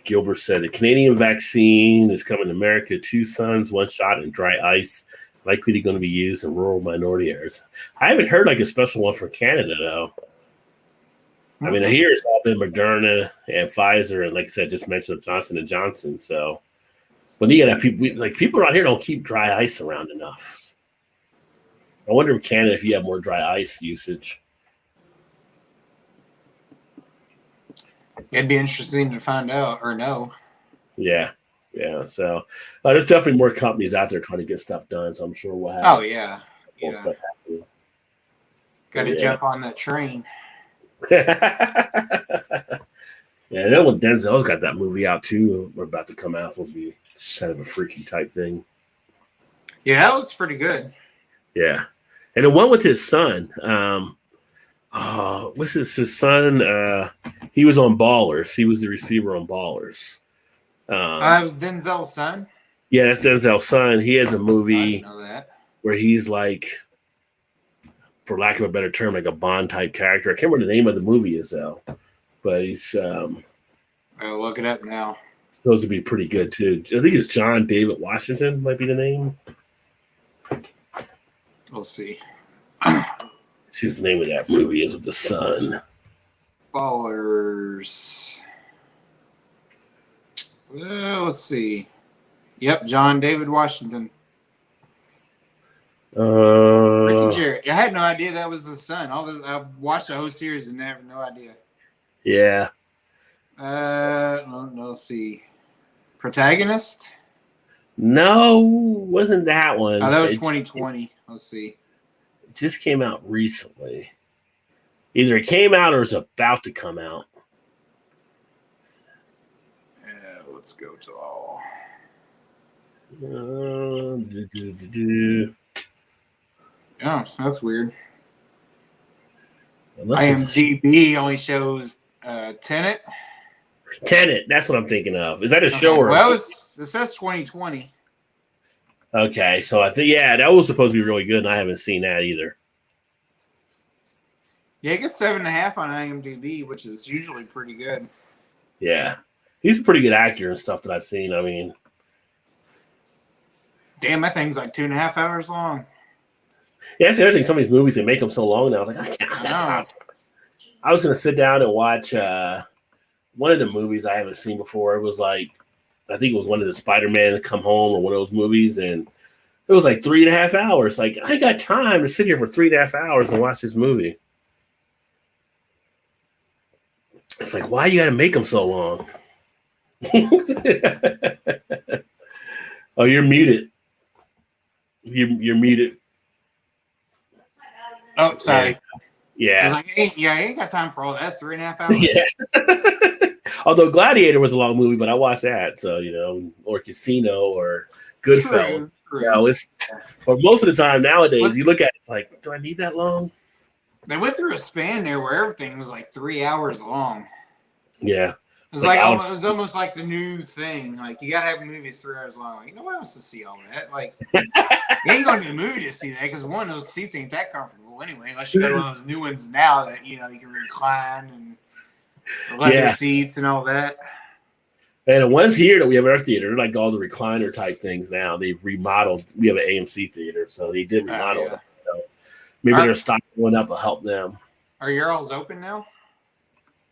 Gilbert said the Canadian vaccine is coming to America. 2 sons, 1 shot, and dry ice. Likely going to be used in rural minority areas. I haven't heard like a special one for Canada though. I mean, here it's all been Moderna and Pfizer, and like I said, just mentioned Johnson and Johnson. So, but you gotta people around here don't keep dry ice around enough. I wonder in Canada if you have more dry ice usage.
It'd be interesting to find out or know.
Yeah. So there's definitely more companies out there trying to get stuff done. So I'm sure we'll have.
Oh yeah.
Stuff happening.
Got to jump on that train.
Yeah, that one Denzel's got that movie out too. We're about to come out. Supposed to be kind of a freaky type thing.
Yeah, that looks pretty good.
Yeah, and the one with his son. What's his son? He was on Ballers. He was the receiver on Ballers.
It was Denzel's son.
Yeah, that's Denzel's son. He has a movie
I didn't know that.
Where he's like, for lack of a better term, like a Bond type character. I can't remember the name of the movie is though, but he's
I'll look it up now.
Supposed to be pretty good too. I think it's John David Washington might be the name.
We'll see.
See what the name of that movie is with the son.
Ballers. Let's see. Yep, John David Washington. Ricky Jarrett. I had no idea that was his son. I watched the whole series and I have no idea.
Yeah.
Let's see. Protagonist?
No, wasn't that one.
Oh, that was 2020. Let's see.
It just came out recently. Either it came out or it's about to come out.
Let's go to all. Oh, that's weird. IMDb only shows Tenet.
Tenet, that's what I'm thinking of. Is that a show or?
Well, it says 2020.
Okay, so I think that was supposed to be really good, and I haven't seen that either.
Yeah, it gets 7.5 on IMDb, which is usually pretty good.
Yeah, he's a pretty good actor and stuff that I've seen. I mean,
damn, that thing's like 2.5 hours long.
Yeah, that's the other thing. Some of these movies, they make them so long now. I was like, I got time. I was going to sit down and watch one of the movies I haven't seen before. It was like, I think it was one of the Spider-Man Come Home or one of those movies. And it was like 3.5 hours. Like, I got time to sit here for 3.5 hours and watch this movie. It's like, why you got to make them so long? Oh, you're muted. You're muted.
Oh, sorry.
Yeah.
I was like, I ain't got time for all that. It's 3.5 hours.
Yeah. Although Gladiator was a long movie, but I watched that. So, or Casino or Goodfellas.
True.
It's or most of the time nowadays, you look at it, it's like, do I need that long?
They went through a span there where everything was like 3 hours long.
Yeah.
It was almost like the new thing. Like, you got to have movies 3 hours long. Like, nobody wants to see all that. Like, you ain't going to the movie to see that because one of those seats ain't that comfortable anyway, unless you go to one of those new ones now that, you can recline and leather seats and all that.
And the ones here that we have in our theater, they're like all the recliner type things now. They've remodeled. We have an AMC theater, so they did remodel it. So maybe their stock going up will help them.
Are yours open now?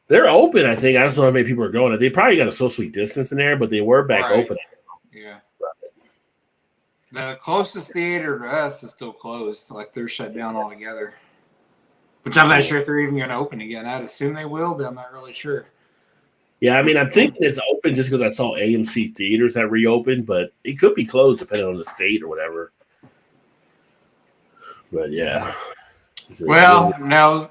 They're open, I think. I just don't know how many people are going. They probably got a socially distance in there, but they were back open.
Yeah. The closest theater to us is still closed. Like, they're shut down altogether. Which I'm not sure if they're even going to open again. I'd assume they will, but I'm not really sure.
Yeah, I mean, I'm thinking it's open just because I saw AMC theaters that reopened, but it could be closed depending on the state or whatever. But, yeah.
Well, no.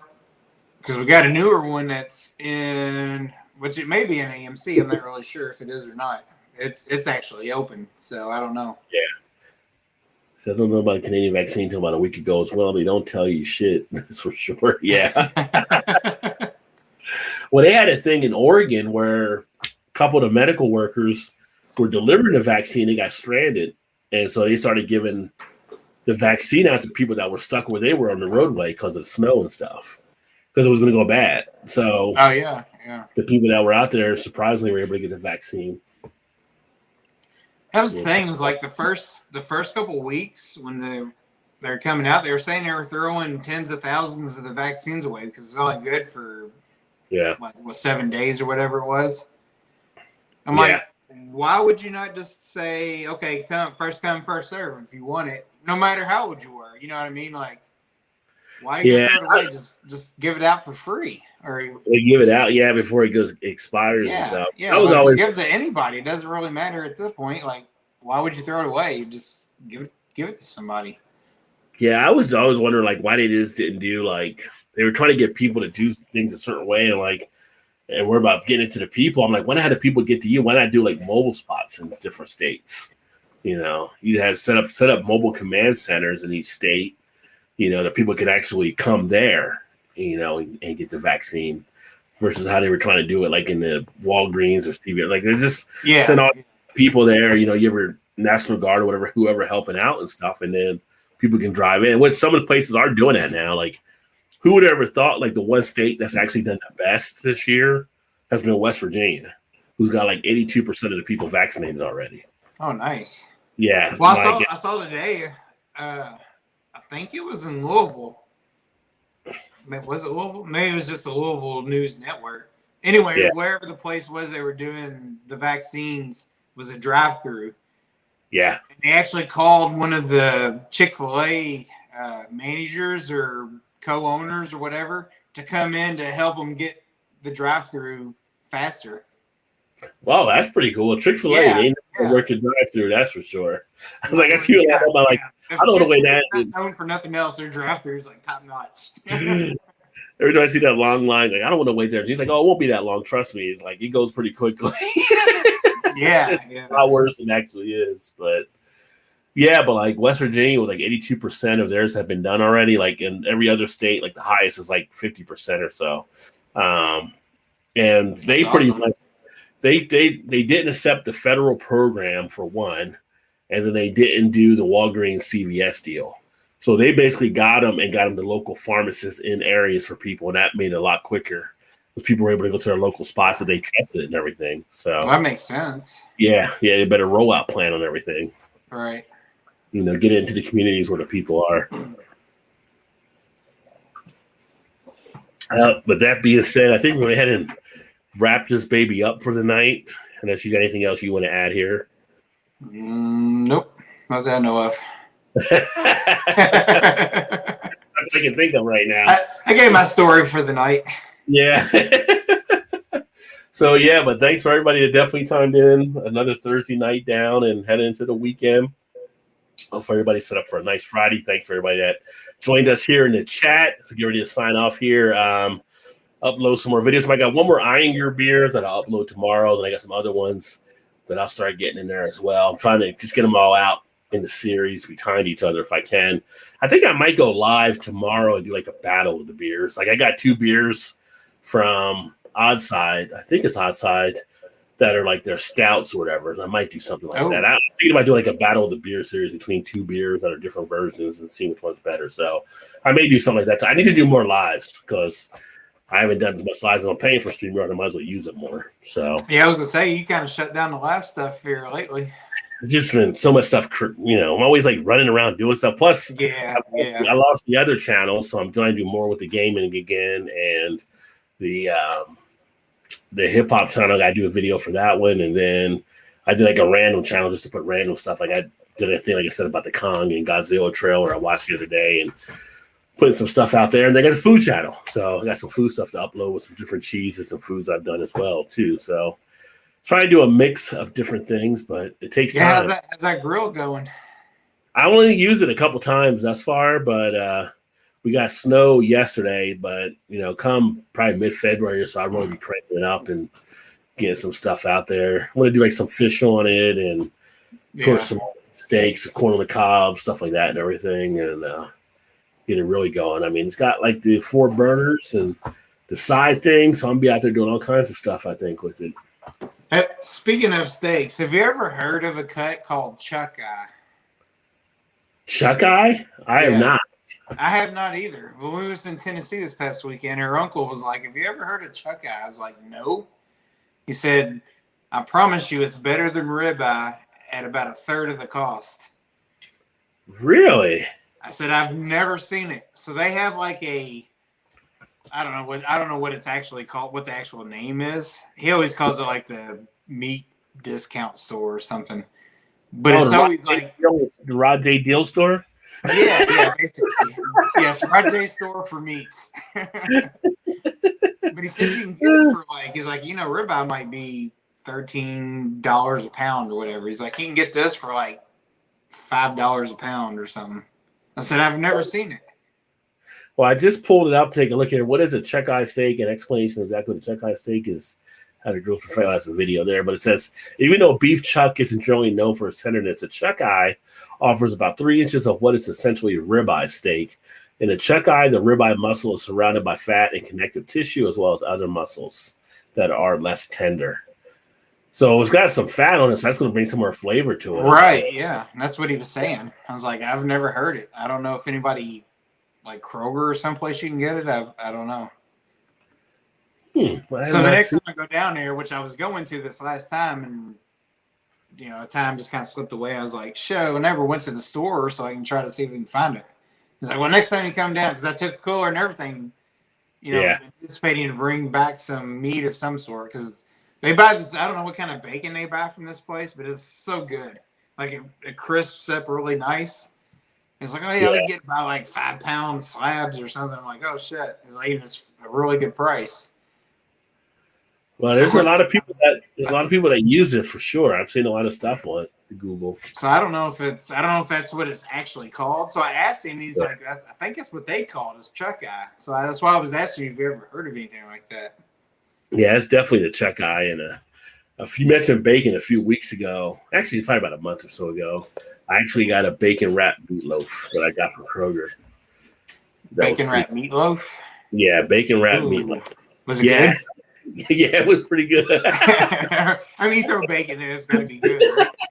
Because we got a newer one that's in, which it may be an AMC. I'm not really sure if it is or not. It's actually open, so I don't know.
Yeah. So I don't know about the Canadian vaccine until about a week ago as well. They don't tell you shit. That's for sure. Yeah. Well, they had a thing in Oregon where a couple of the medical workers were delivering the vaccine. They got stranded. And so they started giving the vaccine out to people that were stuck where they were on the roadway because of the snow and stuff, because it was going to go bad. So,
oh yeah,
the people that were out there surprisingly were able to get the vaccine.
That was the thing. It was like the first couple weeks when they're coming out, they were saying they were throwing tens of thousands of the vaccines away because it's only good for like 7 days or whatever it was. I'm like, why would you not just say, okay, come first serve if you want it, no matter how old you were? You know what I mean? Like, why are you gonna throw it away? Just give it out for free, or
they give it out, before it expires and stuff.
Yeah, I was always give it to anybody. It doesn't really matter at this point. Like, why would you throw it away? You just give it to somebody.
Yeah, I was always wondering like why they just didn't do like they were trying to get people to do things a certain way and we're about getting it to the people. I'm like, why not the people get to you? Why not do like mobile spots in different states? You know, you have set up mobile command centers in each state. You know, that people could actually come there, you know, and get the vaccine versus how they were trying to do it like in the Walgreens or CVS. Like they're just send all people there. You know, you ever National Guard or whatever, whoever helping out and stuff, and then people can drive in. Which some of the places are doing that now. Like, who would have ever thought like the one state that's actually done the best this year has been West Virginia, who's got like 82% of the people vaccinated already.
Oh, nice.
Yeah.
Well, I saw today. I think it was in Louisville. Was it Louisville? Maybe it was just the Louisville News Network. Anyway, wherever the place was they were doing the vaccines was a drive-through.
Yeah.
And they actually called one of the Chick-fil-A managers or co-owners or whatever to come in to help them get the drive-through faster.
Wow, that's pretty cool. Chick-fil-A, they never work a drive-through, that's for sure. I was like, I see a lot about like, I don't know the way that
is known for nothing else. Their drive-through is like top notch.
Every time I see that long line, like I don't want to wait there. He's like, "Oh, it won't be that long. Trust me." It's like it goes pretty quickly.
It's
a lot worse than it actually is, but like West Virginia was like 82% of theirs have been done already. Like in every other state, like the highest is like 50% or so. And they pretty much they didn't accept the federal program for one. And then they didn't do the Walgreens CVS deal. So they basically got them to local pharmacists in areas for people. And that made it a lot quicker because people were able to go to their local spots that they trusted and everything. So
that makes sense.
Yeah. A better rollout plan on everything.
Right.
You know, get into the communities where the people are. But that being said, I think we're going to go ahead and wrap this baby up for the night. Unless you got anything else you want to add here.
Nope, not that I know of.
That's what I can think of right now.
I gave my story for the night.
Yeah. So but thanks for everybody that definitely timed in. Another Thursday night down and heading into the weekend. Hope everybody set up for a nice Friday. Thanks for everybody that joined us here in the chat. So get ready to sign off here. Upload some more videos. I got one more Eyeing Your Beer that I'll upload tomorrow. Then I got some other ones that I'll start getting in there as well. I'm trying to just get them all out in the series behind each other if I can. I think I might go live tomorrow and do like a battle of the beers. Like I got 2 beers from Oddside. I think it's Oddside that are like their stouts or whatever. And I might do something like that. I'm thinking about doing like a battle of the beer series between 2 beers that are different versions and see which one's better. So I may do something like that. I need to do more lives because I haven't done as much lives as I'm paying for StreamYard. I might as well use it more. So
I was gonna say you kind of shut down the live stuff here lately.
It's just been so much stuff. You know, I'm always like running around doing stuff. Plus, I lost the other channel, so I'm trying to do more with the gaming again and the hip hop channel. I do a video for that one, and then I did like a random channel just to put random stuff. Like I did a thing, like I said, about the Kong and Godzilla trailer I watched the other day, and putting some stuff out there. And they got a food channel, so I got some food stuff to upload with some different cheeses and foods I've done as well too. So try to do a mix of different things, but it takes time.
How's that grill going?
I only used it a couple times thus far, but we got snow yesterday. But you know, come probably mid-February, so I'm going to be cranking it up and getting some stuff out there. I want to do like some fish on it and cook some steaks, some corn on the cob, stuff like that, and everything, and get it really going. I mean, it's got like the 4 burners and the side thing, so I'm gonna be out there doing all kinds of stuff. I think with it. Speaking
of steaks, have you ever heard of a cut called Chuck Eye?
Chuck Eye? I have not.
I have not either. When we was in Tennessee this past weekend, her uncle was like, "Have you ever heard of Chuck Eye?" I was like, "No." He said, "I promise you, it's better than ribeye at about a third of the cost."
Really?
I said, "I've never seen it." So they have like I don't know what it's actually called, what the actual name is. He always calls it like the meat discount store or something. But it's always like
the Rod J. Deal store.
Yeah, basically. Yes, Rod J. store for meats. But he said you can get it for like, he's like, ribeye might be $13 a pound or whatever. He's like, you can get this for like $5 a pound or something. I said, I've never seen it.
Well, I just pulled it up to take a look at it. What is a Chuck Eye steak? An explanation of exactly what a Chuck Eye steak is. How to Grill's Profile has a video there, but it says, even though beef chuck isn't generally known for its tenderness, a Chuck Eye offers about 3 inches of what is essentially a ribeye steak. In a Chuck Eye, the ribeye muscle is surrounded by fat and connective tissue, as well as other muscles that are less tender. So it's got some fat on it, so that's going to bring some more flavor to it.
Right, yeah. And that's what he was saying. I was like, I've never heard it. I don't know if anybody, like Kroger or someplace you can get it. I don't know.
Well,
so the next time I go down there, which I was going to this last time, and time just kind of slipped away. I was like, I never went to the store so I can try to see if we can find it. He's like, well, next time you come down, because I took a cooler and everything, anticipating to bring back some meat of some sort, because they buy this. I don't know what kind of bacon they buy from this place, but it's so good. Like it crisps up really nice. It's like, we get about like 5 pound slabs or something. I'm like, oh shit! It's like it's a really good price.
Well, there's a lot of people that use it for sure. I've seen a lot of stuff on Google.
So I don't know if that's what it's actually called. So I asked him, he's like, I think that's what they call it, is Chuck Eye. So that's why I was asking you if you ever heard of anything like that.
Yeah, it's definitely the Chuck Eye. And you mentioned bacon a few weeks ago. Actually, probably about a month or so ago. I actually got a bacon wrapped meatloaf that I got from Kroger.
Bacon wrapped meatloaf?
Yeah, bacon wrapped meatloaf.
Was it good?
Yeah, it was pretty good.
I mean, you throw bacon in, it's going to be good.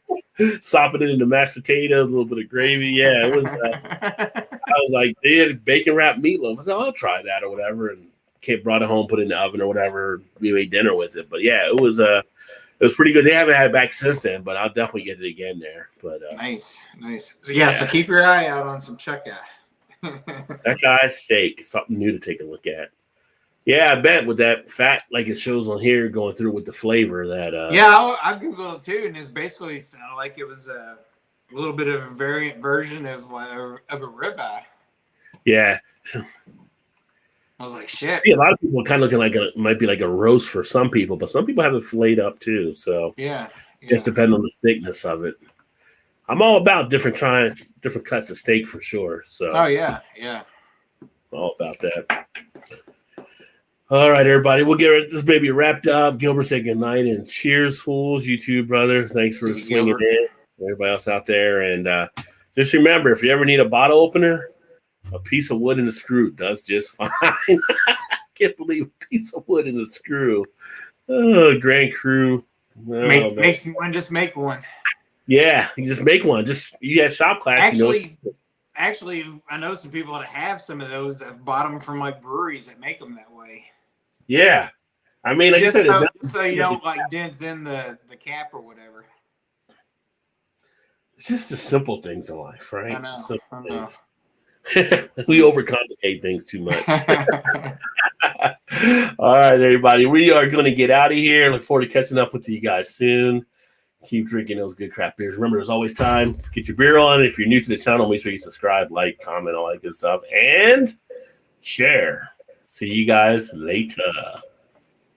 Right?
Soften it into mashed potatoes, a little bit of gravy. Yeah, it was. I was like, they had bacon wrapped meatloaf. I said, I'll try that or whatever. And Kate brought it home, put it in the oven or whatever. We made dinner with it. But yeah, it was pretty good. They haven't had it back since then, but I'll definitely get it again there. But
nice. So so keep your eye out on some Chuck Eye.
Chuck Eye steak, something new to take a look at. Yeah, I bet with that fat, like it shows on here, going through with the flavor that.
I googled it too, and it's basically sounded like it was a little bit of a variant version of a ribeye.
Yeah.
I was like, shit.
See, a lot of people are kind of looking like it might be like a roast for some people, but some people have it filleted up too. So just depends on the thickness of it. I'm all about trying different cuts of steak for sure. So.
Oh yeah.
All about that. All right, everybody. We'll get this baby wrapped up. Gilbert said good night and cheers, fools. You too, brother. Thanks for swinging in. Everybody else out there. And just remember, if you ever need a bottle opener, a piece of wood and a screw does just fine. I can't believe a piece of wood and a screw. Oh, Grand Cru.
Just make one.
Yeah, you just make one. You have shop class.
Actually, I know some people that have some of those that have bought them from like breweries that make them that way.
Yeah, I mean, like I said,
so you don't like dent in the cap or whatever.
It's just the simple things in life, right?
I know.
We overcomplicate things too much. All right, everybody, we are going to get out of here. Look forward to catching up with you guys soon. Keep drinking those good craft beers. Remember, there's always time to get your beer on. If you're new to the channel, make sure you subscribe, like, comment, all that good stuff, and share. See you guys later.